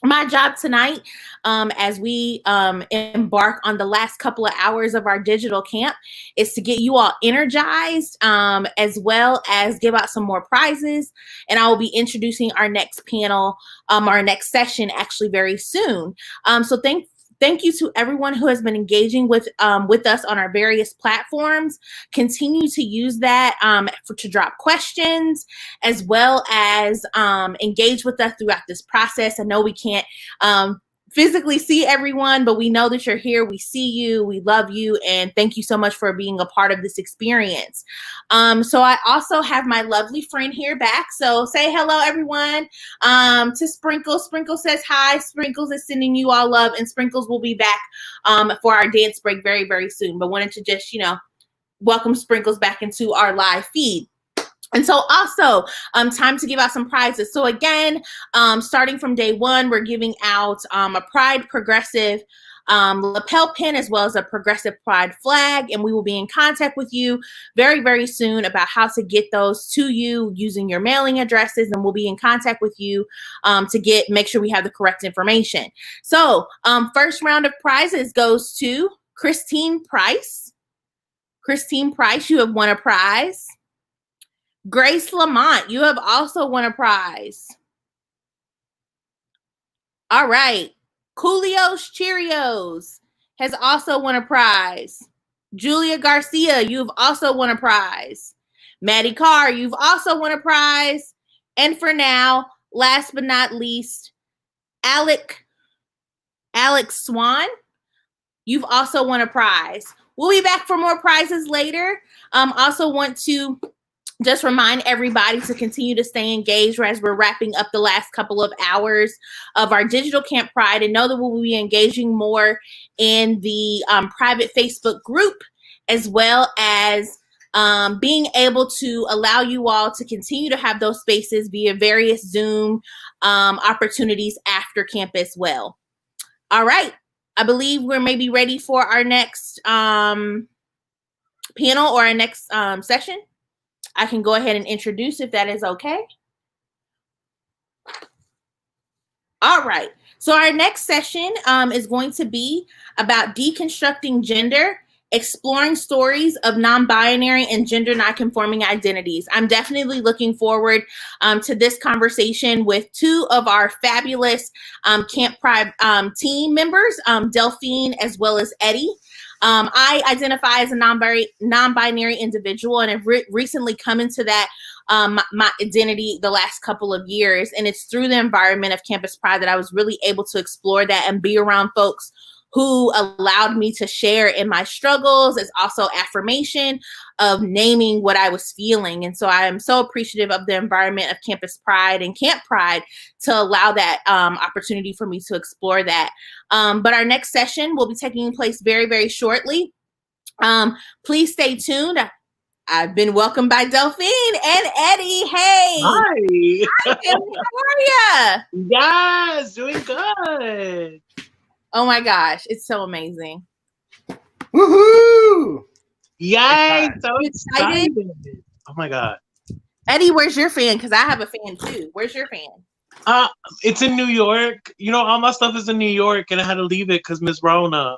my job tonight, as we embark on the last couple of hours of our digital camp, is to get you all energized, as well as give out some more prizes. And I will be introducing our next panel, our next session, actually very soon. So thank you to everyone who has been engaging with us on our various platforms. Continue to use that to drop questions, as well as engage with us throughout this process. I know we can't physically see everyone, but we know that you're here. We see you, we love you, and thank you so much for being a part of this experience. So I also have my lovely friend here back. So say hello, everyone, to Sprinkles. Sprinkles says hi. Sprinkles is sending you all love, and Sprinkles will be back for our dance break very, very soon. But wanted to just, welcome Sprinkles back into our live feed. And so also, time to give out some prizes. So again, starting from day one, we're giving out a Pride Progressive lapel pin as well as a Progressive Pride flag. And we will be in contact with you very, very soon about how to get those to you using your mailing addresses. And we'll be in contact with you to make sure we have the correct information. So first round of prizes goes to Christine Price. Christine Price, you have won a prize. Grace Lamont, you have also won a prize. All right. Coolio's Cheerios has also won a prize. Julia Garcia, you've also won a prize. Maddie Carr, you've also won a prize. And for now, last but not least, Alex Swan, you've also won a prize. We'll be back for more prizes later. Also want to just remind everybody to continue to stay engaged as we're wrapping up the last couple of hours of our digital Camp Pride, and know that we'll be engaging more in the private Facebook group, as well as being able to allow you all to continue to have those spaces via various Zoom opportunities after camp as well. All right. I believe we're maybe ready for our next panel or our next session. I can go ahead and introduce if that is okay. All right. So our next session is going to be about deconstructing gender, exploring stories of non-binary and gender non-conforming identities. I'm definitely looking forward to this conversation with two of our fabulous Camp Pride team members, Delphine as well as Eddie. I identify as a non-binary individual, and have recently come into that my identity the last couple of years. And it's through the environment of Campus Pride that I was really able to explore that and be around folks who allowed me to share in my struggles, as also affirmation of naming what I was feeling. And so I am so appreciative of the environment of Campus Pride and Camp Pride to allow that opportunity for me to explore that. But our next session will be taking place very, very shortly. Please stay tuned. I've been welcomed by Delphine and Eddie. Hey. Hi. Hi, Delphine. How are you? Yes, doing good. Oh my gosh, it's so amazing. Woohoo! Yay, so excited. Oh my God. Eddie, where's your fan? Because I have a fan too. Where's your fan? It's in New York. You know, all my stuff is in New York, and I had to leave it because Miss Rona.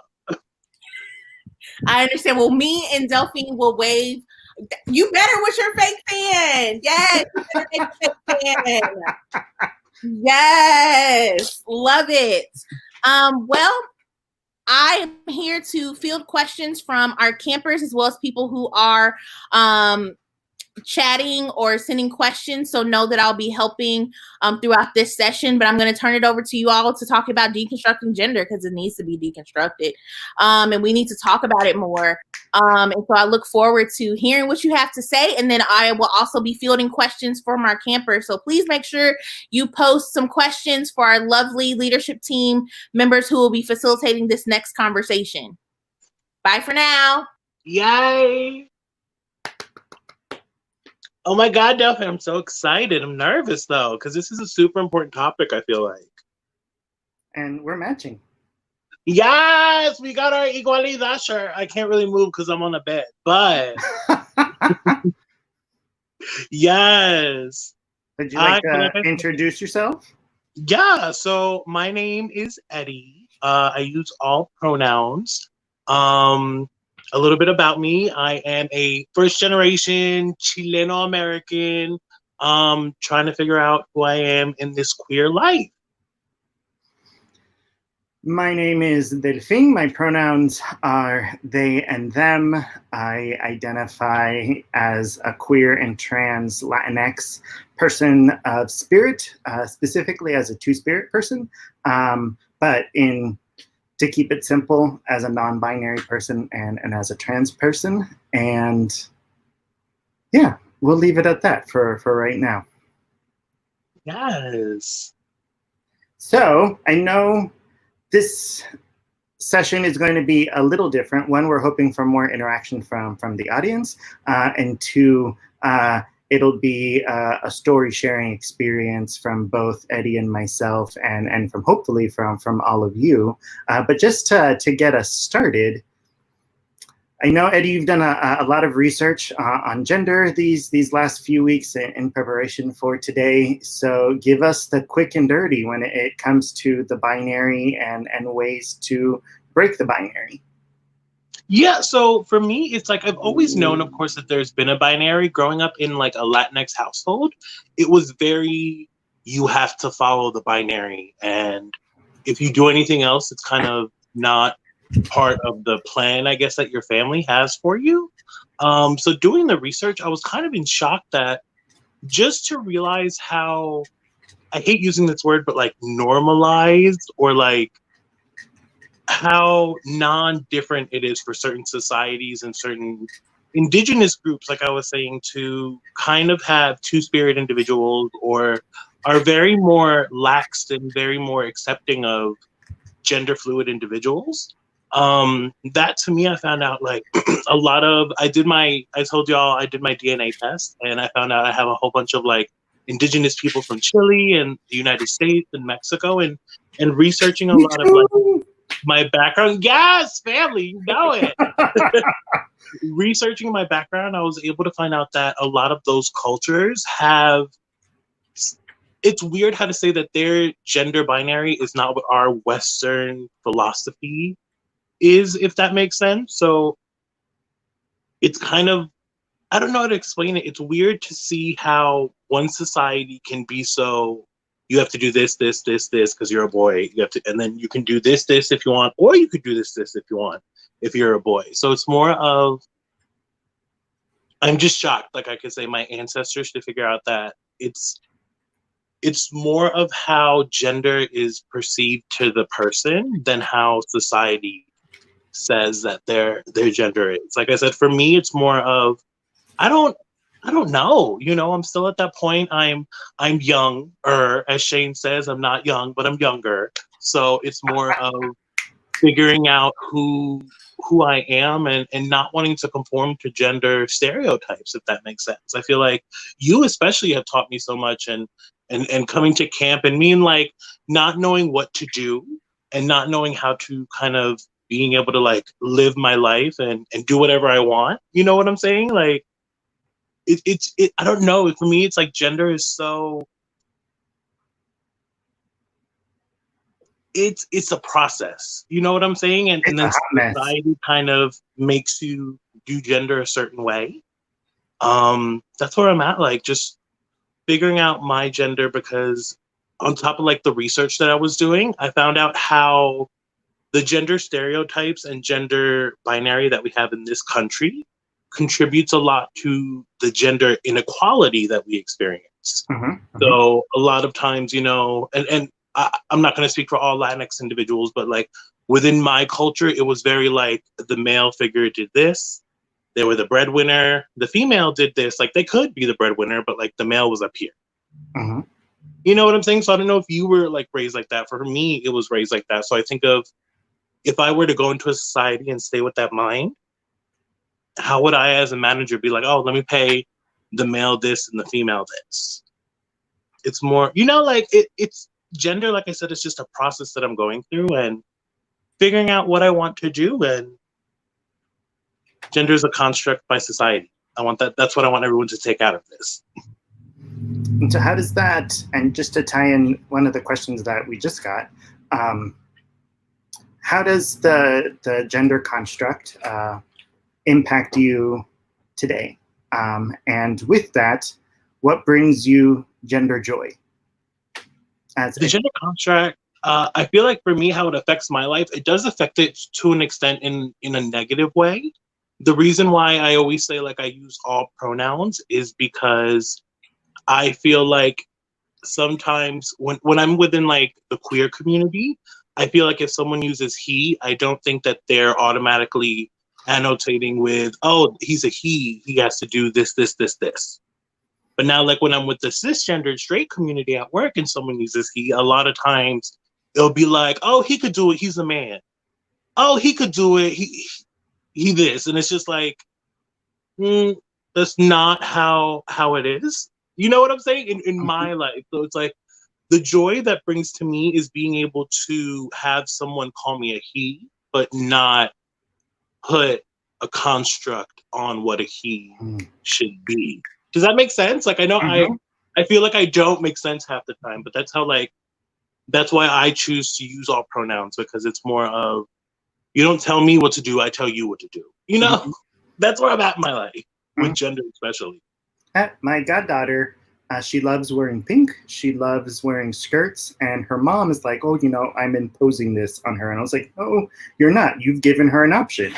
I understand. Well, me and Delphine will wave. You better with your fake fan. Yes. You better make a fake fan. Yes. Love it. Well, I'm here to field questions from our campers as well as people who are chatting or sending questions. So know that I'll be helping throughout this session, but I'm going to turn it over to you all to talk about deconstructing gender, because it needs to be deconstructed. And we need to talk about it more. And so I look forward to hearing what you have to say. And then I will also be fielding questions from our campers. So please make sure you post some questions for our lovely leadership team members who will be facilitating this next conversation. Bye for now. Yay. Oh my God, Delphine, I'm so excited. I'm nervous though, because this is a super important topic, I feel like. And we're matching. Yes, we got our igualdad shirt. I can't really move because I'm on the bed, but yes. Would you like to introduce yourself? Yeah, so my name is Eddie. I use all pronouns. A little bit about me. I am a first-generation Chileno-American trying to figure out who I am in this queer life. My name is Delphine. My pronouns are they and them. I identify as a queer and trans Latinx person of spirit, specifically as a two-spirit person. but to keep it simple, as a non-binary person and as a trans person. And yeah, we'll leave it at that for right now. Yes. So I know this session is going to be a little different. One, we're hoping for more interaction from the audience, and two, it'll be a story sharing experience from both Eddie and myself, and from hopefully from all of you. But just to get us started, I know, Eddie, you've done a lot of research on gender these last few weeks in preparation for today. So give us the quick and dirty when it comes to the binary and ways to break the binary. Yeah, so for me, it's like I've always known, of course, that there's been a binary. Growing up in like a Latinx household, it was very, you have to follow the binary. And if you do anything else, it's kind of not part of the plan, I guess, that your family has for you. So doing the research, I was kind of in shock that just to realize how, I hate using this word, but like normalized or like how non-different it is for certain societies and certain indigenous groups, like I was saying, to kind of have two-spirit individuals or are very more lax and very more accepting of gender fluid individuals. That to me, I found out like a lot of, I told y'all I did my DNA test and I found out I have a whole bunch of like indigenous people from Chile and the United States and Mexico, and researching a lot of like my background. Yes, family, you know it. Researching my background, I was able to find out that a lot of those cultures have, it's weird how to say that their gender binary is not what our Western philosophy is, if that makes sense. So it's kind of, I don't know how to explain it. It's weird to see how one society can be so, you have to do this, this, this, this, because you're a boy. You have to, and then you can do this, this if you want, or you could do this, this if you want, if you're a boy. So it's more of, I'm just shocked. Like I could say my ancestors to figure out that it's more of how gender is perceived to the person than how society says that their gender is. Like I said, for me, it's more of, I don't know. You know, I'm still at that point. I'm young, or as Shane says, I'm not young, but I'm younger. So it's more of figuring out who I am and not wanting to conform to gender stereotypes, if that makes sense. I feel like you especially have taught me so much, and coming to camp and me, and like not knowing what to do and not knowing how to kind of being able to like live my life and do whatever I want. You know what I'm saying? Like it's I don't know. For me, it's like gender is so, it's a process. You know what I'm saying? And then society kind of makes you do gender a certain way. That's where I'm at. Like just figuring out my gender, because on top of like the research that I was doing, I found out how the gender stereotypes and gender binary that we have in this country contributes a lot to the gender inequality that we experience. So a lot of times, you know, and I'm not going to speak for all Latinx individuals, but like within my culture, it was very like the male figure did this. They were the breadwinner. The female did this. Like they could be the breadwinner, but like the male was up here. You know what I'm saying? So I don't know if you were like raised like that. For me, it was raised like that. So I think of, if I were to go into a society and stay with that mind, how would I as a manager be like, oh, let me pay the male this and the female this? It's more, you know, like it's gender, like I said, it's just a process that I'm going through and figuring out what I want to do. And gender is a construct by society. I want that. That's what I want everyone to take out of this. And so how does that, and just to tie in one of the questions that we just got, how does the gender construct impact you today? And with that, what brings you gender joy? As the gender construct, I feel like for me, how it affects my life, it does affect it to an extent in a negative way. The reason why I always say like I use all pronouns is because I feel like sometimes when I'm within like the queer community, I feel like if someone uses he, I don't think that they're automatically annotating with, oh, he's a he has to do this, this, this, this. But now, like when I'm with the cisgendered straight community at work and someone uses he, a lot of times it'll be like, oh, he could do it, he's a man. Oh, he could do it, he this. And it's just like, that's not how it is. You know what I'm saying? In my life. So it's like, the joy that brings to me is being able to have someone call me a he, but not put a construct on what a he should be. Does that make sense? Like, I know I feel like I don't make sense half the time, but that's how, like, that's why I choose to use all pronouns, because it's more of, you don't tell me what to do, I tell you what to do. You know, that's where I'm at in my life, with gender especially. My goddaughter, she loves wearing pink. She loves wearing skirts. And her mom is like, oh, you know, I'm imposing this on her. And I was like, oh, you're not. You've given her an option.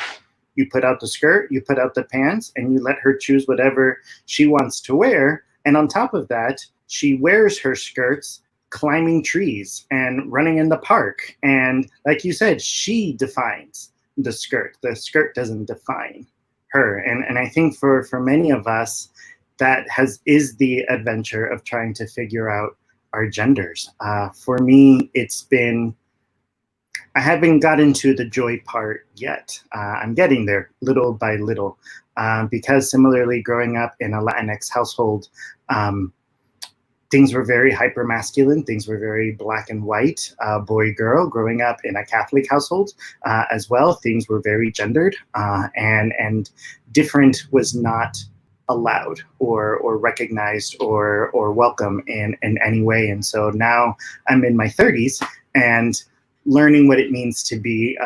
You put out the skirt, you put out the pants, and you let her choose whatever she wants to wear. And on top of that, she wears her skirts climbing trees and running in the park. And like you said, she defines the skirt. The skirt doesn't define her. And I think for many of us, that is the adventure of trying to figure out our genders. For me, it's been, I haven't gotten to the joy part yet. I'm getting there little by little, because similarly, growing up in a Latinx household, things were very hyper-masculine, things were very black and white, boy-girl. Growing up in a Catholic household as well, things were very gendered, and different was not allowed or recognized or welcome in any way. And so now I'm in my 30s and learning what it means to be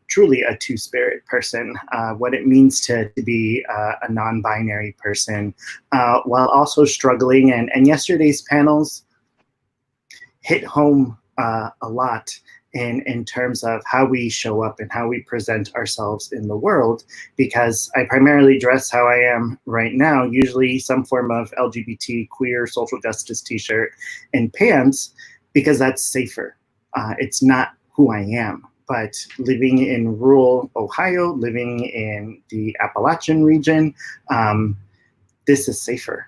truly a two-spirit person, what it means to be a non-binary person, while also struggling. And yesterday's panels hit home a lot in terms of how we show up and how we present ourselves in the world, because I primarily dress how I am right now, usually some form of LGBT, queer, social justice t-shirt and pants, because that's safer. It's not who I am, but living in rural Ohio, living in the Appalachian region, this is safer.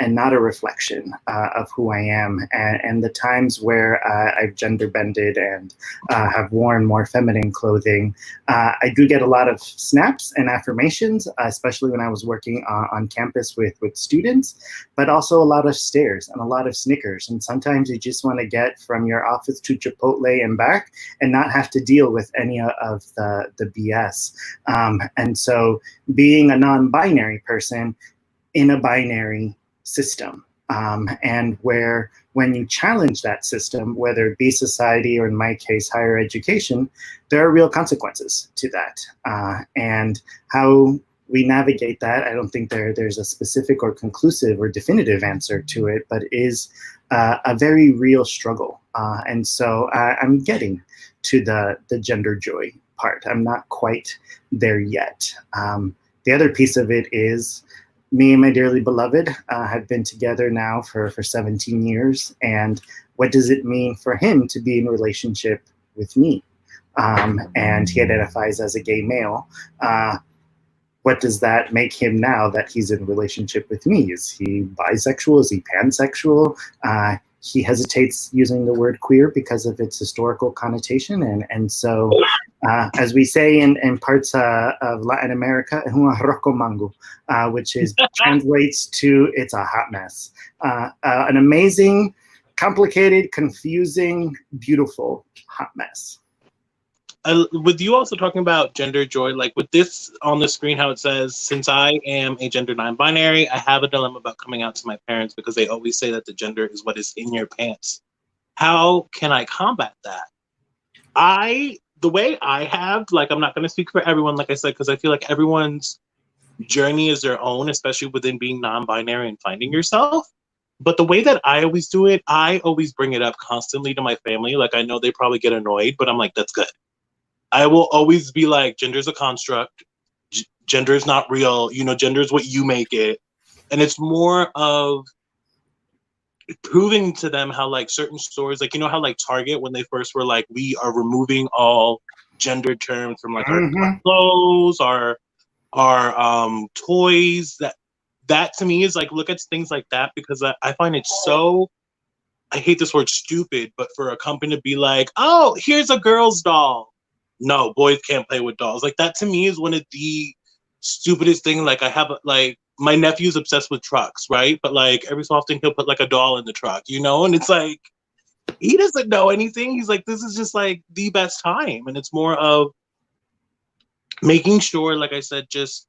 And not a reflection of who I am. And the times where I've gender bended and have worn more feminine clothing, I do get a lot of snaps and affirmations, especially when I was working on campus with students, but also a lot of stares and a lot of snickers. And sometimes you just want to get from your office to Chipotle and back and not have to deal with any of the BS. And so being a non-binary person in a binary system, and where when you challenge that system, whether it be society or in my case, higher education, there are real consequences to that. And how we navigate that, I don't think there's a specific or conclusive or definitive answer to it, but is a very real struggle. And so I'm getting to the gender joy part. I'm not quite there yet. The other piece of it is, me and my dearly beloved have been together now for 17 years. And what does it mean for him to be in a relationship with me? And he identifies as a gay male. What does that make him now that he's in a relationship with me? Is he bisexual? Is he pansexual? He hesitates using the word queer because of its historical connotation. And so, as we say in parts of Latin America, which is translates to it's a hot mess. An amazing, complicated, confusing, beautiful hot mess. With you also talking about gender joy, like with this on the screen, how it says, since I am a gender non-binary, I have a dilemma about coming out to my parents because they always say that the gender is what is in your pants. How can I combat that? The way I have, like, I'm not going to speak for everyone, like I said, because I feel like everyone's journey is their own, especially within being non-binary and finding yourself. But the way that I always do it, I always bring it up constantly to my family. Like, I know they probably get annoyed, but I'm like, that's good. I will always be like, gender's a construct. Gender is not real. You know, gender is what you make it. And it's more of proving to them how like certain stores, like, you know how like Target, when they first were like, we are removing all gender terms from like our clothes, our toys, that to me is like, look at things like that, because I find it so, I hate this word stupid, but for a company to be like, oh, here's a girl's doll. No, boys can't play with dolls. Like, that to me is one of the stupidest things. Like, I have, like, my nephew's obsessed with trucks, right? But like, every so often he'll put like a doll in the truck, you know? And it's like, he doesn't know anything. He's like, this is just like the best time. And it's more of making sure, like I said, just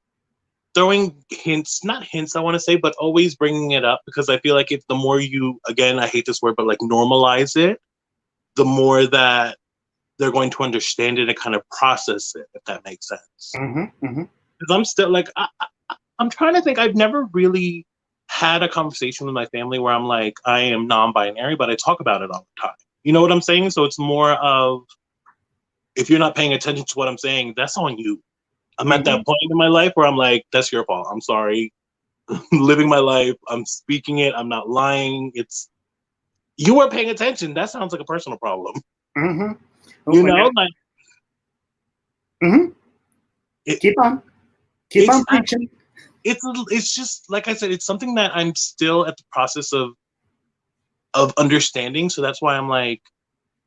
throwing hints, not hints, I want to say, but always bringing it up, because I feel like if the more you, again, I hate this word, but like normalize it, the more that they're going to understand it and kind of process it, if that makes sense. Because I'm still like, I'm trying to think, I've never really had a conversation with my family where I'm like, I am non-binary, but I talk about it all the time. You know what I'm saying? So it's more of, if you're not paying attention to what I'm saying, that's on you. I'm at that point in my life where I'm like, that's your fault. I'm sorry. Living my life. I'm speaking it. I'm not lying. It's, you weren't paying attention. That sounds like a personal problem. You know, like. Keep on preaching. It's just, like I said, it's something that I'm still at the process of understanding. So that's why I'm like,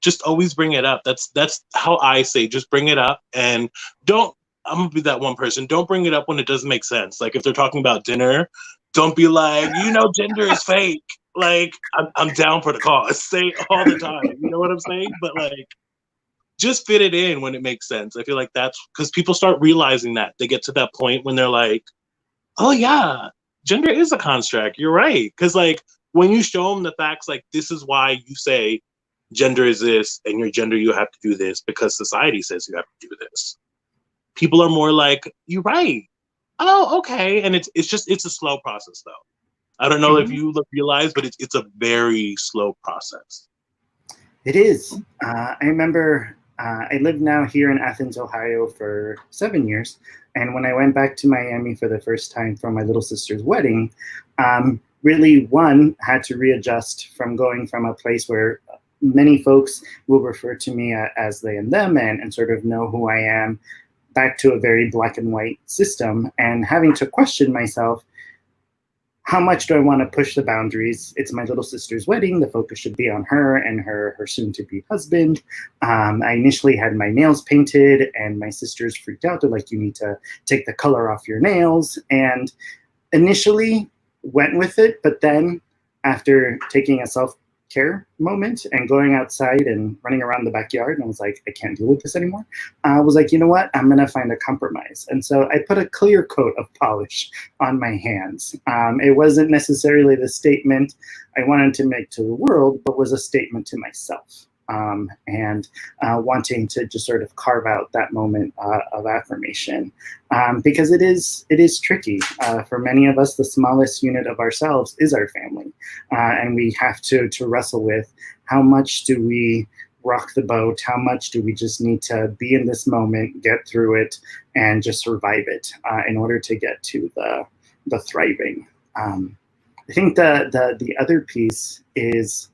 just always bring it up. That's how I say, just bring it up, and don't, I'm gonna be that one person. Don't bring it up when it doesn't make sense. Like if they're talking about dinner, don't be like, you know, gender is fake. Like I'm down for the cause. Say it all the time. You know what I'm saying? But like, just fit it in when it makes sense. I feel like that's because people start realizing that they get to that point when they're like, oh yeah, gender is a construct. You're right. Because like when you show them the facts, like this is why you say gender is this, and your gender, you have to do this because society says you have to do this. People are more like, you're right. Oh, okay. And it's a slow process though. I don't know if you realize, but it's a very slow process. It is. I remember I lived now here in Athens, Ohio for 7 years. And when I went back to Miami for the first time for my little sister's wedding, really, one, had to readjust from going from a place where many folks will refer to me as they and them, and sort of know who I am, back to a very black and white system, and having to question myself, how much do I want to push the boundaries? It's my little sister's wedding. The focus should be on her and her soon-to-be husband. I initially had my nails painted, and my sisters freaked out. They're like, you need to take the color off your nails. And initially went with it, but then after taking a self-care moment and going outside and running around the backyard, and I was like, I can't deal with this anymore. I was like, you know what? I'm gonna find a compromise. And so I put a clear coat of polish on my hands. It wasn't necessarily the statement I wanted to make to the world, but was a statement to myself. And wanting to just sort of carve out that moment of affirmation, because it is tricky. For many of us, the smallest unit of ourselves is our family, and we have to wrestle with how much do we rock the boat, how much do we just need to be in this moment, get through it, and just survive it in order to get to the thriving. I think the other piece is,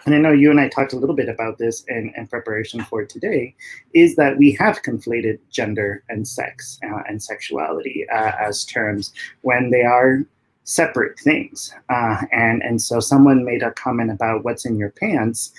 and I know you and I talked a little bit about this in preparation for today, is that we have conflated gender and sex and sexuality as terms when they are separate things. And so someone made a comment about what's in your pants.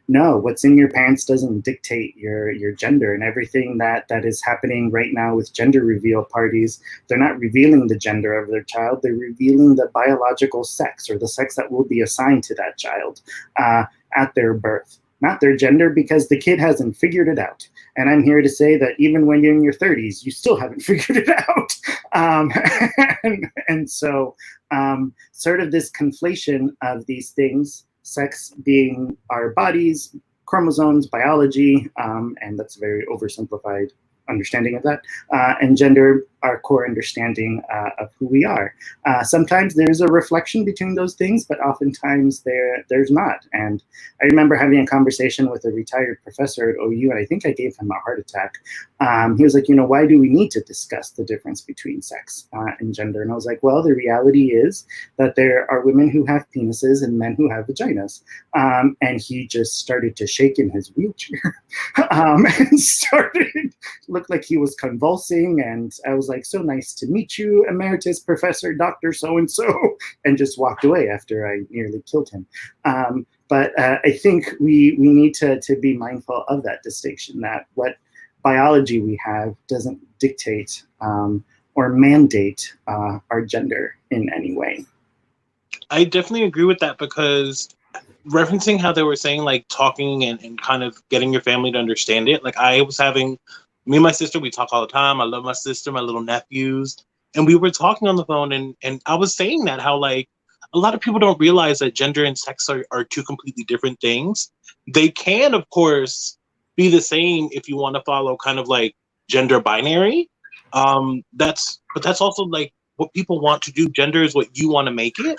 No, what's in your pants doesn't dictate your gender, and everything that is happening right now with gender reveal parties, they're not revealing the gender of their child, they're revealing the biological sex or the sex that will be assigned to that child at their birth, not their gender, because the kid hasn't figured it out. And I'm here to say that even when you're in your 30s, you still haven't figured it out. And so sort of this conflation of these things, sex being our bodies, chromosomes, biology, and that's a very oversimplified understanding of that, and gender our core understanding of who we are. Sometimes there's a reflection between those things, but oftentimes there's not. And I remember having a conversation with a retired professor at OU, and I think I gave him a heart attack. He was like, why do we need to discuss the difference between sex and gender? And I was like, well, the reality is that there are women who have penises and men who have vaginas. And he just started to shake in his wheelchair and looked like he was convulsing. And I was like, so nice to meet you, Emeritus Professor Dr. So-and-so, and just walked away after I nearly killed him. But I think we need to be mindful of that distinction, that what biology we have doesn't dictate or mandate our gender in any way. I definitely agree with that, because referencing how they were saying, like, talking and kind of getting your family to understand it. Like, I was having, me and my sister, we talk all the time. I love my sister, my little nephews. And we were talking on the phone, and I was saying that how, like, a lot of people don't realize that gender and sex are two completely different things. They can, of course, be the same if you want to follow kind of like gender binary. But that's also like what people want to do. Gender is what you want to make it.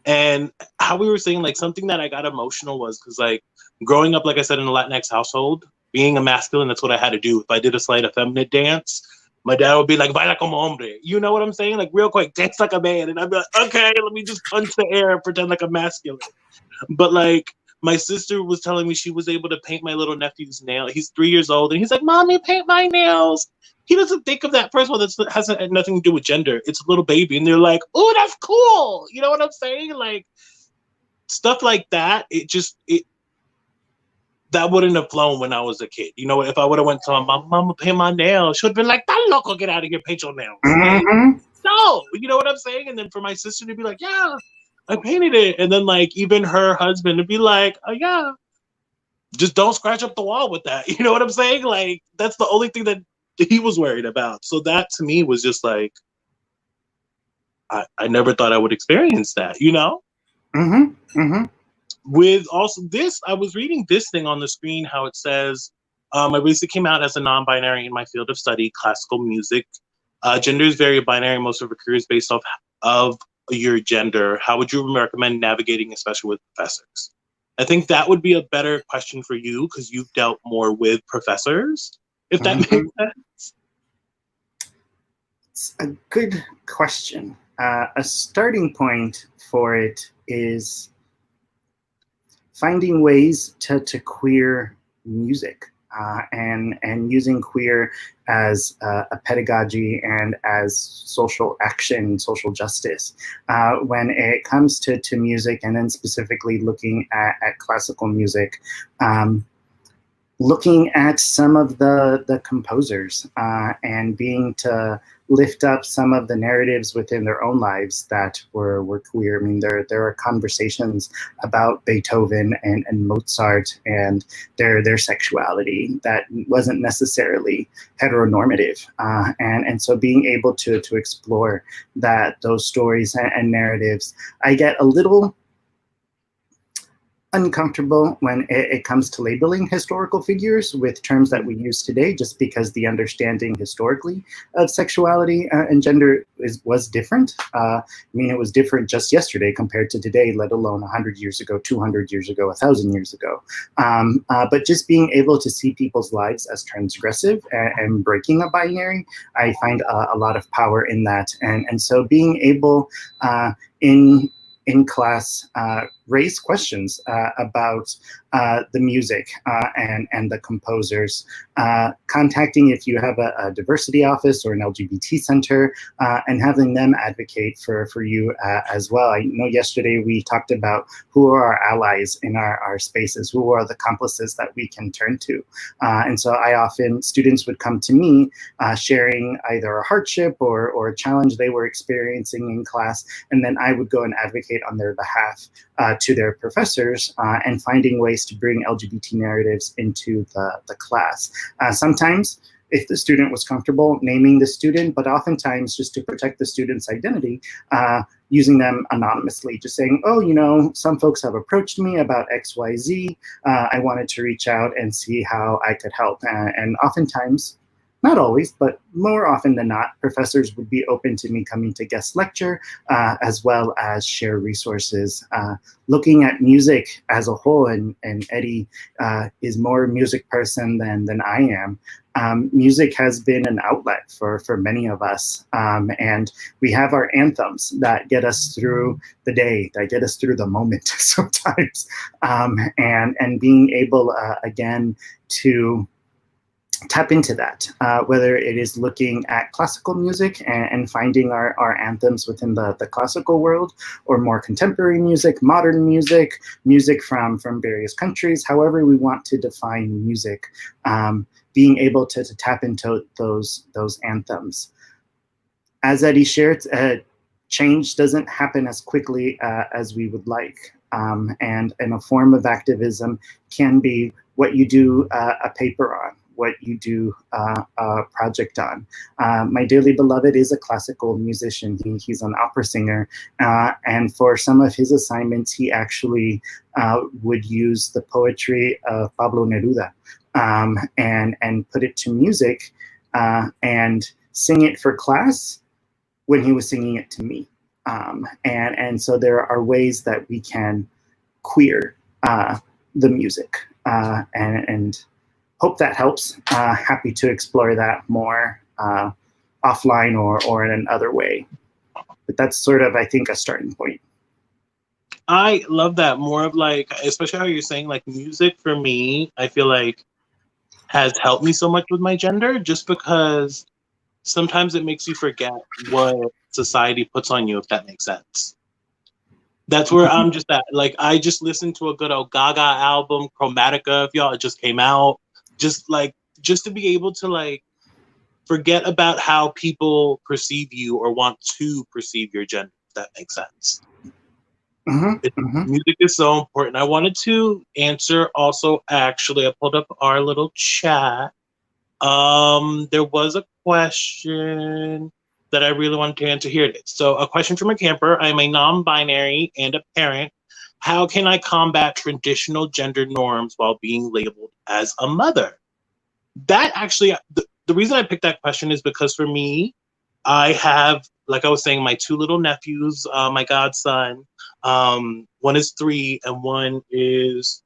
And how we were saying, like, something that I got emotional was because, like, growing up, like I said, in a Latinx household, being a masculine, that's what I had to do. If I did a slight effeminate dance, my dad would be like, baila como hombre. You know what I'm saying? Like, real quick, dance like a man. And I'd be like, okay, let me just punch the air and pretend like I'm masculine. But, like, my sister was telling me she was able to paint my little nephew's nail. He's 3 years old, and he's like, Mommy, paint my nails. He doesn't think of that. First of all, that hasn't had nothing to do with gender. It's a little baby, and they're like, oh, that's cool. You know what I'm saying? Like, stuff like that, that wouldn't have flown when I was a kid. You know, if I would have went to my mom, Mama, paint my nails, she would have been like, that loco, get out of here, paint your nails. Mm-hmm. No, you know what I'm saying? And then for my sister to be like, yeah, I painted it. And then, like, even her husband would be like, oh, yeah, just don't scratch up the wall with that. You know what I'm saying? Like, that's the only thing that he was worried about. So that, to me, was just like, I never thought I would experience that, you know? Mm-hmm. Mm-hmm. With also this, I was reading this thing on the screen, how it says, I basically came out as a non-binary in my field of study, classical music. Gender is very binary. Most of our career is based off of your gender. How would you recommend navigating, especially with professors? I think that would be a better question for you, because you've dealt more with professors, if that makes sense. It's a good question. A starting point for it is finding ways to queer music and using queer as a pedagogy and as social action, social justice. When it comes to music, and then specifically looking at classical music, looking at some of the composers and being to lift up some of the narratives within their own lives that were queer. I mean, there are conversations about Beethoven and Mozart and their sexuality that wasn't necessarily heteronormative. And so being able to explore those stories and narratives, I get a little uncomfortable when it comes to labeling historical figures with terms that we use today, just because the understanding historically of sexuality and gender was different. I mean, it was different just yesterday compared to today, let alone 100 years ago, 200 years ago, 1,000 years ago. But just being able to see people's lives as transgressive and breaking a binary, I find a lot of power in that. And so being able in class, raise questions about the music and the composers, contacting if you have a diversity office or an LGBT center, and having them advocate for you as well. I know yesterday we talked about who are our allies in our spaces, who are the accomplices that we can turn to. And so students would come to me sharing either a hardship or a challenge they were experiencing in class, and then I would go and advocate on their behalf to their professors and finding ways to bring LGBT narratives into the class. Sometimes, if the student was comfortable naming the student, but oftentimes just to protect the student's identity, using them anonymously, just saying, oh, you know, some folks have approached me about XYZ. I wanted to reach out and see how I could help. And oftentimes, not always, but more often than not, professors would be open to me coming to guest lecture, as well as share resources. Looking at music as a whole, and Eddie is more a music person than I am. Music has been an outlet for many of us, and we have our anthems that get us through the day, that get us through the moment sometimes, and being able again to tap into that, whether it is looking at classical music and finding our anthems within the classical world, or more contemporary music, modern music, music from various countries, however we want to define music, being able to tap into those anthems. As Eddie shared, change doesn't happen as quickly as we would like, and a form of activism can be what you do a paper on, what you do a project on. My dearly beloved is a classical musician. He's an opera singer, and for some of his assignments, he actually would use the poetry of Pablo Neruda and put it to music and sing it for class when he was singing it to me. And so there are ways that we can queer the music, and hope that helps. Happy to explore that more offline or in another way. But that's sort of, I think, a starting point. I love that. More of like, especially how you're saying, like, music for me, I feel like has helped me so much with my gender, just because sometimes it makes you forget what society puts on you, if that makes sense. That's where I'm just at. Like, I just listened to a good old Gaga album, Chromatica, if y'all, it just came out. Just to be able to, like, forget about how people perceive you or want to perceive your gender, if that makes sense. Music is so important. I wanted to answer also, actually, I pulled up our little chat. There was a question that I really wanted to answer. Here it is. So, a question from a camper. I'm a non-binary and a parent. How can I combat traditional gender norms while being labeled as a mother? That actually, the reason I picked that question is because for me, I have, like I was saying, my two little nephews, my godson. One is 3 and one is,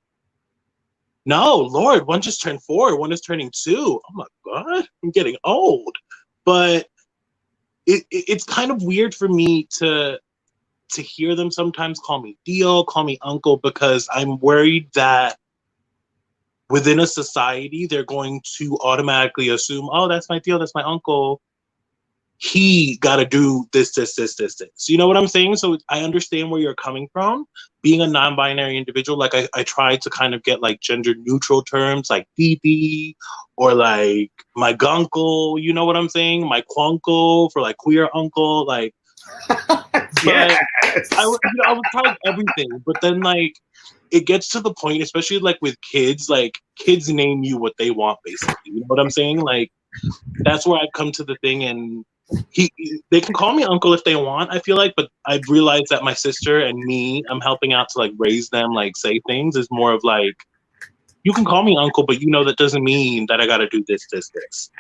no, Lord, one just turned 4. One is turning 2. Oh my God, I'm getting old. But it's kind of weird for me to hear them sometimes call me Dio, call me uncle, because I'm worried that within a society, they're going to automatically assume, oh, that's my Dio, that's my uncle. He got to do this. You know what I'm saying? So I understand where you're coming from. Being a non-binary individual, like I try to kind of get like gender neutral terms like Didi or like my gunkle, you know what I'm saying? My quunkle for like queer uncle, like. Yes. I was trying everything, but then like it gets to the point, especially like with kids, like kids name you what they want, basically. You know what I'm saying? Like that's where I come to the thing, and they can call me uncle if they want, I feel like, but I've realized that my sister and me, I'm helping out to like raise them, like say things, is more of like, you can call me uncle, but you know that doesn't mean that I got to do this.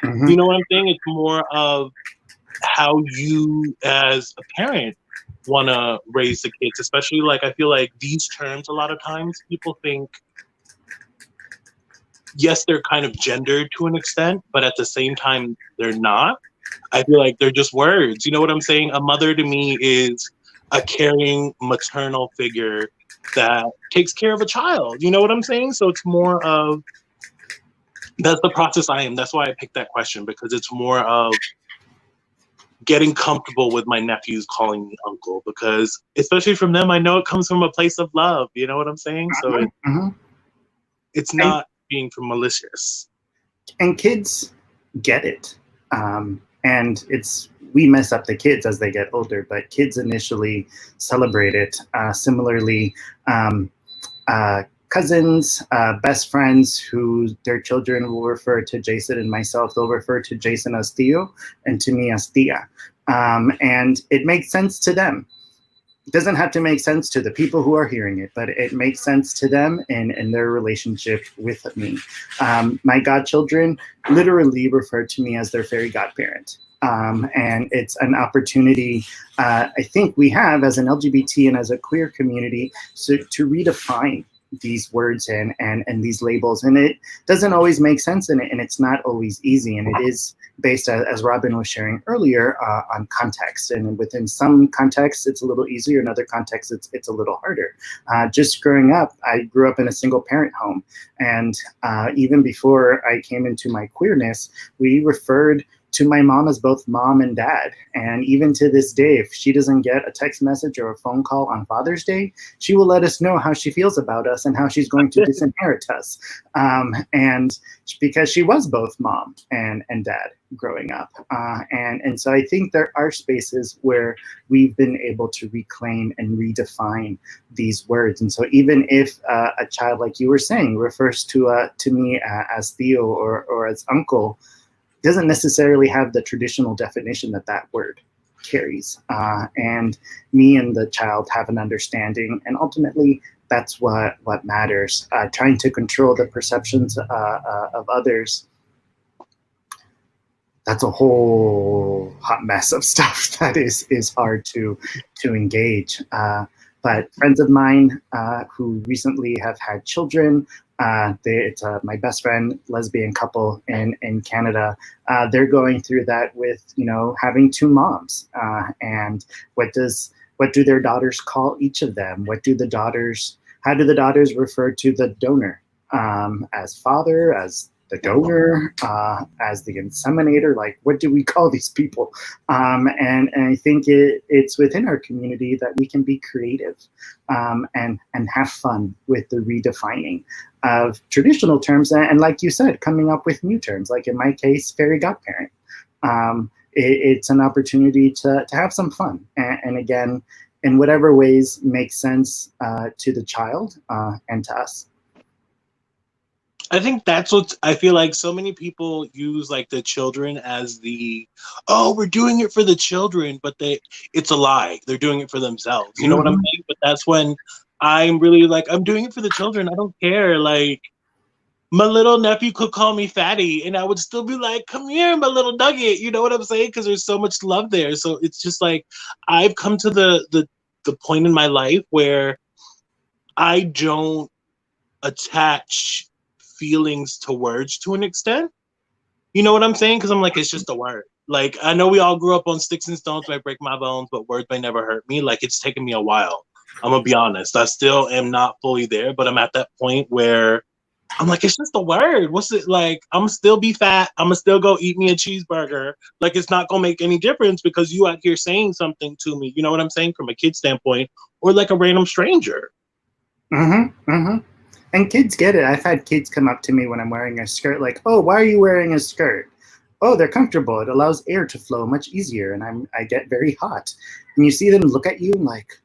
You know what I'm saying? It's more of how you as a parent want to raise the kids, especially like I feel like these terms, a lot of times people think, yes, they're kind of gendered to an extent, but at the same time, they're not. I feel like they're just words. You know what I'm saying? A mother to me is a caring maternal figure that takes care of a child. You know what I'm saying? So it's more of, that's the process I am. That's why I picked that question, because it's more of getting comfortable with my nephews calling me uncle, because especially from them, I know it comes from a place of love. You know what I'm saying? So it's not being malicious. And kids get it. And we mess up the kids as they get older, but kids initially celebrate it. Similarly, cousins, best friends who their children will refer to Jason and myself, they'll refer to Jason as Tio and to me as Tia. And it makes sense to them. doesn't have to make sense to the people who are hearing it, but it makes sense to them and their relationship with me. My godchildren literally refer to me as their fairy godparent. And it's an opportunity I think we have as an LGBT and as a queer community to redefine these words and these labels. And it doesn't always make sense and it's not always easy. And it is based, as Robin was sharing earlier, on context. And within some contexts, it's a little easier. In other contexts, it's a little harder. Just growing up, I grew up in a single parent home. And even before I came into my queerness, we referred to my mom as both mom and dad. And even to this day, if she doesn't get a text message or a phone call on Father's Day, she will let us know how she feels about us and how she's going to disinherit us. And because she was both mom and dad growing up. And so I think there are spaces where we've been able to reclaim and redefine these words. And so even if a child, like you were saying, refers to me as Theo or as uncle, doesn't necessarily have the traditional definition that word carries. And me and the child have an understanding, and ultimately that's what matters. Trying to control the perceptions of others, that's a whole hot mess of stuff that is hard to engage. But friends of mine who recently have had children, it's my best friend, lesbian couple in Canada. They're going through that with, having two moms. And what do their daughters call each of them? How do the daughters refer to the donor? As father, as the donor, as the inseminator? Like, what do we call these people? And I think it's within our community that we can be creative and have fun with the redefining of traditional terms. And like you said, coming up with new terms, like in my case, fairy godparent. It's an opportunity to have some fun. And again, in whatever ways make sense to the child and to us. I think that's what I feel like so many people use, like, the children as we're doing it for the children, but it's a lie. They're doing it for themselves. You know what I'm saying? But that's when I'm really like, I'm doing it for the children. I don't care. Like, my little nephew could call me fatty and I would still be like, come here, my little nugget. You know what I'm saying? Because there's so much love there. So it's just like, I've come to the point in my life where I don't attach feelings to words to an extent. You know what I'm saying? Because I'm like, it's just a word. Like, I know we all grew up on sticks and stones might break my bones, but words may never hurt me. Like, it's taken me a while. I'm gonna be honest. I still am not fully there, but I'm at that point where I'm like, it's just a word. What's it like? I'm gonna still be fat. I'm gonna still go eat me a cheeseburger. Like, it's not gonna make any difference because you out here saying something to me. You know what I'm saying? From a kid standpoint, or like a random stranger. And kids get it. I've had kids come up to me when I'm wearing a skirt, like, oh, why are you wearing a skirt? Oh, they're comfortable. It allows air to flow much easier. And I get very hot. And you see them look at you like,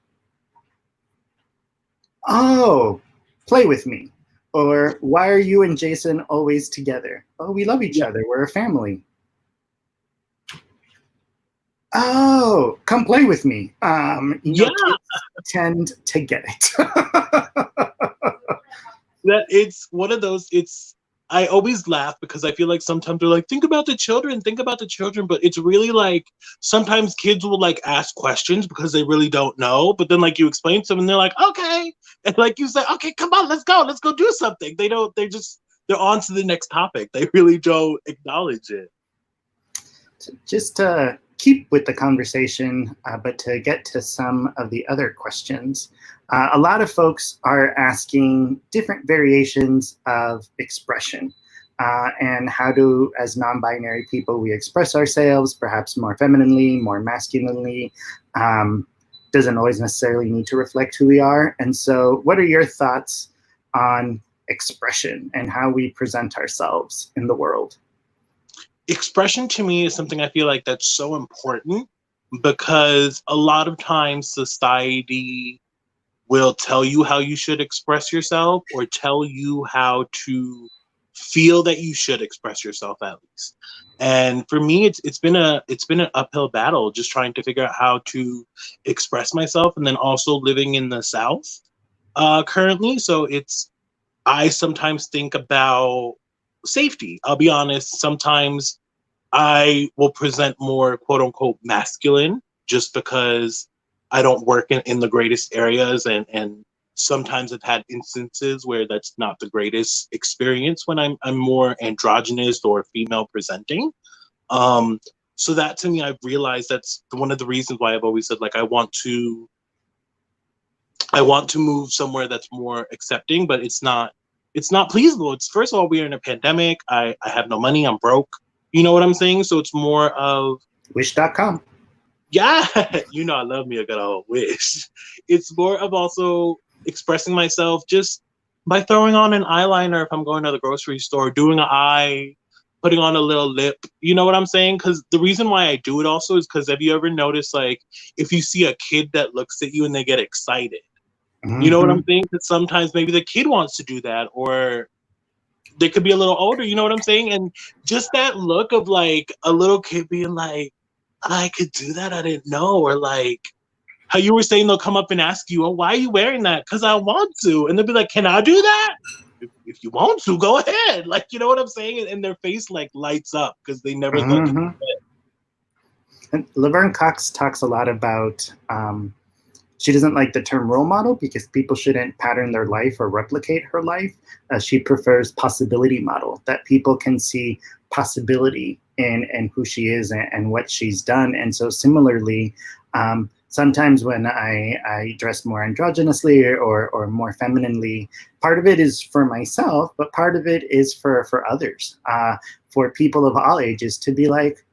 oh, play with me. Or why are you and Jason always together? Oh, we love each other. We're a family. Oh, come play with me. Kids tend to get it. That it's one of those, I always laugh because I feel like sometimes they're like, think about the children, but it's really like, sometimes kids will like ask questions because they really don't know, but then like you explain to them and they're like, okay. And like you say, okay, come on, let's go do something. They're on to the next topic. They really don't acknowledge it. Just to keep with the conversation, but to get to some of the other questions, a lot of folks are asking different variations of expression and how do, as non-binary people, we express ourselves, perhaps more femininely, more masculinely. Doesn't always necessarily need to reflect who we are. And so what are your thoughts on expression and how we present ourselves in the world? Expression to me is something I feel like that's so important because a lot of times society will tell you how you should express yourself or tell you how to feel that you should express yourself, at least. And for me, it's been an uphill battle, just trying to figure out how to express myself, and then also living in the South currently. So I sometimes think about safety. I'll be honest. Sometimes I will present more quote unquote masculine just because I don't work in the greatest areas, and sometimes I've had instances where that's not the greatest experience when I'm more androgynous or female presenting. So that, to me, I've realized that's one of the reasons why I've always said, like, I want to move somewhere that's more accepting, but it's not pleasable. It's, first of all, we're in a pandemic. I have no money. I'm broke. You know what I'm saying? So it's more of Wish.com. Yeah, I love me a good old Wish. It's more of also expressing myself just by throwing on an eyeliner if I'm going to the grocery store, doing an eye, putting on a little lip. You know what I'm saying? Because the reason why I do it also is because, have you ever noticed, like, if you see a kid that looks at you and they get excited, you know what I'm saying? That sometimes maybe the kid wants to do that, or they could be a little older, you know what I'm saying? And just that look of, like, a little kid being like, I could do that, I didn't know. Or like how you were saying, they'll come up and ask you, oh, why are you wearing that? Because I want to. And they'll be like, can I do that? If you want to, go ahead. Like, you know what I'm saying? And their face like lights up because they never thought to do it. And Laverne Cox talks a lot about she doesn't like the term role model because people shouldn't pattern their life or replicate her life. She prefers possibility model, that people can see possibility in who she is and what she's done. And so similarly, sometimes when I dress more androgynously or more femininely, part of it is for myself, but part of it is for others, for people of all ages to be like,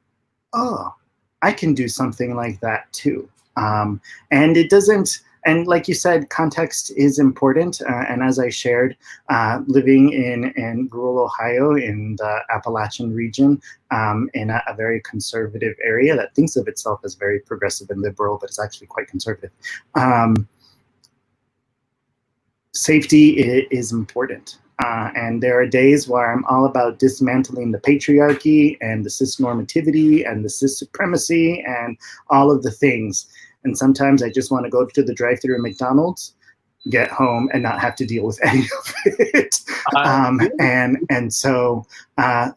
oh, I can do something like that too. And it doesn't, and like you said, context is important. And as I shared, living in rural Ohio in the Appalachian region, in a very conservative area that thinks of itself as very progressive and liberal, but is actually quite conservative. Safety is important. And there are days where I'm all about dismantling the patriarchy and the cisnormativity and the cis supremacy and all of the things. And sometimes I just want to go to the drive-thru at McDonald's, get home, and not have to deal with any of it. And so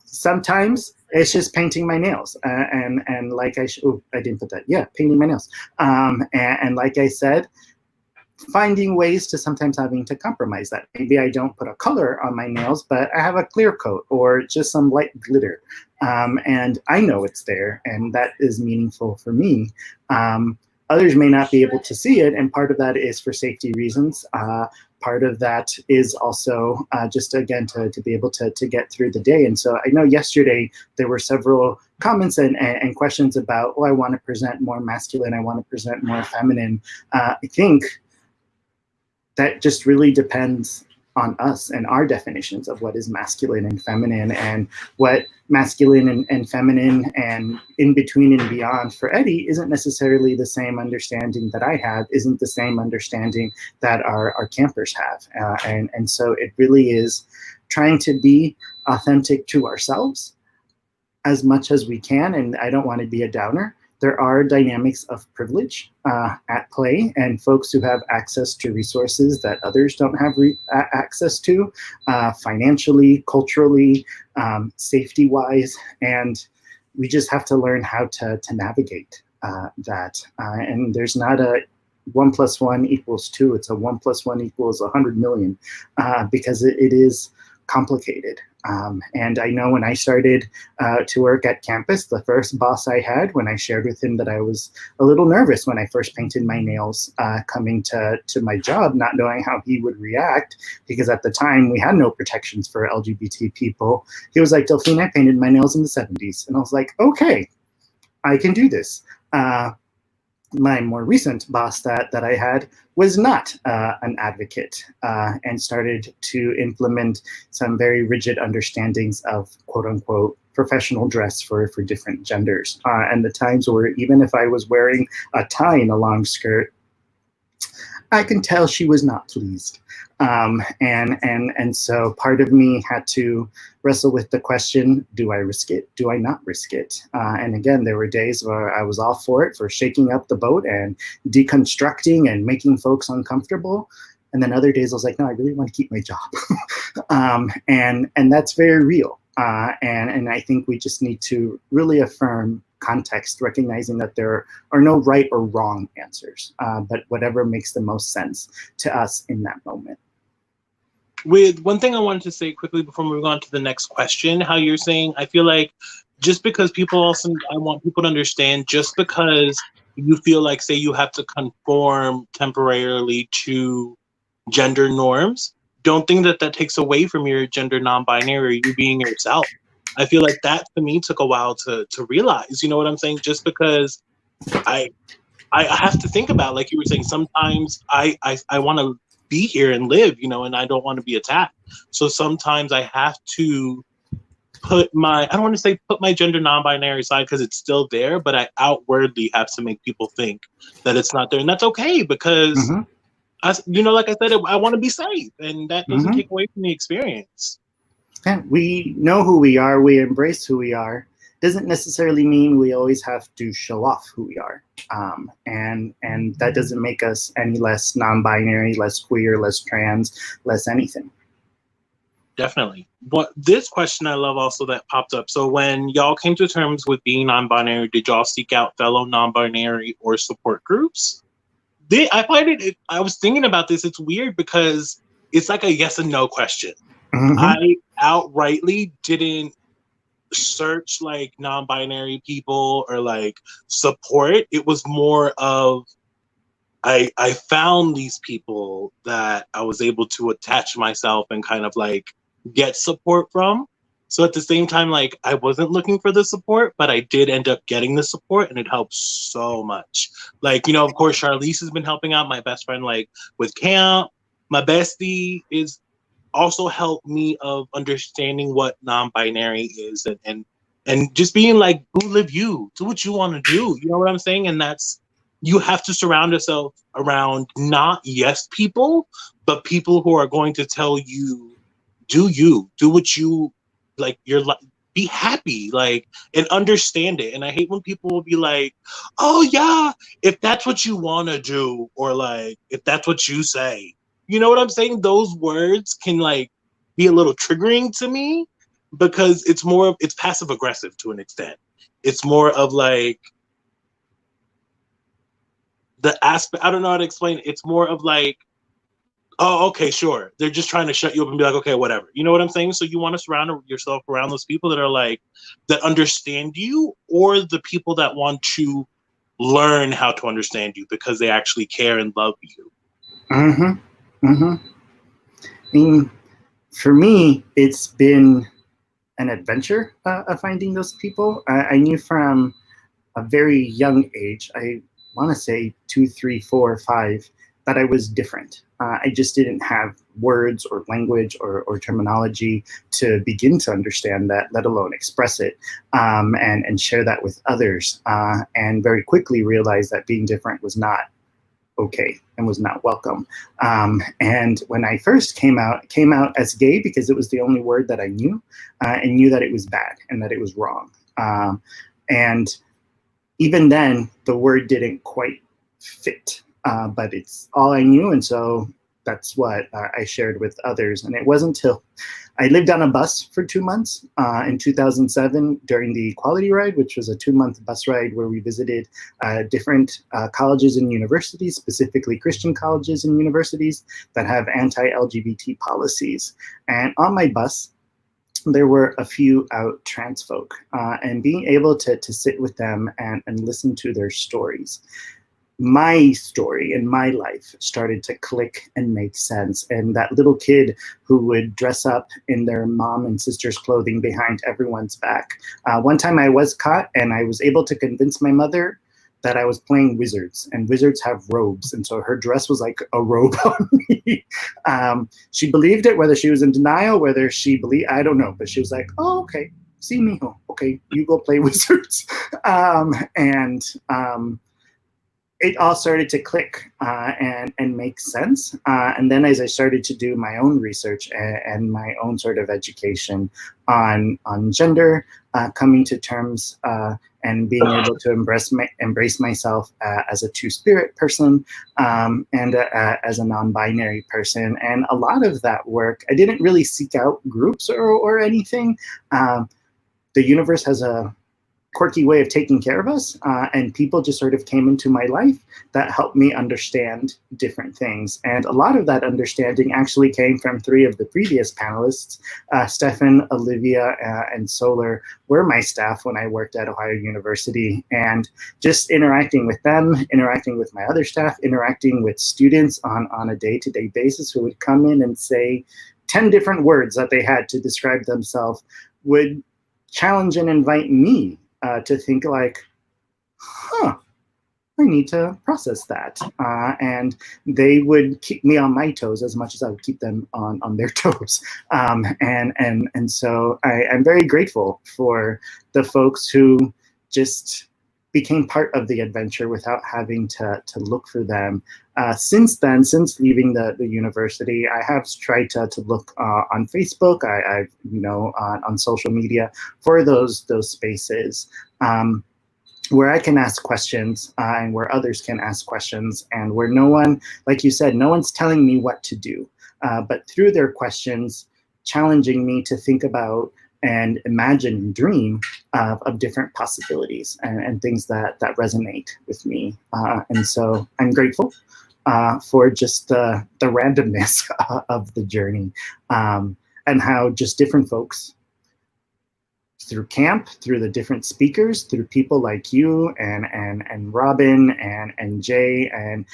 sometimes it's just painting my nails. And like I didn't put that. Yeah, painting my nails. And like I said, finding ways to sometimes having to compromise that. Maybe I don't put a color on my nails, but I have a clear coat or just some light glitter. And I know it's there, and that is meaningful for me. Others may not be able to see it, and part of that is for safety reasons. Part of that is also just, again, to be able to get through the day. And so I know yesterday there were several comments and questions about, oh, I want to present more masculine, I want to present more feminine. I think that just really depends on us and our definitions of what is masculine and feminine, and what masculine and feminine and in between and beyond for Eddie isn't necessarily the same understanding that I have, isn't the same understanding that our campers have. And so it really is trying to be authentic to ourselves as much as we can. And I don't want to be a downer. There are dynamics of privilege at play, and folks who have access to resources that others don't have access to, financially, culturally, safety-wise, and we just have to learn how to navigate that. And there's not a 1 + 1 = 2, it's a 1 + 1 = 100 million, because it is complicated. And I know when I started to work at campus, the first boss I had, when I shared with him that I was a little nervous when I first painted my nails coming to my job, not knowing how he would react, because at the time we had no protections for LGBT people. He was like, Delphine, I painted my nails in the 70s. And I was like, okay, I can do this. My more recent boss that I had was not an advocate, and started to implement some very rigid understandings of quote unquote professional dress for different genders. And the times where even if I was wearing a tie and a long skirt, I can tell she was not pleased. And so part of me had to wrestle with the question, do I risk it? Do I not risk it? And again, there were days where I was all for it, for shaking up the boat and deconstructing and making folks uncomfortable. And then other days I was like, no, I really want to keep my job. And that's very real. And I think we just need to really affirm context, recognizing that there are no right or wrong answers, but whatever makes the most sense to us in that moment. With one thing I wanted to say quickly before we move on to the next question, how you're saying, I feel like just because people also, I want people to understand, just because you feel like, say, you have to conform temporarily to gender norms, don't think that that takes away from your gender non-binary, you being yourself. I feel like that to me took a while to realize, you know what I'm saying? Just because I have to think about, like you were saying, sometimes I want to be here and live, you know, and I don't want to be attacked. So sometimes I have to put my, I don't want to say put my gender non-binary aside because it's still there, but I outwardly have to make people think that it's not there. And that's okay because, you know, like I said, I want to be safe, and that doesn't take away from the experience. Yeah, we know who we are, we embrace who we are. Doesn't necessarily mean we always have to show off who we are. And that doesn't make us any less non-binary, less queer, less trans, less anything. Definitely. But this question I love also that popped up. So when y'all came to terms with being non-binary, did y'all seek out fellow non-binary or support groups? I find it, I was thinking about this, it's weird because it's like a yes and no question. I outrightly didn't search like non-binary people or like support. It was more of I found these people that I was able to attach myself and kind of like get support from. So at the same time, like I wasn't looking for the support, but I did end up getting the support, and it helped so much. Like, you know, of course, Charlize has been helping out, my best friend, like with camp. My bestie is also helped me of understanding what non-binary is, and just being like, go live you, do what you want to do. You know what I'm saying? And that's, you have to surround yourself around not yes people, but people who are going to tell you, do what you like, you're like, be happy, like, and understand it. And I hate when people will be like, oh yeah, if that's what you want to do, or like if that's what you say, you know what I'm saying? Those words can like be a little triggering to me because it's more of, it's passive aggressive to an extent. It's more of like the aspect, I don't know how to explain it. It's more of like, oh, okay, sure. They're just trying to shut you up and be like, okay, whatever. You know what I'm saying? So you want to surround yourself around those people that are like, that understand you, or the people that want to learn how to understand you because they actually care and love you. I mean, for me, it's been an adventure of finding those people. I knew from a very young age, I want to say 2, 3, 4, 5, that I was different. I just didn't have words or language or terminology to begin to understand that, let alone express it, and share that with others. And very quickly realized that being different was not okay and was not welcome. And when I first came out as gay because it was the only word that I knew, and knew that it was bad and that it was wrong. And even then, the word didn't quite fit, but it's all I knew, and so that's what I shared with others. And it wasn't until I lived on a bus for 2 months in 2007 during the Equality Ride, which was a 2-month bus ride where we visited different colleges and universities, specifically Christian colleges and universities that have anti-LGBT policies. And on my bus, there were a few out trans folk, and being able to sit with them and listen to their stories. My story and my life started to click and make sense. And that little kid who would dress up in their mom and sister's clothing behind everyone's back. One time I was caught and I was able to convince my mother that I was playing wizards, and wizards have robes. And so her dress was like a robe on me. She believed it, whether she was in denial, whether she believed, I don't know, but she was like, oh, okay, see mijo, okay, you go play wizards. it all started to click and make sense. And then as I started to do my own research and my own sort of education on gender, coming to terms and being able to embrace myself as a two-spirit person and as a non-binary person. And a lot of that work, I didn't really seek out groups or anything. The universe has a quirky way of taking care of us, and people just sort of came into my life that helped me understand different things. And a lot of that understanding actually came from three of the previous panelists. Stefan, Olivia, and Solar were my staff when I worked at Ohio University, and just interacting with them, interacting with my other staff, interacting with students on a day-to-day basis who would come in and say 10 different words that they had to describe themselves would challenge and invite me to think like, I need to process that. And they would keep me on my toes as much as I would keep them on their toes. And so I'm very grateful for the folks who just became part of the adventure without having to look for them. Since then, since leaving the university, I have tried to look on Facebook, I've on social media for those spaces where I can ask questions and where others can ask questions, and where no one, like you said, no one's telling me what to do, but through their questions, challenging me to think about and imagine and dream of different possibilities and things that resonate with me. And so I'm grateful for just the randomness of the journey, and how just different folks through camp, through the different speakers, through people like you and Robin and Jay and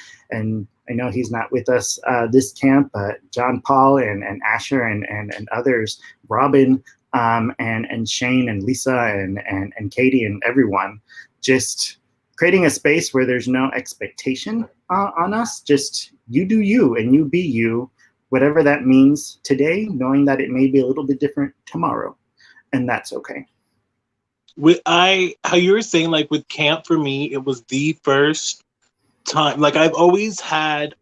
I know he's not with us this camp, but John Paul and Asher and others, Robin and Shane and Lisa and Katie and everyone, just creating a space where there's no expectation on us. Just you do you and you be you, whatever that means today, knowing that it may be a little bit different tomorrow. And that's okay. How you were saying, like with camp, for me, it was the first time, like I've always had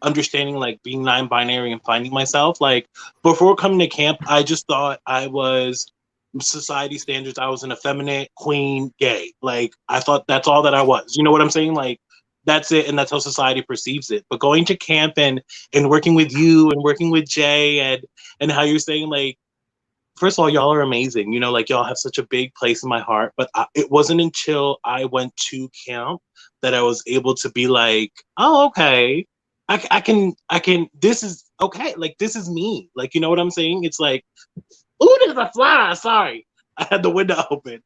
understanding, like being non-binary and finding myself. Like before coming to camp, I just thought I was society standards. I was an effeminate queen gay. Like I thought that's all that I was. You know what I'm saying? Like that's it, and that's how society perceives it. But going to camp and working with you and working with Jay and how you're saying, like, first of all, y'all are amazing. You know, like y'all have such a big place in my heart. But it wasn't until I went to camp that I was able to be like, oh, okay, I can, this is okay. Like, this is me. Like, you know what I'm saying? It's like, ooh, there's a fly. Sorry. I had the window open.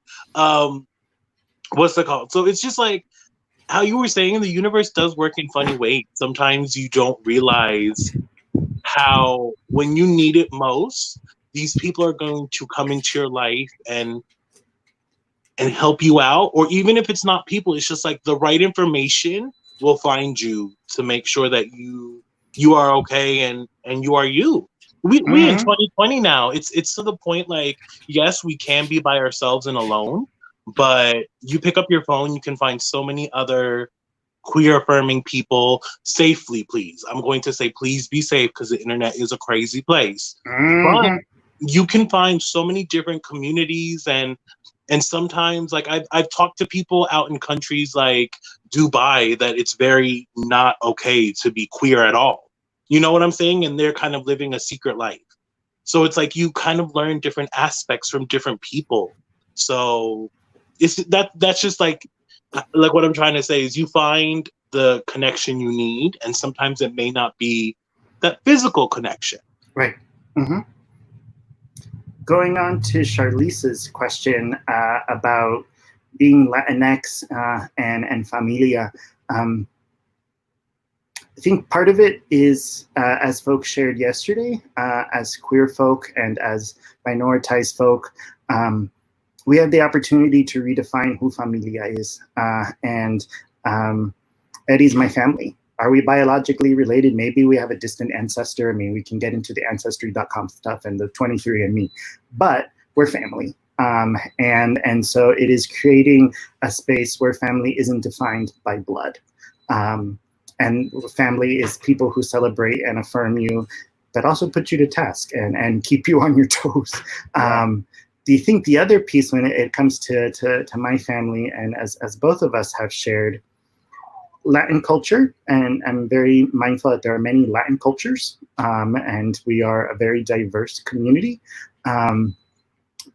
What's it called? So it's just like how you were saying, the universe does work in funny ways. Sometimes you don't realize how when you need it most, these people are going to come into your life and help you out. Or even if it's not people, it's just like the right information will find you to make sure that you are okay and you are you. We in 2020 now, it's to the point, like, yes, we can be by ourselves and alone, but you pick up your phone, you can find so many other queer affirming people safely. Please, I'm going to say please be safe, because the internet is a crazy place. But you can find so many different communities, and sometimes, like, I've talked to people out in countries like Dubai that it's very not okay to be queer at all. You know what I'm saying? And they're kind of living a secret life. So it's like you kind of learn different aspects from different people. So it's that's just like what I'm trying to say is you find the connection you need, and sometimes it may not be that physical connection. Right. Going on to Charlize's question about being Latinx and familia, I think part of it is, as folks shared yesterday, as queer folk and as minoritized folk, we have the opportunity to redefine who familia is. And Eddie's my family. Are we biologically related? Maybe we have a distant ancestor. I mean, we can get into the ancestry.com stuff and the 23andMe, but we're family. And so it is creating a space where family isn't defined by blood. And family is people who celebrate and affirm you, but also put you to task and keep you on your toes. Do you think the other piece when it comes to my family, and as both of us have shared, Latin culture, and I'm very mindful that there are many Latin cultures, and we are a very diverse community.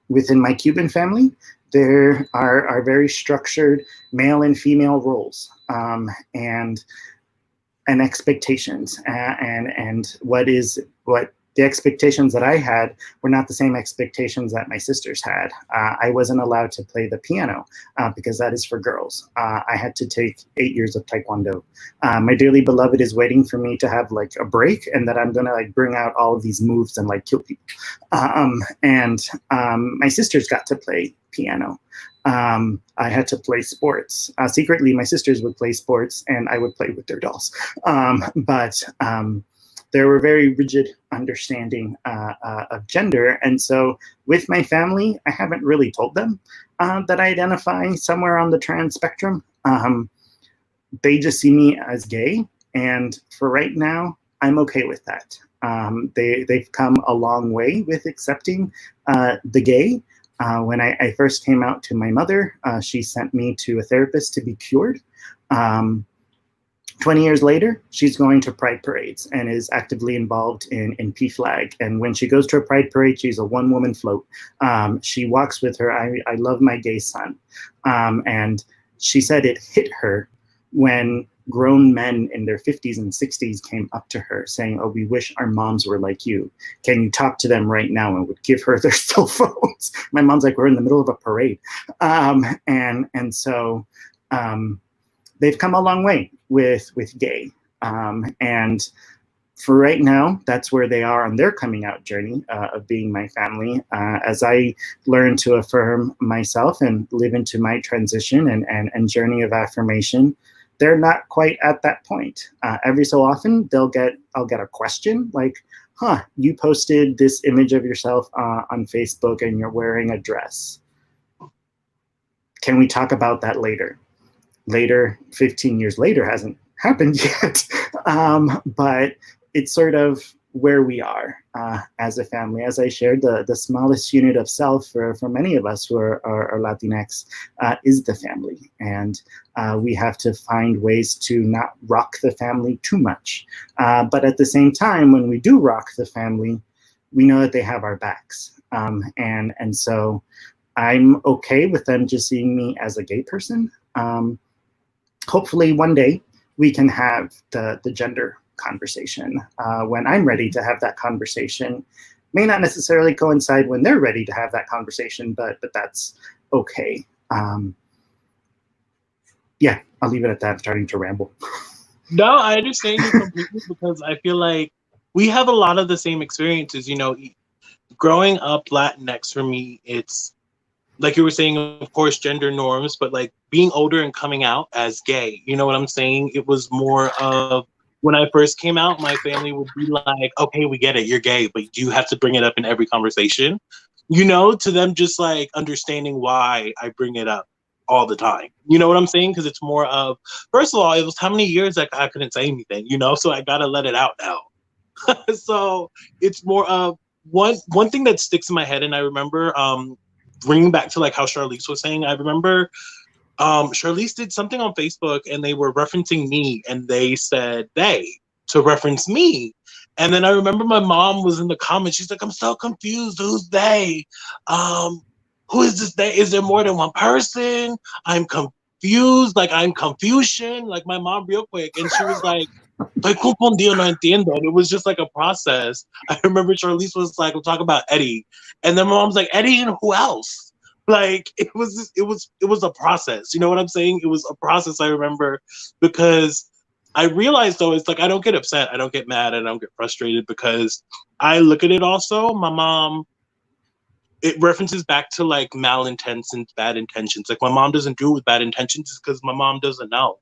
Within my Cuban family, there are very structured male and female roles, and expectations, and what the expectations that I had were not the same expectations that my sisters had. I wasn't allowed to play the piano because that is for girls. I had to take 8 years of Taekwondo. My dearly beloved is waiting for me to have like a break, and that I'm gonna like bring out all of these moves and like kill people. My sisters got to play piano. I had to play sports. Secretly, my sisters would play sports and I would play with their dolls. But there were very rigid understanding of gender. And so with my family, I haven't really told them that I identify somewhere on the trans spectrum. They just see me as gay. And for right now, I'm okay with that. They've come a long way with accepting the gay. When I first came out to my mother, she sent me to a therapist to be cured. 20 years later, she's going to pride parades and is actively involved in PFLAG. And when she goes to a pride parade, she's a one-woman float. She walks with her, I love my gay son. And she said it hit her when grown men in their 50s and 60s came up to her saying, oh, we wish our moms were like you. Can you talk to them right now? And would give her their cell phones. My mom's like, we're in the middle of a parade. And so they've come a long way with gay. And for right now, that's where they are on their coming out journey of being my family. As I learn to affirm myself and live into my transition and journey of affirmation, they're not quite at that point. Every so often, I'll get a question like, you posted this image of yourself on Facebook and you're wearing a dress. Can we talk about that later? Later, 15 years later, hasn't happened yet. But it's sort of where we are as a family. As I shared, the smallest unit of self for many of us who are Latinx is the family. And we have to find ways to not rock the family too much. But at the same time, when we do rock the family, we know that they have our backs. And so I'm okay with them just seeing me as a gay person. Hopefully one day we can have the gender conversation when I'm ready to have that conversation. May not necessarily coincide when they're ready to have that conversation, but that's okay. Yeah, I'll leave it at that. I'm starting to ramble. No, I understand you completely because I feel like we have a lot of the same experiences. You know, growing up Latinx for me, it's like you were saying, of course, gender norms, but like being older and coming out as gay, you know what I'm saying? It was more of when I first came out, my family would be like, okay, we get it, you're gay, but you have to bring it up in every conversation. You know, to them just like understanding why I bring it up all the time. You know what I'm saying? Because it's more of, first of all, it was how many years like I couldn't say anything, you know? So I gotta let it out now. So it's more of one thing that sticks in my head, and I remember bringing back to like how Charlize was saying, I remember Charlize did something on Facebook and they were referencing me and they said they to reference me. And then I remember my mom was in the comments. She's like, I'm so confused. Who's they? Who is this they? Is there more than one person? I'm confused. Like, I'm Confucian. Like my mom real quick. And she was like, estoy confundido, no entiendo. And it was just like a process. I remember Charlize was like, we'll talk about Eddie. And then my mom's like, Eddie and who else? Like it was a process. You know what I'm saying? It was a process, I remember, because I realized though, it's like I don't get upset, I don't get mad, I don't get frustrated because I look at it also, my mom, it references back to like malintents and bad intentions. Like my mom doesn't do it with bad intentions, it's because my mom doesn't know.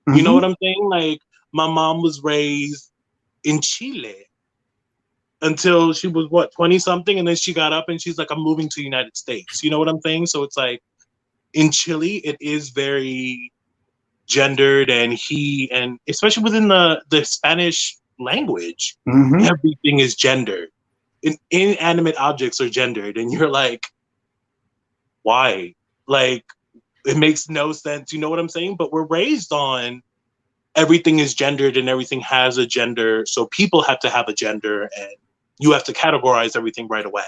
Mm-hmm. You know what I'm saying? Like my mom was raised in Chile until she was, 20 something, and then she got up and she's like, I'm moving to the United States. You know what I'm saying? So it's like in Chile, it is very gendered and he, and especially within the Spanish language, everything is gendered. Inanimate objects are gendered, and you're like, why? Like, it makes no sense. You know what I'm saying? But we're raised on everything is gendered and everything has a gender, so people have to have a gender, and you have to categorize everything right away.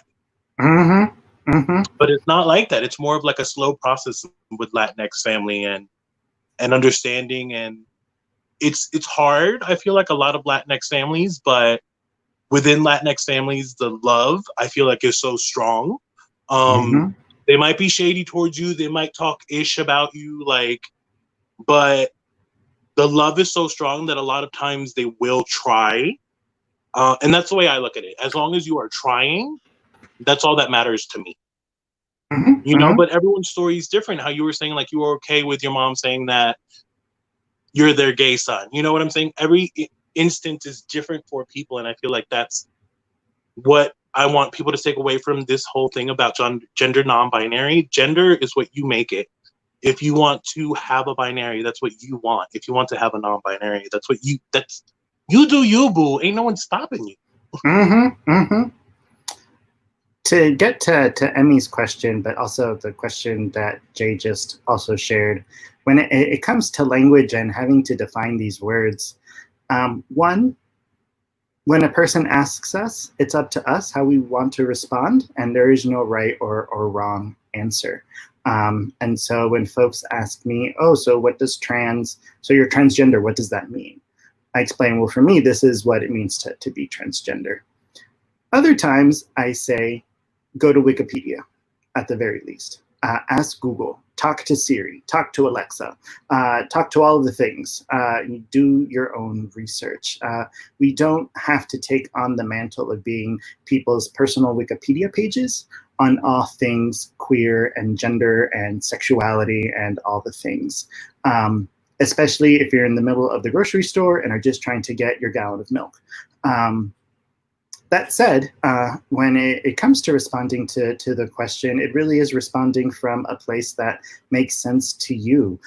But it's not like that. It's more of like a slow process with Latinx family and understanding, and it's hard. I feel like a lot of Latinx families, but within Latinx families, the love I feel like is so strong. They might be shady towards you. They might talk ish about you, like, but the love is so strong that a lot of times they will try. And that's the way I look at it. As long as you are trying, that's all that matters to me. You know, but everyone's story is different. How you were saying, like, you were okay with your mom saying that you're their gay son. You know what I'm saying? Every instant is different for people. And I feel like that's what I want people to take away from this whole thing about gender non-binary. Gender is what you make it. If you want to have a binary, that's what you want. If you want to have a non-binary, that's you do you, boo. Ain't no one stopping you. To get to Emmy's question, but also the question that Jay just also shared, when it comes to language and having to define these words, one, when a person asks us, it's up to us how we want to respond, and there is no right or wrong answer. And so when folks ask me, oh, so what does so you're transgender, what does that mean? I explain, well, for me, this is what it means to be transgender. Other times I say, go to Wikipedia at the very least. Ask Google, talk to Siri, talk to Alexa, talk to all of the things. Do your own research. We don't have to take on the mantle of being people's personal Wikipedia pages on all things queer and gender and sexuality and all the things. Especially if you're in the middle of the grocery store and are just trying to get your gallon of milk. That said, when it comes to responding to the question, it really is responding from a place that makes sense to you.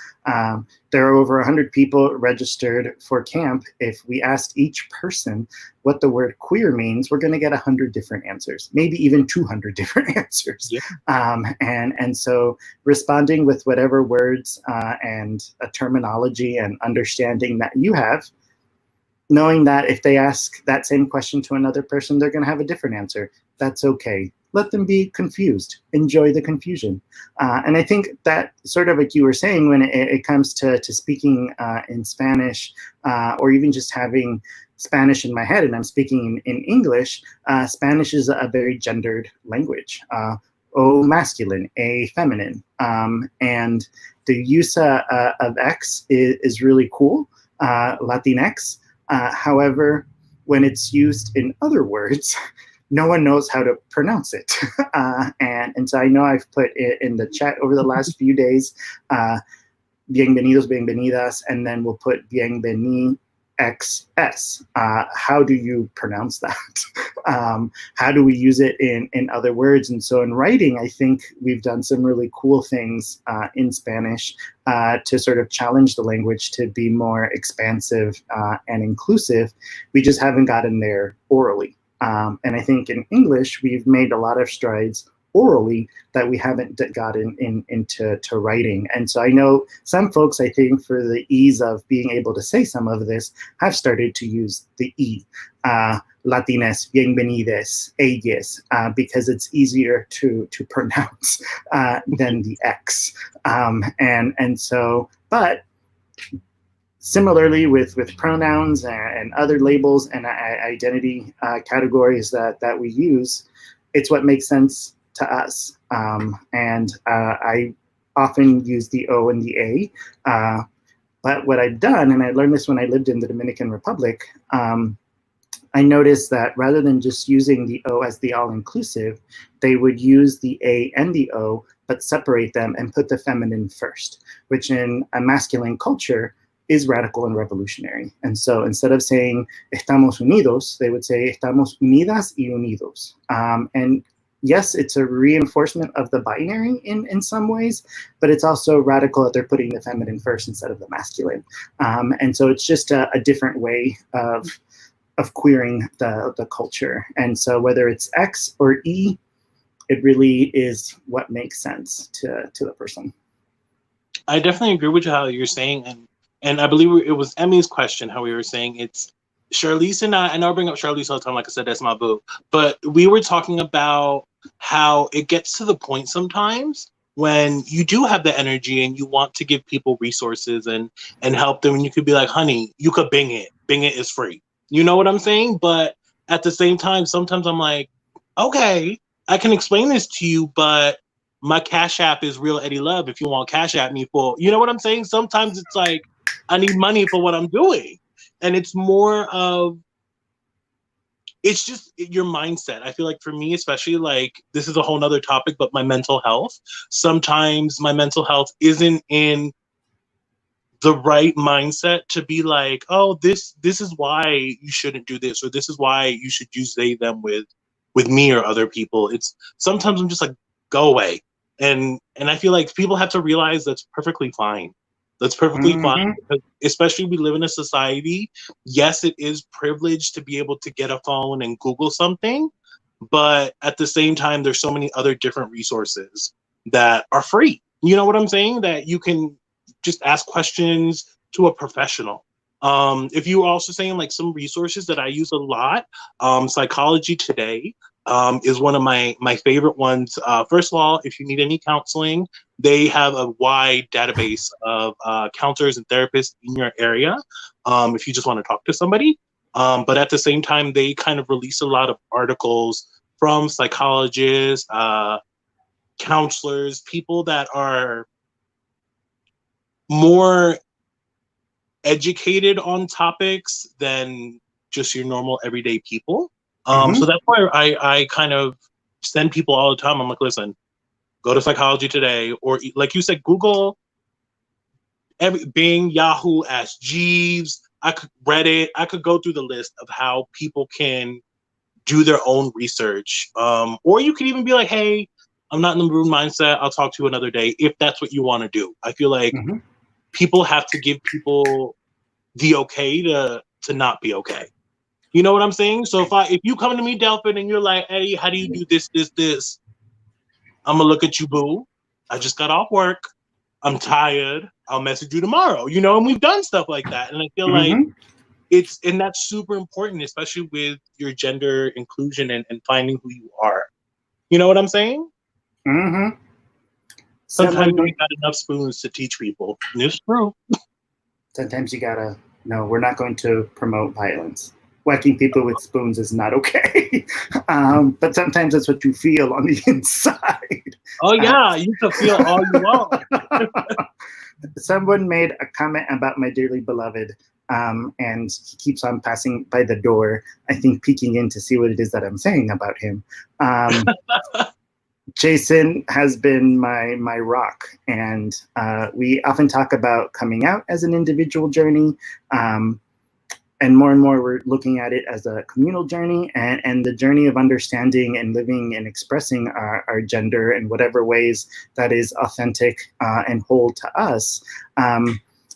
There are over 100 people registered for camp. If we asked each person what the word queer means, we're going to get 100 different answers, maybe even 200 different answers. And so responding with whatever words and a terminology and understanding that you have, knowing that if they ask that same question to another person, they're going to have a different answer. That's okay. Let them be confused. Enjoy the confusion. And I think that sort of like you were saying, when it comes to speaking in Spanish or even just having Spanish in my head and I'm speaking in English, Spanish is a very gendered language. O masculine, A feminine. And the use of X is really cool, Latinx. However, when it's used in other words, no one knows how to pronounce it. And so I know I've put it in the chat over the last few days, bienvenidos, bienvenidas, and then we'll put bienveni XS. How do you pronounce that? How do we use it in other words? And so in writing, I think we've done some really cool things in Spanish to sort of challenge the language to be more expansive and inclusive. We just haven't gotten there orally. And I think in English, we've made a lot of strides orally that we haven't gotten into writing. And so I know some folks, I think, for the ease of being able to say some of this, have started to use the E, Latines, bienvenides, ellas, because it's easier to pronounce than the X. And so, but similarly with pronouns and other labels and identity categories that we use, it's what makes sense to us. And I often use the O and the A. But what I've done, and I learned this when I lived in the Dominican Republic, I noticed that rather than just using the O as the all-inclusive, they would use the A and the O, but separate them and put the feminine first, which in a masculine culture is radical and revolutionary. And so instead of saying estamos unidos, they would say estamos unidas y unidos. And yes, it's a reinforcement of the binary in some ways, but it's also radical that they're putting the feminine first instead of the masculine. And so it's just a different way of queering the culture. And so whether it's X or E, it really is what makes sense to the person. I definitely agree with you how you're saying, and I believe it was Emmy's question how we were saying it's Charlize and I know I bring up Charlize all the time, like I said, that's my boo. But we were talking about how it gets to the point sometimes when you do have the energy and you want to give people resources and help them, and you could be like, honey, you could Bing it. Bing it is free. You know what I'm saying? But at the same time, sometimes I'm like, okay, I can explain this to you, but my Cash App is Real Eddie Love if you want Cash App me for, you know what I'm saying? Sometimes it's like, I need money for what I'm doing. And it's more of, it's just your mindset. I feel like for me, especially, like, this is a whole nother topic, but my mental health, sometimes my mental health isn't in the right mindset to be like, oh, this is why you shouldn't do this, or this is why you should use they, them with me or other people. It's sometimes I'm just like, go away. And I feel like people have to realize that's perfectly fine. That's perfectly fine, because especially we live in a society, yes, it is privileged to be able to get a phone and Google something, but at the same time, there's so many other different resources that are free. You know what I'm saying? That you can just ask questions to a professional. If you were also saying, like, some resources that I use a lot, Psychology Today is one of my favorite ones. First of all, if you need any counseling, they have a wide database of counselors and therapists in your area if you just want to talk to somebody. But at the same time, they kind of release a lot of articles from psychologists, counselors, people that are more educated on topics than just your normal everyday people. So that's why I kind of send people all the time. I'm like, listen, go to Psychology Today, or like you said, Google, Bing, Yahoo, Ask Jeeves, I could Reddit. I could go through the list of how people can do their own research. Or you could even be like, hey, I'm not in the mood mindset. I'll talk to you another day if that's what you want to do. I feel like people have to give people the okay to not be okay. You know what I'm saying? So if you come to me, Delphin, and you're like, Eddie, how do you do this? I'm gonna look at you, boo. I just got off work. I'm tired. I'll message you tomorrow. You know, and we've done stuff like that. And I feel like that's super important, especially with your gender inclusion and finding who you are. You know what I'm saying? Sometimes we got enough spoons to teach people. And it's true. Sometimes you gotta, no, we're not going to promote violence. Whacking people with spoons is not okay. But sometimes that's what you feel on the inside. Oh yeah, you can feel all you want. Someone made a comment about my dearly beloved, and he keeps on passing by the door, I think peeking in to see what it is that I'm saying about him. Jason has been my rock, and we often talk about coming out as an individual journey, and more we're looking at it as a communal journey, and the journey of understanding and living and expressing our gender in whatever ways that is authentic and whole to us,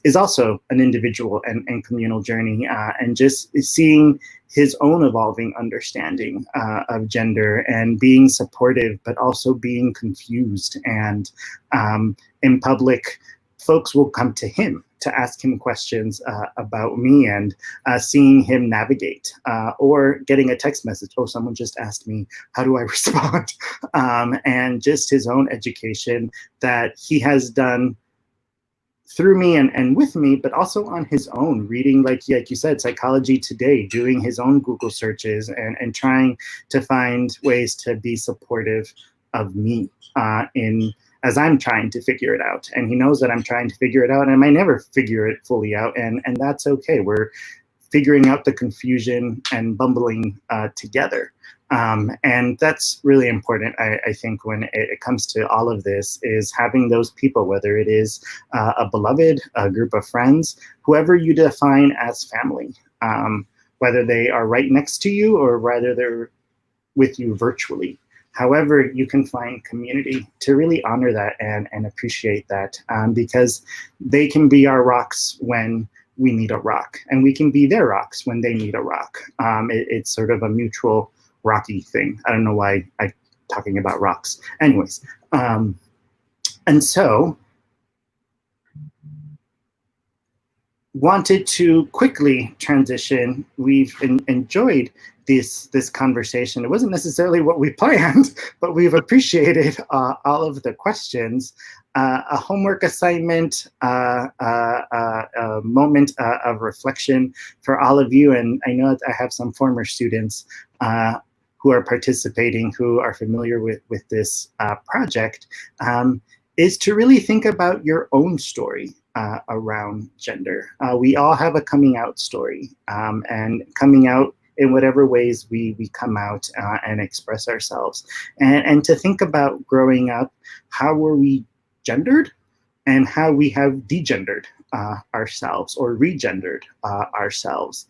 is also an individual and communal journey, and just seeing his own evolving understanding of gender and being supportive, but also being confused. And in public, folks will come to him to ask him questions about me, and seeing him navigate, or getting a text message, oh, someone just asked me, how do I respond? And just his own education that he has done through me and with me, but also on his own, reading, like you said, Psychology Today, doing his own Google searches and trying to find ways to be supportive of me as I'm trying to figure it out. And he knows that I'm trying to figure it out, and I might never figure it fully out, and that's okay. We're figuring out the confusion and bumbling together. And that's really important, I think, when it comes to all of this, is having those people, whether it is a beloved, a group of friends, whoever you define as family, whether they are right next to you or whether they're with you virtually. however you can find community to really honor that and appreciate that, because they can be our rocks when we need a rock, and we can be their rocks when they need a rock. It's sort of a mutual rocky thing. I don't know why I'm talking about rocks. Anyways, and so wanted to quickly transition. We've enjoyed this conversation. It wasn't necessarily what we planned, but we've appreciated all of the questions. A homework assignment, a moment of reflection for all of you. And I know that I have some former students who are participating, who are familiar with this project, is to really think about your own story around gender. We all have a coming out story, and coming out in whatever ways we come out and express ourselves. And to think about growing up, how were we gendered and how we have degendered ourselves or regendered ourselves.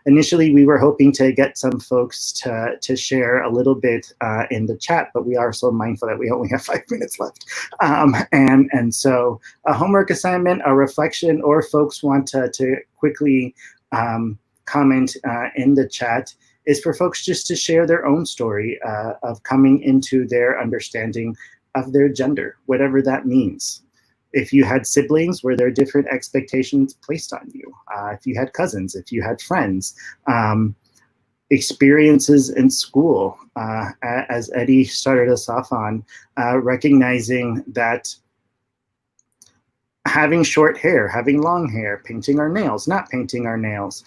Initially, we were hoping to get some folks to share a little bit in the chat, but we are so mindful that we only have 5 minutes left. And so a homework assignment, a reflection, or folks want to quickly comment in the chat, is for folks just to share their own story of coming into their understanding of their gender, whatever that means. If you had siblings, were there different expectations placed on you? If you had cousins, if you had friends, experiences in school, as Eddie started us off on, recognizing that having short hair, having long hair, painting our nails, not painting our nails,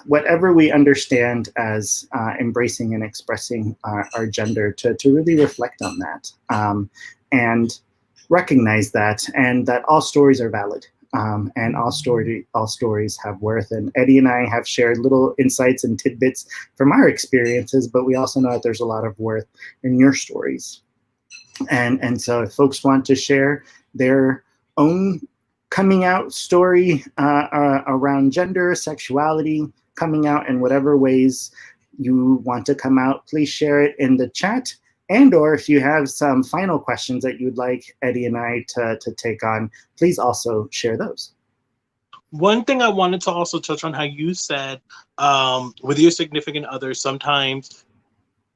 whatever we understand as embracing and expressing our gender, to really reflect on that and recognize that, and that all stories are valid, and all stories have worth. And Eddie and I have shared little insights and tidbits from our experiences, but we also know that there's a lot of worth in your stories. And so if folks want to share their own coming out story around gender, sexuality, coming out in whatever ways you want to come out, please share it in the chat. And or if you have some final questions that you'd like Eddie and I to take on, please also share those. One thing I wanted to also touch on, how you said with your significant other, sometimes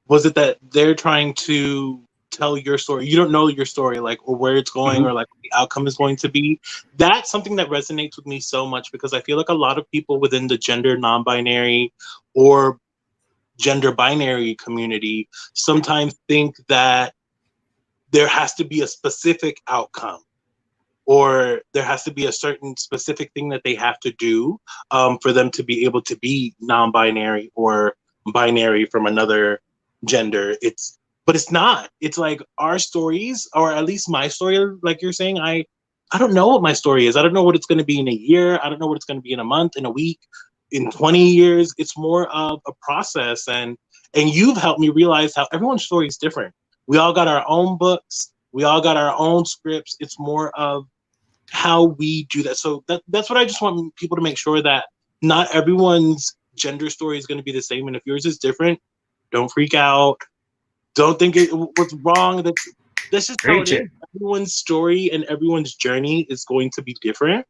was it that they're trying to tell your story, you don't know your story, like, or where it's going, or like the outcome is going to be. That's something that resonates with me so much, because I feel like a lot of people within the gender non-binary or gender binary community sometimes think that there has to be a specific outcome, or there has to be a certain specific thing that they have to do for them to be able to be non-binary or binary from another gender. But it's not. It's like our stories, or at least my story, like you're saying, I don't know what my story is. I don't know what it's going to be in a year. I don't know what it's going to be in a month, in a week, in 20 years. It's more of a process. And you've helped me realize how everyone's story is different. We all got our own books. We all got our own scripts. It's more of how we do that. So that's what I just want people to make sure, that not everyone's gender story is going to be the same. And if yours is different, don't freak out. Don't think it was wrong. That's just how it is. Everyone's story and everyone's journey is going to be different.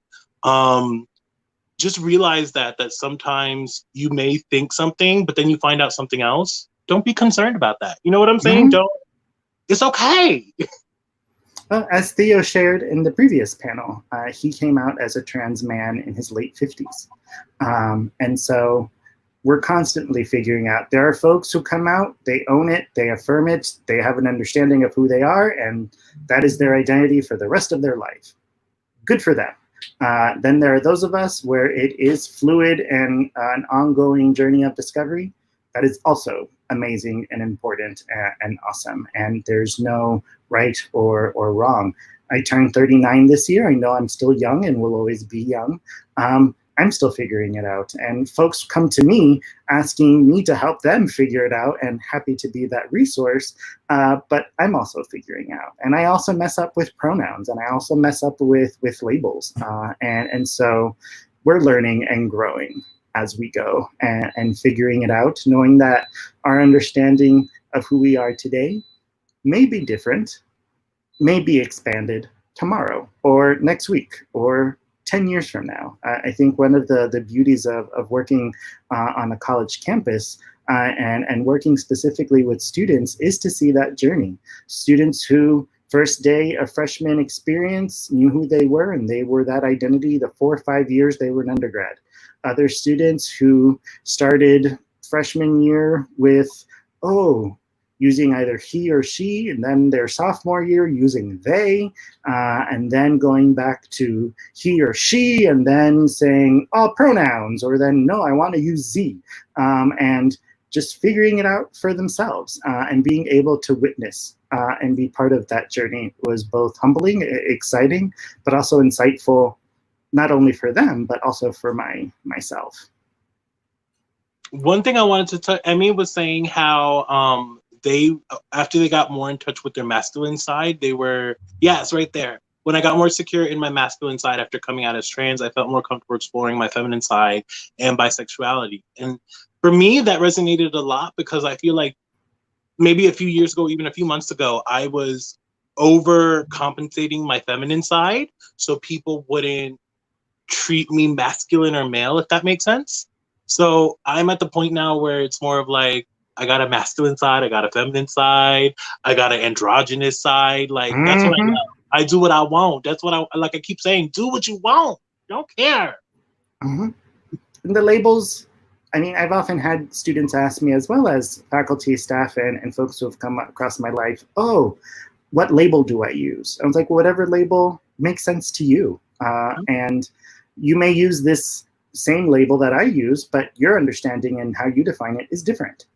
Just realize that sometimes you may think something, but then you find out something else. Don't be concerned about that. You know what I'm saying? It's okay. Well, as Theo shared in the previous panel, he came out as a trans man in his late 50s. And so we're constantly figuring out. There are folks who come out, they own it, they affirm it, they have an understanding of who they are, and that is their identity for the rest of their life. Good for them. Then there are those of us where it is fluid and an ongoing journey of discovery. That is also amazing and important and awesome. And there's no right or wrong. I turned 39 this year. I know I'm still young and will always be young. I'm still figuring it out. And folks come to me asking me to help them figure it out, and happy to be that resource. But I'm also figuring out. And I also mess up with pronouns, and I also mess up with labels. And so we're learning and growing. as we go and figuring it out, knowing that our understanding of who we are today may be different, may be expanded tomorrow or next week or 10 years from now. I think one of the beauties of working on a college campus and working specifically with students is to see that journey. Students who first day of freshman experience knew who they were and they were that identity the 4 or 5 years they were an undergrad. Other students who started freshman year with, using either he or she, and then their sophomore year using they, and then going back to he or she, and then saying all pronouns, or then no, I want to use Z, and just figuring it out for themselves and being able to witness and be part of that journey was both humbling, exciting, but also insightful, not only for them, but also for myself. One thing I wanted to touch, Emmy was saying how after they got more in touch with their masculine side, they were, it's right there. When I got more secure in my masculine side after coming out as trans, I felt more comfortable exploring my feminine side and bisexuality. And for me, that resonated a lot because I feel like maybe a few years ago, even a few months ago, I was overcompensating my feminine side so people wouldn't treat me masculine or male, if that makes sense. So I'm at the point now where it's more of like, I got a masculine side, I got a feminine side, I got an androgynous side. Like, that's what I know. I do what I want. That's what I keep saying, do what you want. Don't care. And the labels, I mean, I've often had students ask me, as well as faculty, staff, and folks who have come across my life, what label do I use? I was like, whatever label makes sense to you. And you may use this same label that I use, but your understanding and how you define it is different.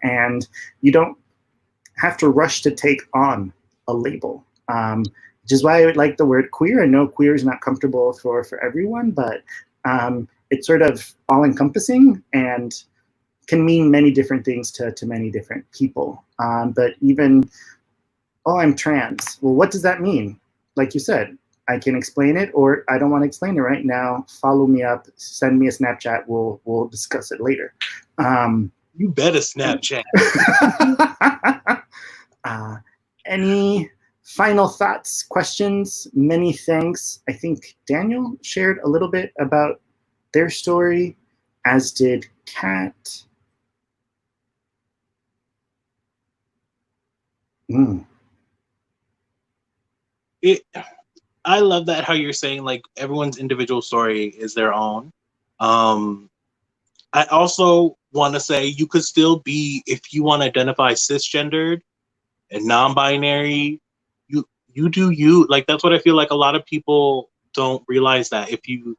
And you don't have to rush to take on a label, which is why I would like the word queer. I know queer is not comfortable for everyone, but it's sort of all-encompassing and can mean many different things to many different people. But even, I'm trans. Well, what does that mean? Like you said, I can explain it, or I don't want to explain it right now. Follow me up, send me a Snapchat. We'll discuss it later. You better Snapchat. Any final thoughts, questions? Many thanks. I think Daniel shared a little bit about their story, as did Kat. I love that how you're saying like everyone's individual story is their own. I also want to say you could still be, if you want to identify cisgendered and non-binary, you do you. Like, that's what I feel like a lot of people don't realize, that if you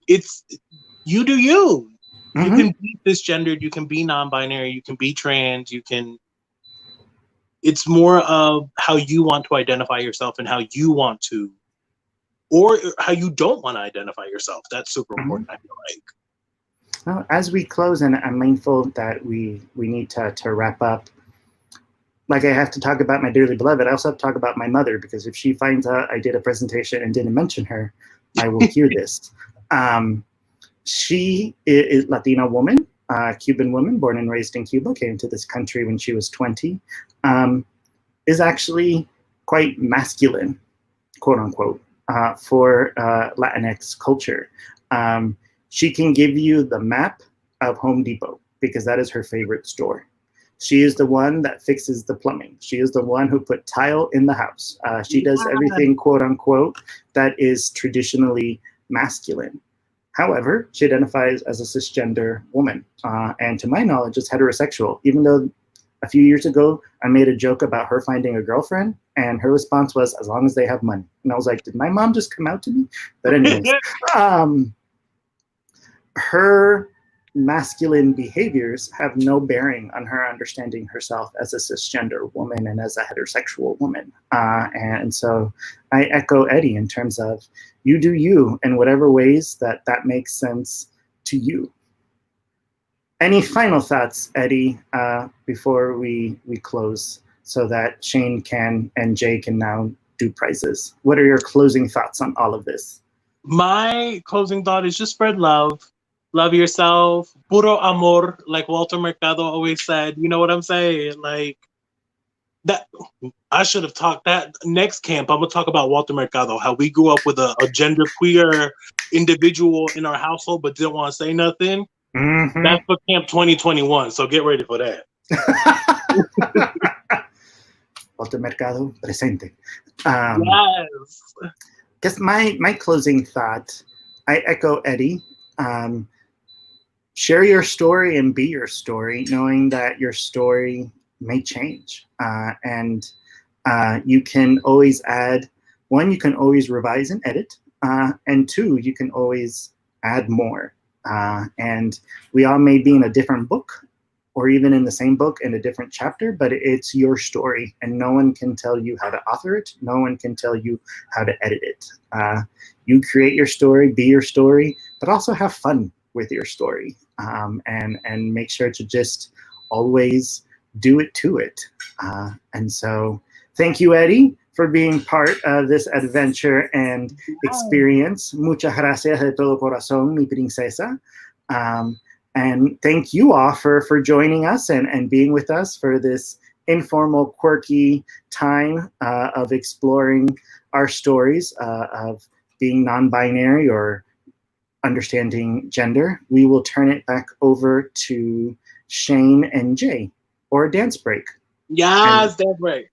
do you. You can be cisgendered, you can be non-binary, you can be trans, it's more of how you want to identify yourself and how you want to, or how you don't want to identify yourself. That's super important, I feel like. Well, as we close, and I'm mindful that we need to wrap up, like I have to talk about my dearly beloved, I also have to talk about my mother, because if she finds out I did a presentation and didn't mention her, I will hear this. She is a Latina woman, Cuban woman, born and raised in Cuba, came to this country when she was 20, is actually quite masculine, quote unquote, for Latinx culture. She can give you the map of Home Depot because that is her favorite store. She is the one that fixes the plumbing. She is the one who put tile in the house. She does everything, quote unquote, that is traditionally masculine. However, she identifies as a cisgender woman, and to my knowledge is heterosexual, even though a few years ago I made a joke about her finding a girlfriend, and her response was, as long as they have money. And I was like, did my mom just come out to me? But anyways, her masculine behaviors have no bearing on her understanding herself as a cisgender woman and as a heterosexual woman. And so I echo Eddie in terms of you do you in whatever ways that makes sense to you. Any final thoughts, Eddie, before we close, so that Shane can and Jay can now do prizes? What are your closing thoughts on all of this? My closing thought is just spread love. love yourself, puro amor, like Walter Mercado always said. You know what I'm saying? Like that. I should have talked that next camp. I'm gonna talk about Walter Mercado, how we grew up with a genderqueer individual in our household, but didn't want to say nothing. Mm-hmm. That's for Camp 2021. So get ready for that. Walter Mercado presente. Yes. Guess my closing thought, I echo Eddie. Share your story and be your story, knowing that your story may change. And you can always add, one, you can always revise and edit. And two, you can always add more. And we all may be in a different book or even in the same book in a different chapter, but it's your story and no one can tell you how to author it. No one can tell you how to edit it. You create your story, be your story, but also have fun with your story, and make sure to just always do it to it. And so thank you, Eddie, for being part of this adventure and experience. Muchas gracias de todo corazón, mi princesa. And thank you all for joining us and being with us for this informal, quirky time of exploring our stories of being non-binary or understanding gender. We will turn it back over to Shane and Jay, or a dance break. Yes, dance break.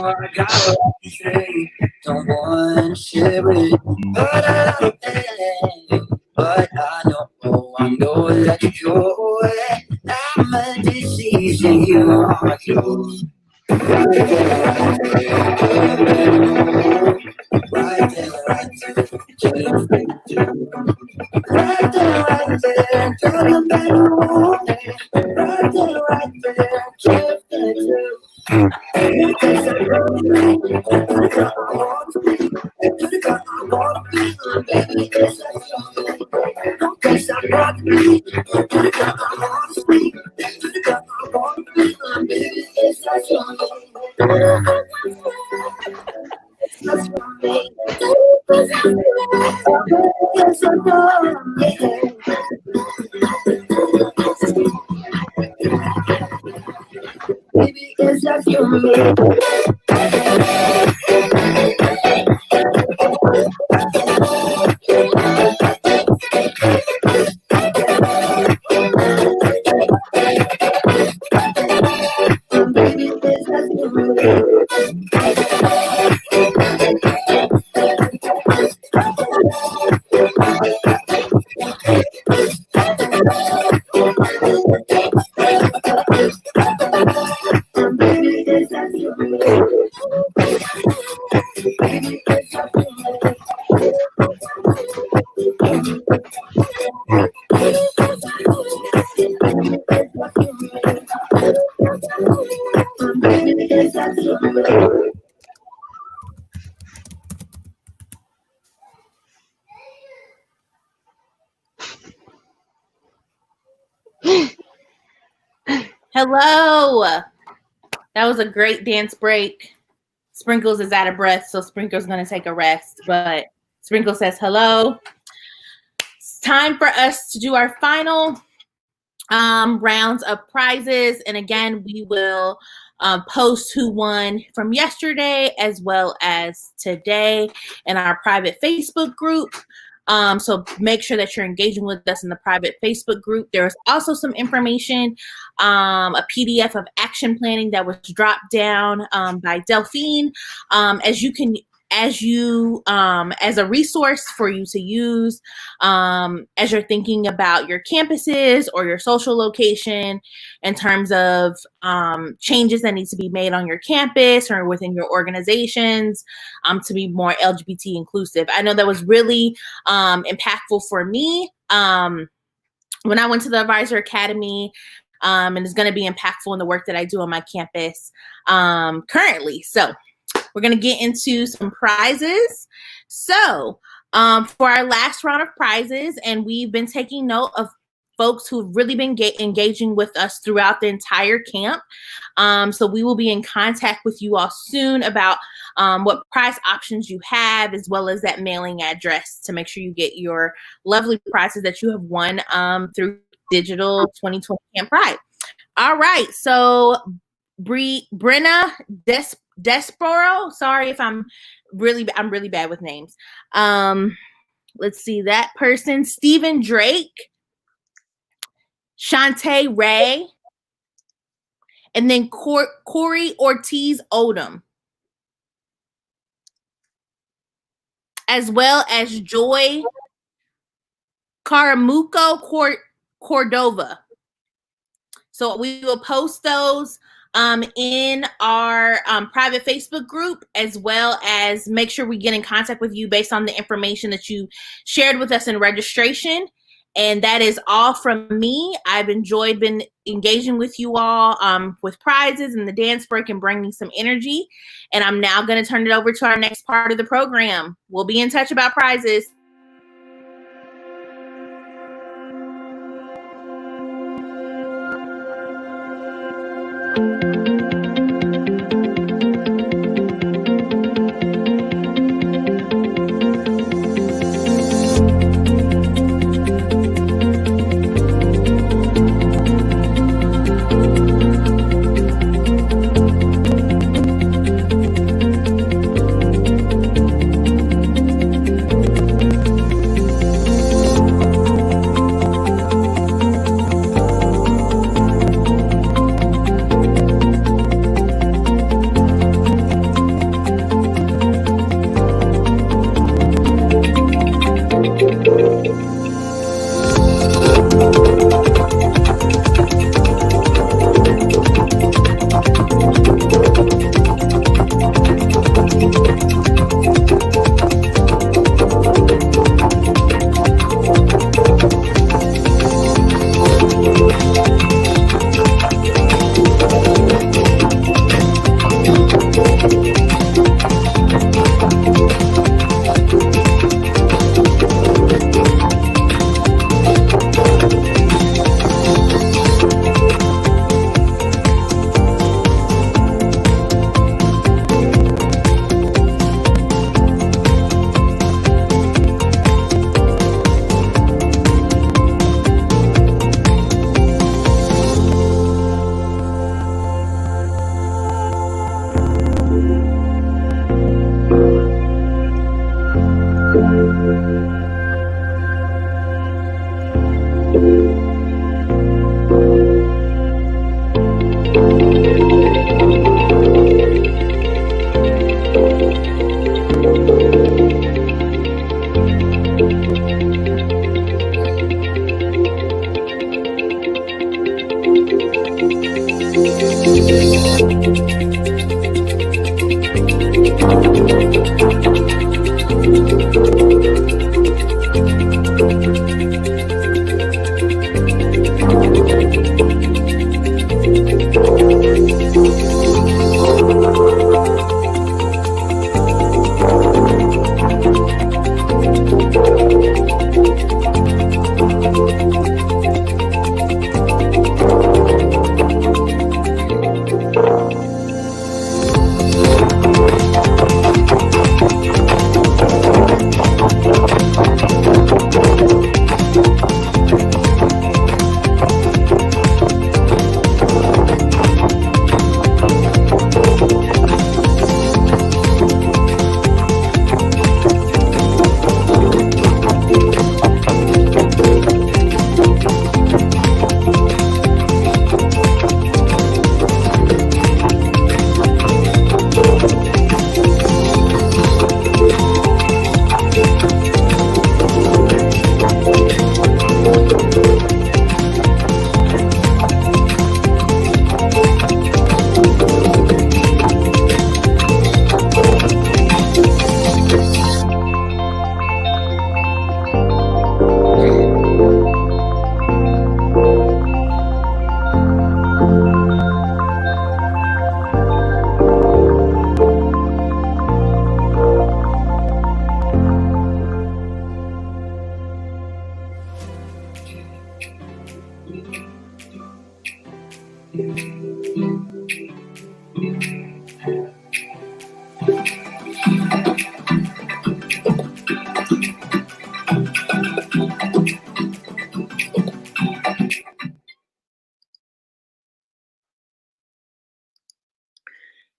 I got a lot to say, don't want to share it, but I know I'm gonna let you go. I'm a decision you are yours. Right there, right there, just make it do. Right there, to the bedroom. Right there, just make it do. Baby, it's just you and me. Baby, it's just you and Baby, it's just you and me. Baby, it's just Hello. That was a great dance break. Sprinkles is out of breath, so Sprinkles going to take a rest. But Sprinkles says hello. It's time for us to do our final rounds of prizes. And again, we will post who won from yesterday as well as today in our private Facebook group. So make sure that you're engaging with us in the private Facebook group. There's also some information, a PDF of action planning that was dropped down by Delphine, as a resource for you to use as you're thinking about your campuses or your social location in terms of changes that need to be made on your campus or within your organizations to be more LGBT inclusive. I know that was really impactful for me when I went to the Advisor Academy, and it's going to be impactful in the work that I do on my campus currently. So we're going to get into some prizes. So for our last round of prizes, and we've been taking note of folks who've really been engaging with us throughout the entire camp. So we will be in contact with you all soon about what prize options you have, as well as that mailing address to make sure you get your lovely prizes that you have won through Digital 2020 Camp Pride. All right. So Brenna Desporo. Sorry if I'm really bad with names. Let's see that person. Stephen Drake, Shantae Ray, and then Corey Ortiz Odom, as well as Joy Caramuco Cordova. So we will post those in our private Facebook group, as well as make sure we get in contact with you based on the information that you shared with us in registration. And that is all from me. I've enjoyed been engaging with you all with prizes and the dance break and bringing some energy. And I'm now going to turn it over to our next part of the program. We'll be in touch about prizes.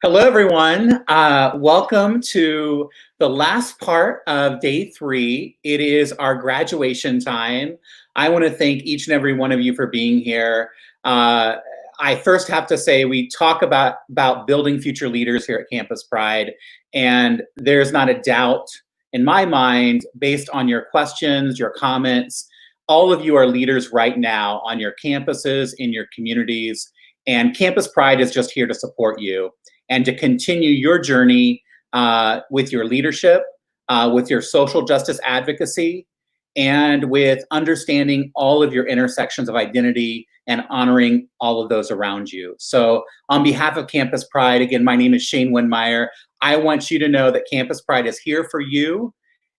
Hello, everyone. Welcome to the last part of day 3. It is our graduation time. I want to thank each and every one of you for being here. I first have to say we talk about building future leaders here at Campus Pride, and there's not a doubt in my mind, based on your questions, your comments, all of you are leaders right now on your campuses, in your communities, and Campus Pride is just here to support you and to continue your journey with your leadership, with your social justice advocacy, and with understanding all of your intersections of identity and honoring all of those around you. So on behalf of Campus Pride, again, my name is Shane Winmeyer. I want you to know that Campus Pride is here for you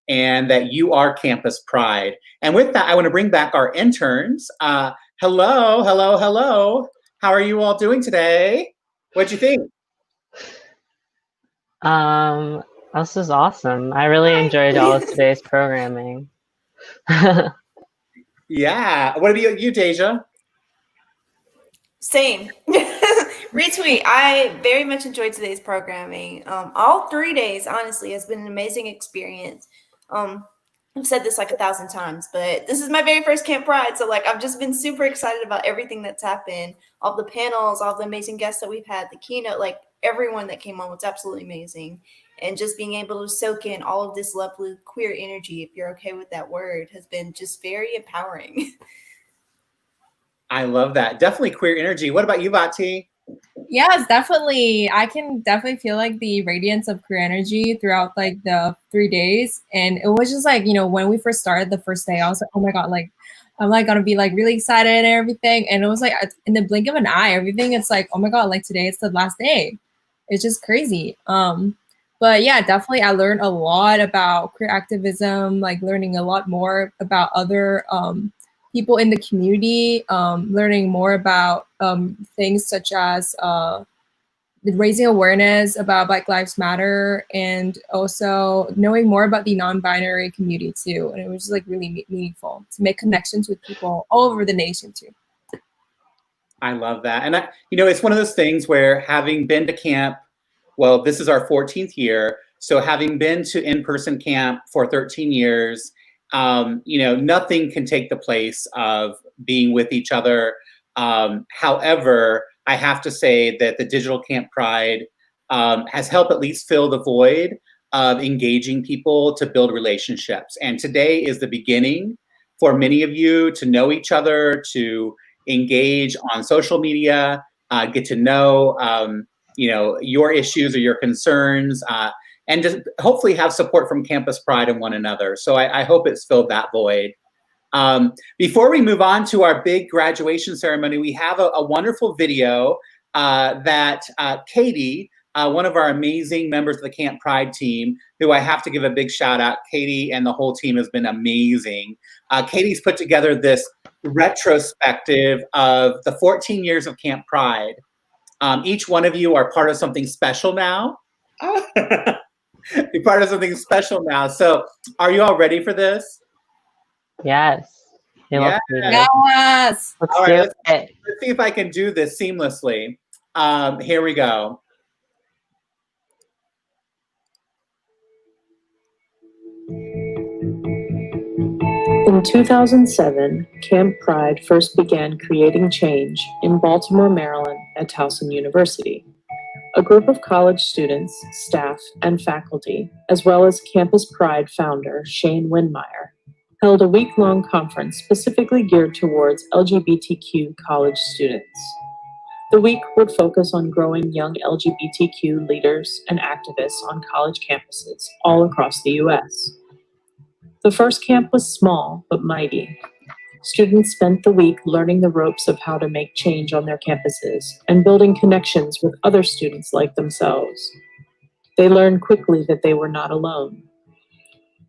and that you are Campus Pride. And with that, I want to bring back our interns. Hello, hello, hello. How are you all doing today? What'd you think? This is awesome. I really enjoyed all of today's programming. Yeah. What about you, Deja? Same. Retweet. I very much enjoyed today's programming. All 3 days, honestly, has been an amazing experience. I've said this like 1,000 times, but this is my very first Camp Pride. So like, I've just been super excited about everything that's happened. All the panels, all the amazing guests that we've had, the keynote, like everyone that came on was absolutely amazing. And just being able to soak in all of this lovely queer energy, if you're okay with that word, has been just very empowering. I love that. Definitely queer energy. What about you, Vati? Yes, definitely. I can definitely feel like the radiance of queer energy throughout like the 3 days. And it was just like, you know, when we first started the first day, I was like, oh my God, like, I'm like gonna be like really excited and everything. And it was like in the blink of an eye, everything, it's like, oh my God, like today it's the last day. It's just crazy. But yeah, definitely I learned a lot about queer activism, like learning a lot more about other people in the community, learning more about things such as raising awareness about Black Lives Matter, and also knowing more about the non-binary community too. And it was just like really meaningful to make connections with people all over the nation too. I love that. And you know, it's one of those things where having been to camp, well, this is our 14th year. So having been to in-person camp for 13 years, you know, nothing can take the place of being with each other. However, I have to say that the Digital Camp Pride has helped at least fill the void of engaging people to build relationships. And today is the beginning for many of you to know each other, to engage on social media, get to know, you know, your issues or your concerns, and just hopefully have support from Campus Pride and one another. So I hope it's filled that void. Before we move on to our big graduation ceremony, we have a wonderful video that Katie, one of our amazing members of the Camp Pride team, who I have to give a big shout out. Katie and the whole team has been amazing. Katie's put together this retrospective of the 14 years of Camp Pride. Each one of you are part of something special now. You're part of something special now. So are you all ready for this? Yes. Yes. Yes. Let's All do right, it. let's see if I can do this seamlessly. Here we go. In 2007, Camp Pride first began creating change in Baltimore, Maryland at Towson University. A group of college students, staff, and faculty, as well as Campus Pride founder Shane Winmeyer, held a week-long conference specifically geared towards LGBTQ college students. The week would focus on growing young LGBTQ leaders and activists on college campuses all across the U.S. The first camp was small but mighty. Students spent the week learning the ropes of how to make change on their campuses and building connections with other students like themselves. They learned quickly that they were not alone.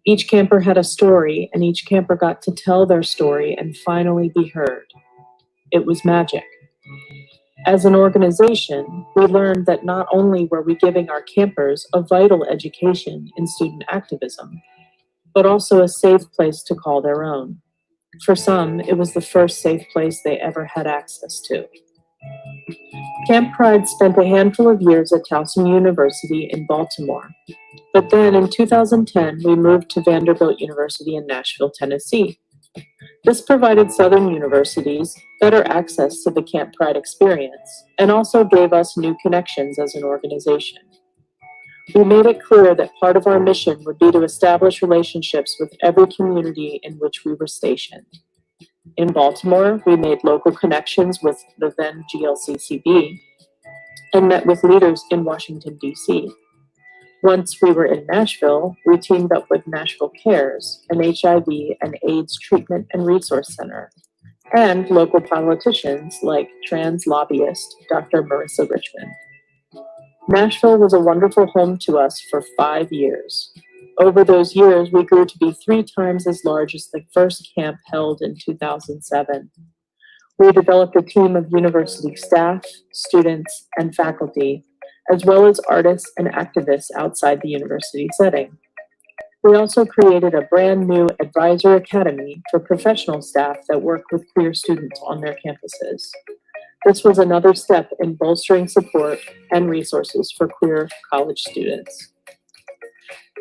Each camper had a story, and each camper got to tell their story and finally be heard. It was magic. As an organization, we learned that not only were we giving our campers a vital education in student activism, but also a safe place to call their own. For some, it was the first safe place they ever had access to. Camp Pride spent a handful of years at Towson University in Baltimore, but then in 2010 we moved to Vanderbilt University in Nashville, Tennessee. This provided Southern universities better access to the Camp Pride experience and also gave us new connections as an organization. We made it clear that part of our mission would be to establish relationships with every community in which we were stationed. In Baltimore, we made local connections with the then GLCCB and met with leaders in Washington, D.C. Once we were in Nashville, we teamed up with Nashville Cares, an HIV and AIDS treatment and resource center, and local politicians like trans lobbyist Dr. Marissa Richmond. Nashville was a wonderful home to us for 5 years. Over those years, we grew to be 3 times as large as the first camp held in 2007. We developed a team of university staff, students, and faculty, as well as artists and activists outside the university setting. We also created a brand new advisor academy for professional staff that work with queer students on their campuses. This was another step in bolstering support and resources for queer college students.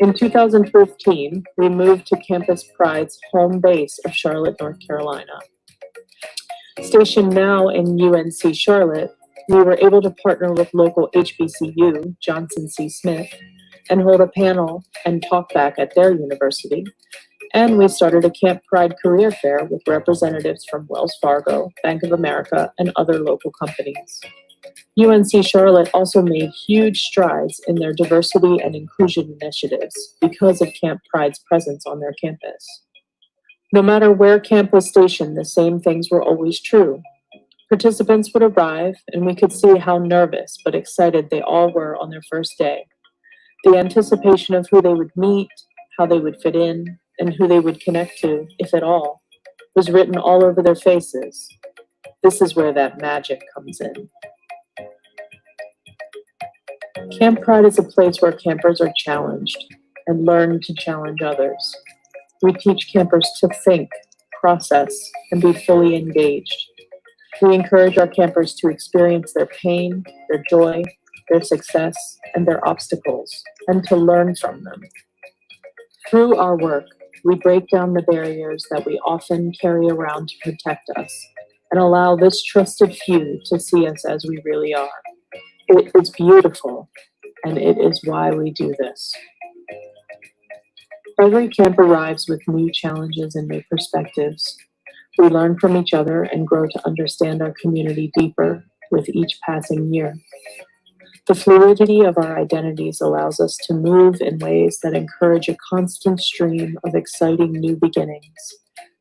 In 2015, we moved to Campus Pride's home base of Charlotte, North Carolina. Stationed now in UNC Charlotte, we were able to partner with local HBCU, Johnson C. Smith, and hold a panel and talk back at their university. And we started a Camp Pride career fair with representatives from Wells Fargo, Bank of America, and other local companies. UNC Charlotte also made huge strides in their diversity and inclusion initiatives because of Camp Pride's presence on their campus. No matter where camp was stationed, the same things were always true. Participants would arrive, and we could see how nervous but excited they all were on their first day. The anticipation of who they would meet, how they would fit in, and who they would connect to, if at all, was written all over their faces. This is where that magic comes in. Camp Pride is a place where campers are challenged and learn to challenge others. We teach campers to think, process, and be fully engaged. We encourage our campers to experience their pain, their joy, their success, and their obstacles, and to learn from them. Through our work, we break down the barriers that we often carry around to protect us and allow this trusted few to see us as we really are. It is beautiful, and it is why we do this. Every camp arrives with new challenges and new perspectives. We learn from each other and grow to understand our community deeper with each passing year. The fluidity of our identities allows us to move in ways that encourage a constant stream of exciting new beginnings,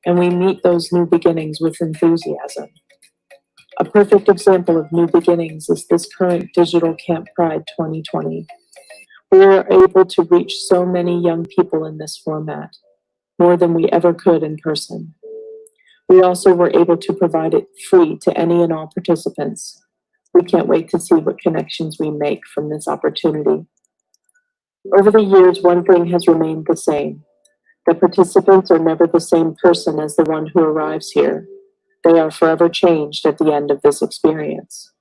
and we meet those new beginnings with enthusiasm. A perfect example of new beginnings is this current digital Camp Pride 2020. We are able to reach so many young people in this format, more than we ever could in person. We also were able to provide it free to any and all participants. We can't wait to see what connections we make from this opportunity. Over the years, one thing has remained the same. The participants are never the same person as the one who arrives here. They are forever changed at the end of this experience.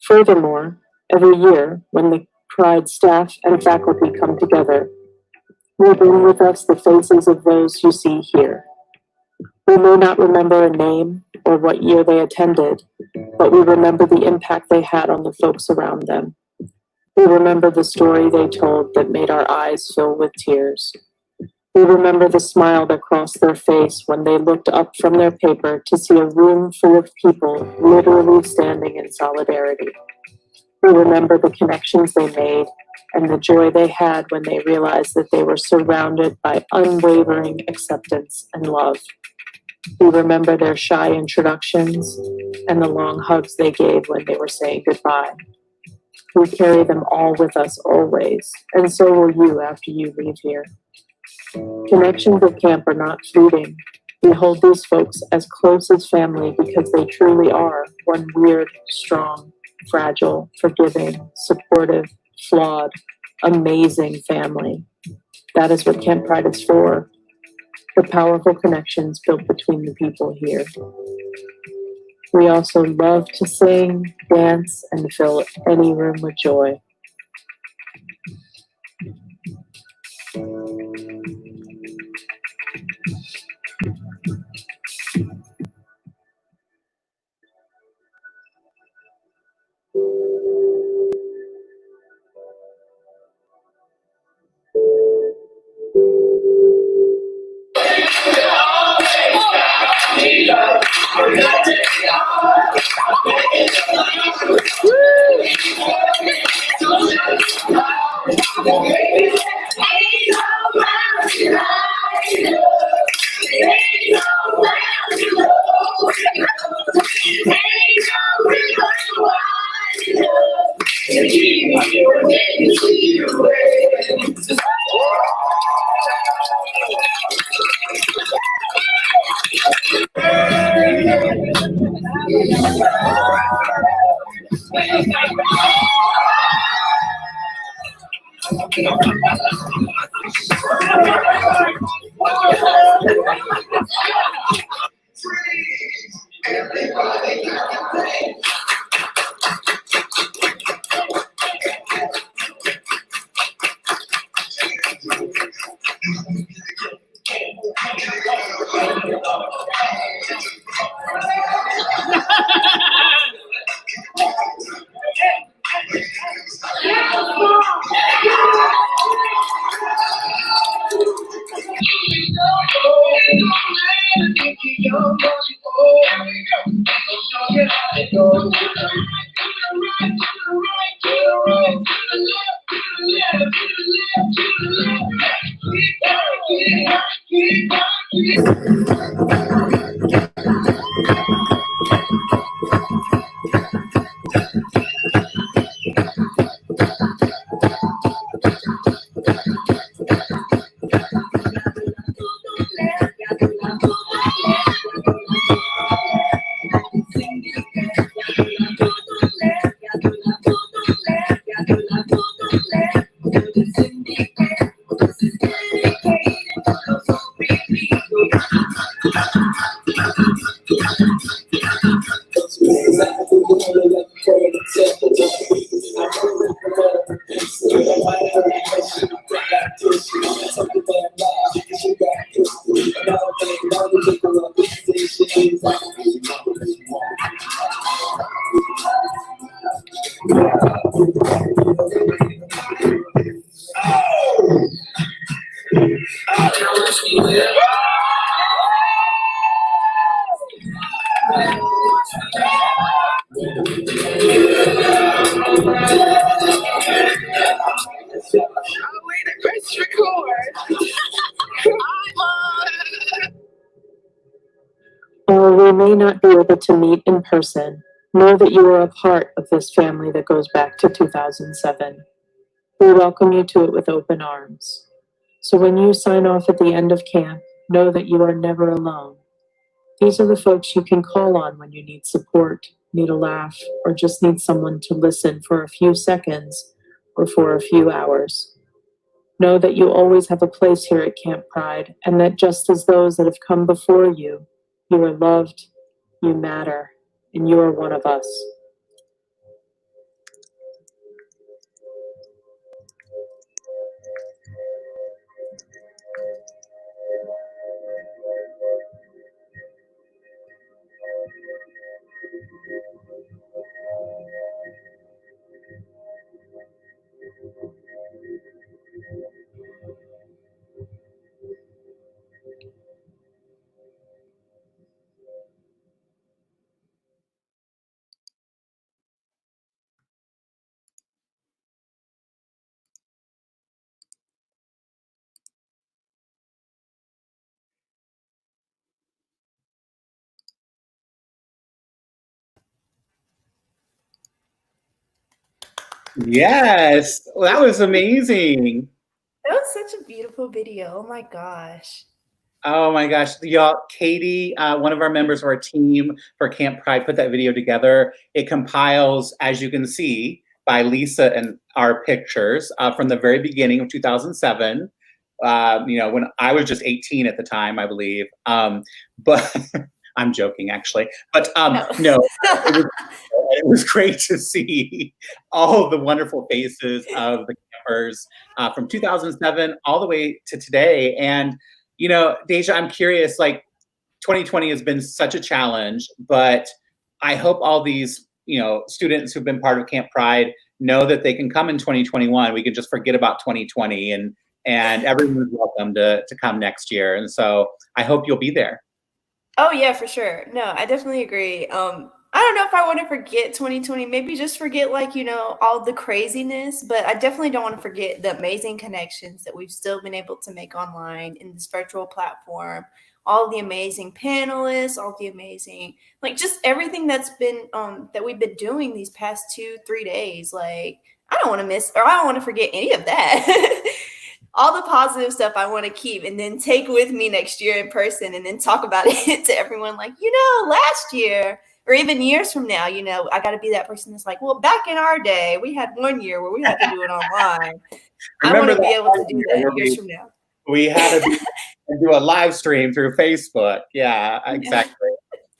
Furthermore, every year, when the Pride staff and faculty come together, we bring with us the faces of those you see here. We may not remember a name or what year they attended, but we remember the impact they had on the folks around them. We remember the story they told that made our eyes fill with tears. We remember the smile that crossed their face when they looked up from their paper to see a room full of people literally standing in solidarity. We remember the connections they made and the joy they had when they realized that they were surrounded by unwavering acceptance and love. We remember their shy introductions and the long hugs they gave when they were saying goodbye. We carry them all with us always, and so will you after you leave here. Connections at camp are not fleeting. We hold these folks as close as family because they truly are one weird, strong, fragile, forgiving, supportive, flawed, amazing family. That is what Camp Pride is for. The powerful connections built between the people here. We also love to sing, dance, and fill any room with joy. While we may not be able to meet in person, know that you are a part of this family that goes back to 2007. We welcome you to it with open arms. So when you sign off at the end of camp, know that you are never alone. These are the folks you can call on when you need support, need a laugh, or just need someone to listen for a few seconds or for a few hours. Know that you always have a place here at Camp Pride, and that just as those that have come before you, you are loved, you matter, and you are one of us. Yes, well, that was amazing. That was such a beautiful video. Oh my gosh. Oh my gosh, y'all, Katie, one of our members of our team for Camp Pride, put that video together. It compiles, as you can see, by Lisa and our pictures from the very beginning of 2007. When I was just 18 at the time, I believe. But I'm joking, actually. But No. it was great to see all the wonderful faces of the campers from 2007 all the way to today. And, you know, Deja, I'm curious, like 2020 has been such a challenge, but I hope all these, you know, students who've been part of Camp Pride know that they can come in 2021. We can just forget about 2020 and everyone's welcome to come next year. And so I hope you'll be there. Oh yeah, for sure. No, I definitely agree. I don't know if I want to forget 2020, maybe just forget like, you know, all the craziness, but I definitely don't want to forget the amazing connections that we've still been able to make online in this virtual platform, all the amazing panelists, all the amazing, like just everything that's been, that we've been doing these past 2-3 days. Like, I don't want to miss, or I don't want to forget any of that. All the positive stuff I want to keep and then take with me next year in person and then talk about it to everyone like, you know, last year or even years from now, you know, I got to be that person that's like, well, back in our day, we had 1 year where we had to do it online. I want to be able to do that years from now. We had to do a live stream through Facebook. Yeah, exactly.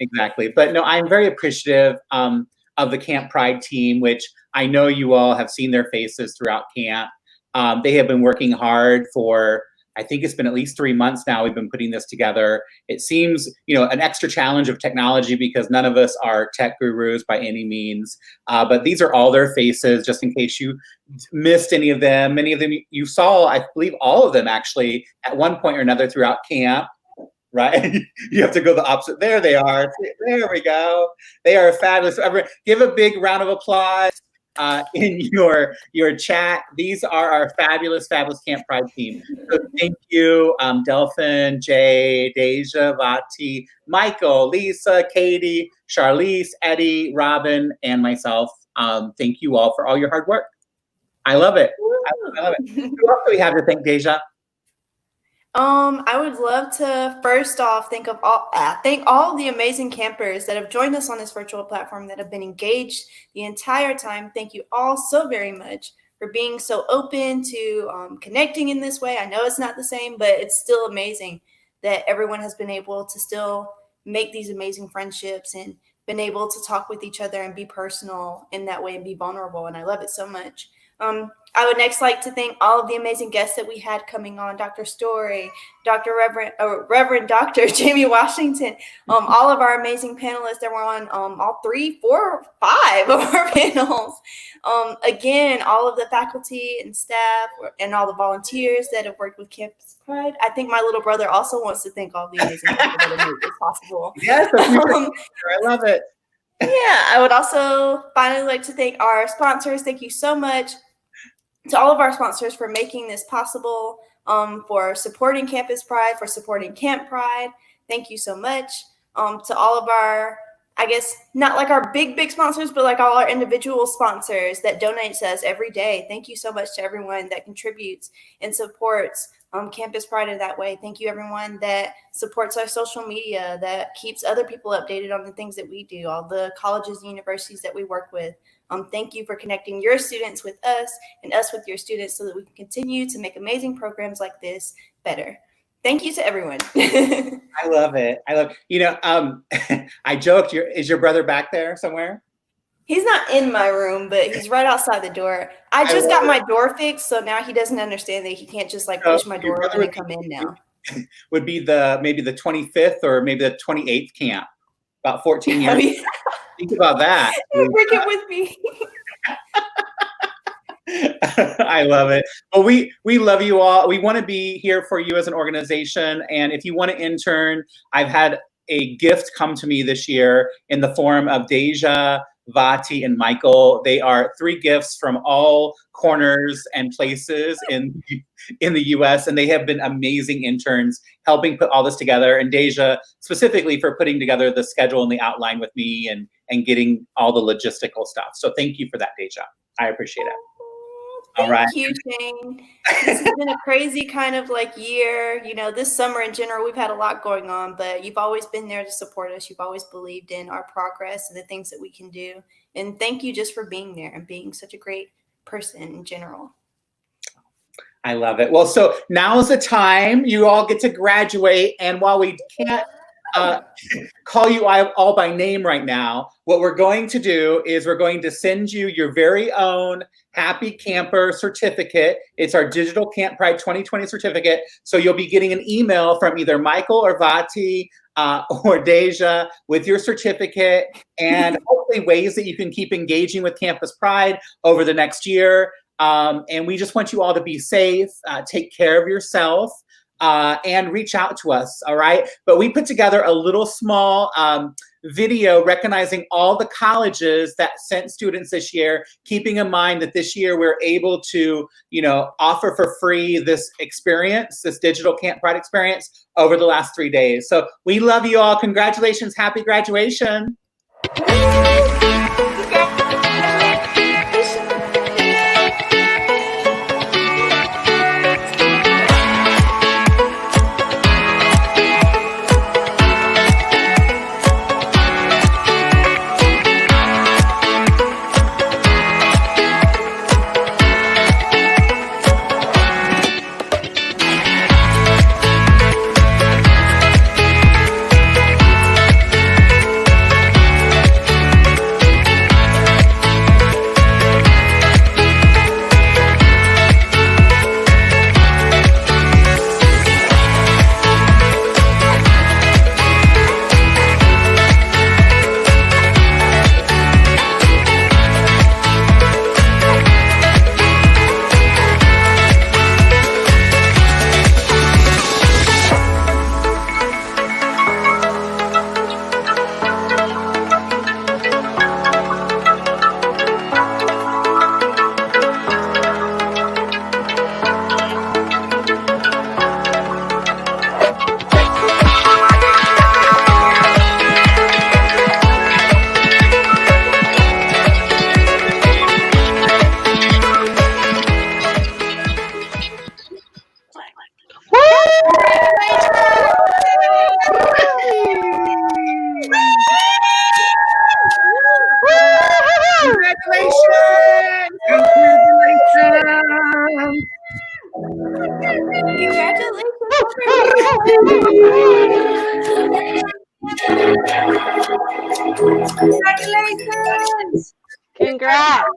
Exactly. But no, I'm very appreciative of the Camp Pride team, which I know you all have seen their faces throughout camp. They have been working hard for, I think it's been at least 3 months now we've been putting this together. It seems, you know, an extra challenge of technology because none of us are tech gurus by any means. But these are all their faces, just in case you missed any of them. Many of them you saw, I believe all of them actually, at one point or another throughout camp. Right? You have to go the opposite. There they are. There we go. They are fabulous. Give a big round of applause in your chat. These are our fabulous Camp Pride team. So thank you, Delphin, Jay, Deja, Vati, Michael, Lisa, Katie, Charlize, Eddie, Robin, and myself. Thank you all for all your hard work. I love it. I love it. Who else do we have to thank, Deja? I would love to first off thank all the amazing campers that have joined us on this virtual platform that have been engaged the entire time. Thank you all so very much for being so open to connecting in this way. I know it's not the same, but it's still amazing that everyone has been able to still make these amazing friendships and been able to talk with each other and be personal in that way and be vulnerable. And I love it so much. I would next like to thank all of the amazing guests that we had coming on, Dr. Story, Reverend Dr. Jamie Washington, all of our amazing panelists that were on all 3, 4, 5 of our panels. Again, all of the faculty and staff and all the volunteers that have worked with Campus Pride. I think my little brother also wants to thank all the amazing people that have made this possible. Yes, I love it. Yeah, I would also finally like to thank our sponsors. Thank you so much to all of our sponsors for making this possible, for supporting Campus Pride, for supporting Camp Pride. Thank you so much. To all of our, I guess, not like our big sponsors, but like all our individual sponsors that donate to us every day. Thank you so much to everyone that contributes and supports Campus Pride in that way. Thank you, everyone that supports our social media, that keeps other people updated on the things that we do, all the colleges and universities that we work with. Thank you for connecting your students with us and us with your students so that we can continue to make amazing programs like this better. Thank you to everyone. I love it. You know, I joked, is your brother back there somewhere? He's not in my room, but he's right outside the door. I just got my door fixed, so now he doesn't understand that he can't just like push my door open and come in now. Would be maybe the 25th or maybe the 28th camp, about 14 years. Yeah. Think about that. Bring it with me. I love it. Well, we love you all. We want to be here for you as an organization. And if you want to intern, I've had a gift come to me this year in the form of Deja, Vati, and Michael. They are 3 gifts from all corners and places in the US, and they have been amazing interns helping put all this together. And Deja specifically for putting together the schedule and the outline with me and getting all the logistical stuff. So thank you for that, Deja. I appreciate it. Thank you, Shane. This has been a crazy kind of like year. You know, this summer in general, we've had a lot going on, but you've always been there to support us. You've always believed in our progress and the things that we can do. And thank you just for being there and being such a great person in general. I love it. Well, so now is the time you all get to graduate. And while we can't call you all by name right now. What we're going to do is we're going to send you your very own Happy Camper certificate. It's our Digital Camp Pride 2020 certificate. So you'll be getting an email from either Michael or Vati or Deja with your certificate and hopefully ways that you can keep engaging with Campus Pride over the next year. And we just want you all to be safe, take care of yourself, and reach out to us, all right? But we put together a little small video recognizing all the colleges that sent students this year, keeping in mind that this year we're able to, offer for free this experience, this Digital Camp Pride experience over the last 3 days. So we love you all. Congratulations. Happy graduation. Congratulations! Congrats!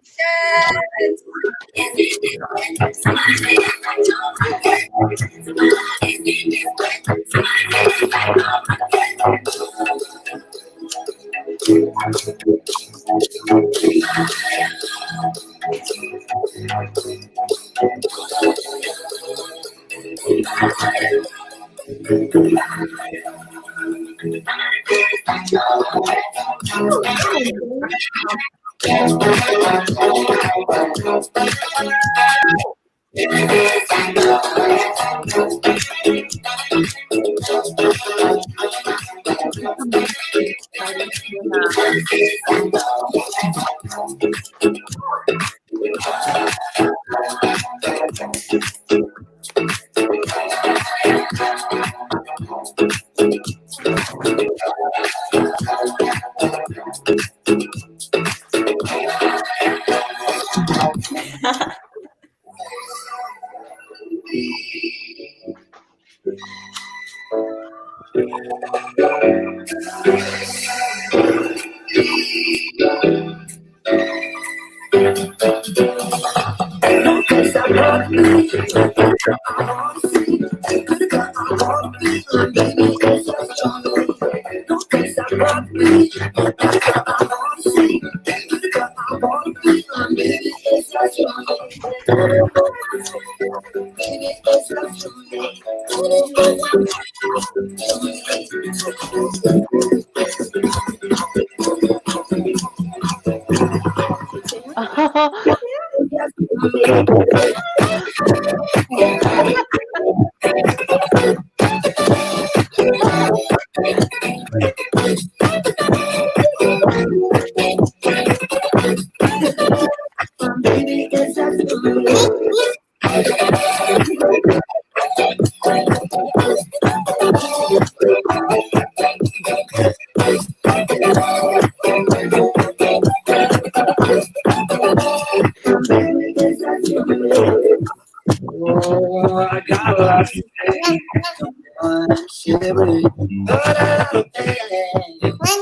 wanna celebrate. But I don't care.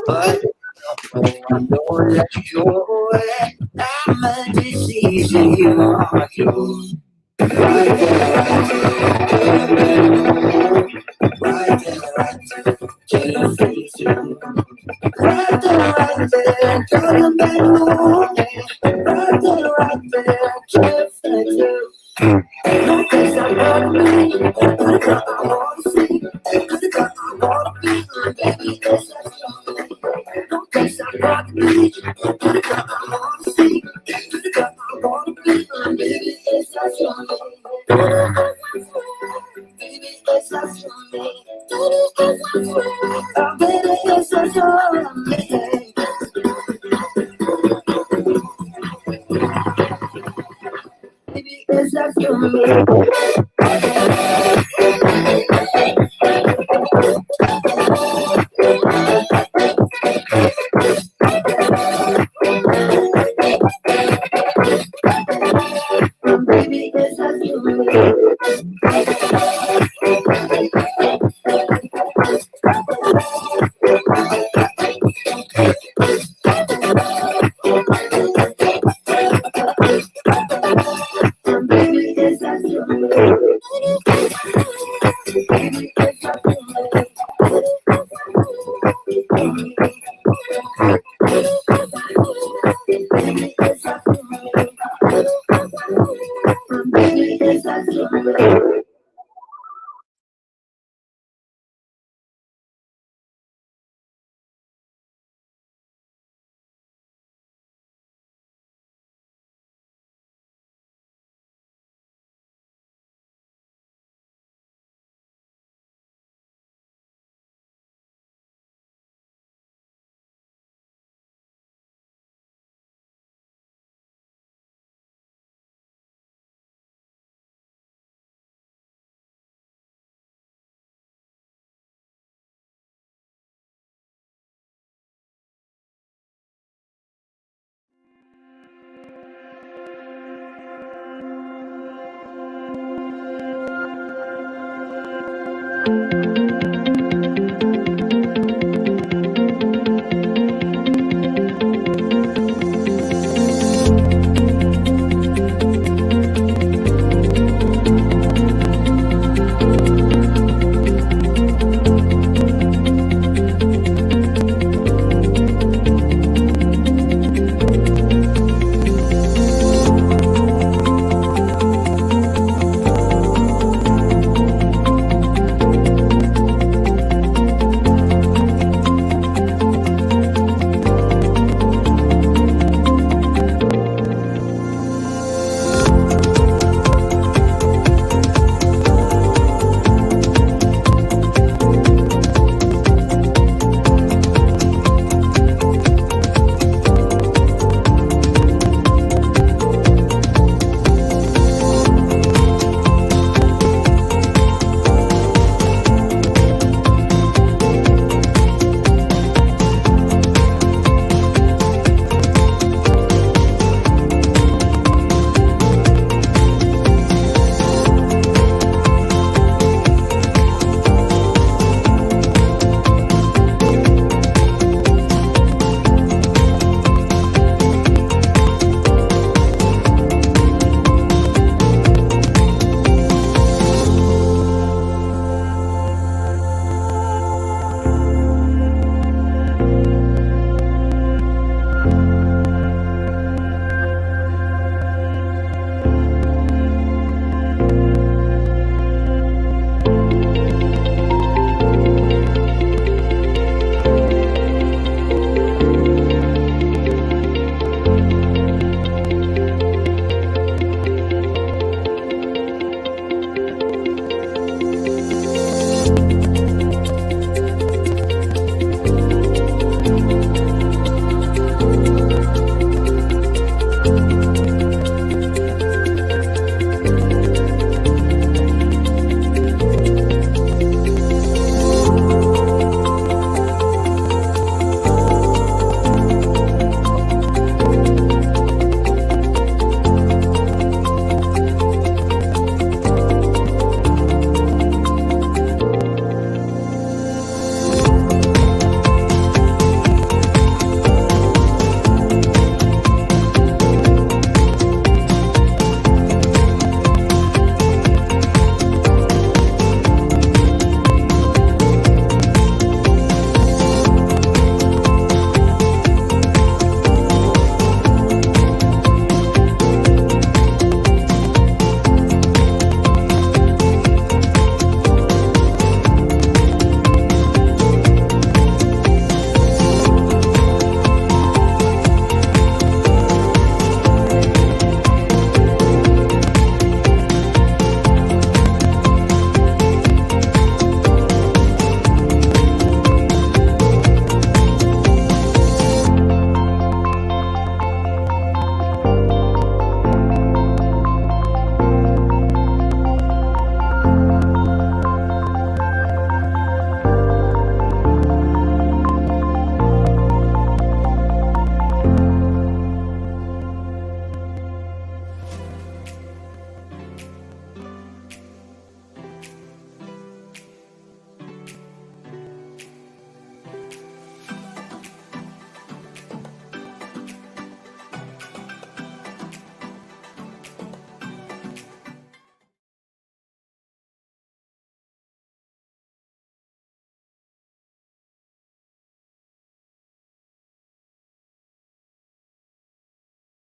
But I don't let you go away. I'm a disease and you are yours. Right there, right there, right there, can't face you. Right there, to the bedroom. Right there, can't face you. No place I wanna be, no club I wanna see, no club I wanna be, baby, that's no place I wanna be, no club I wanna see, no club I wanna be, baby, it's just your baby, it's just your baby, it's just your baby, it's just your baby, it's just your baby, it's just your baby, it's just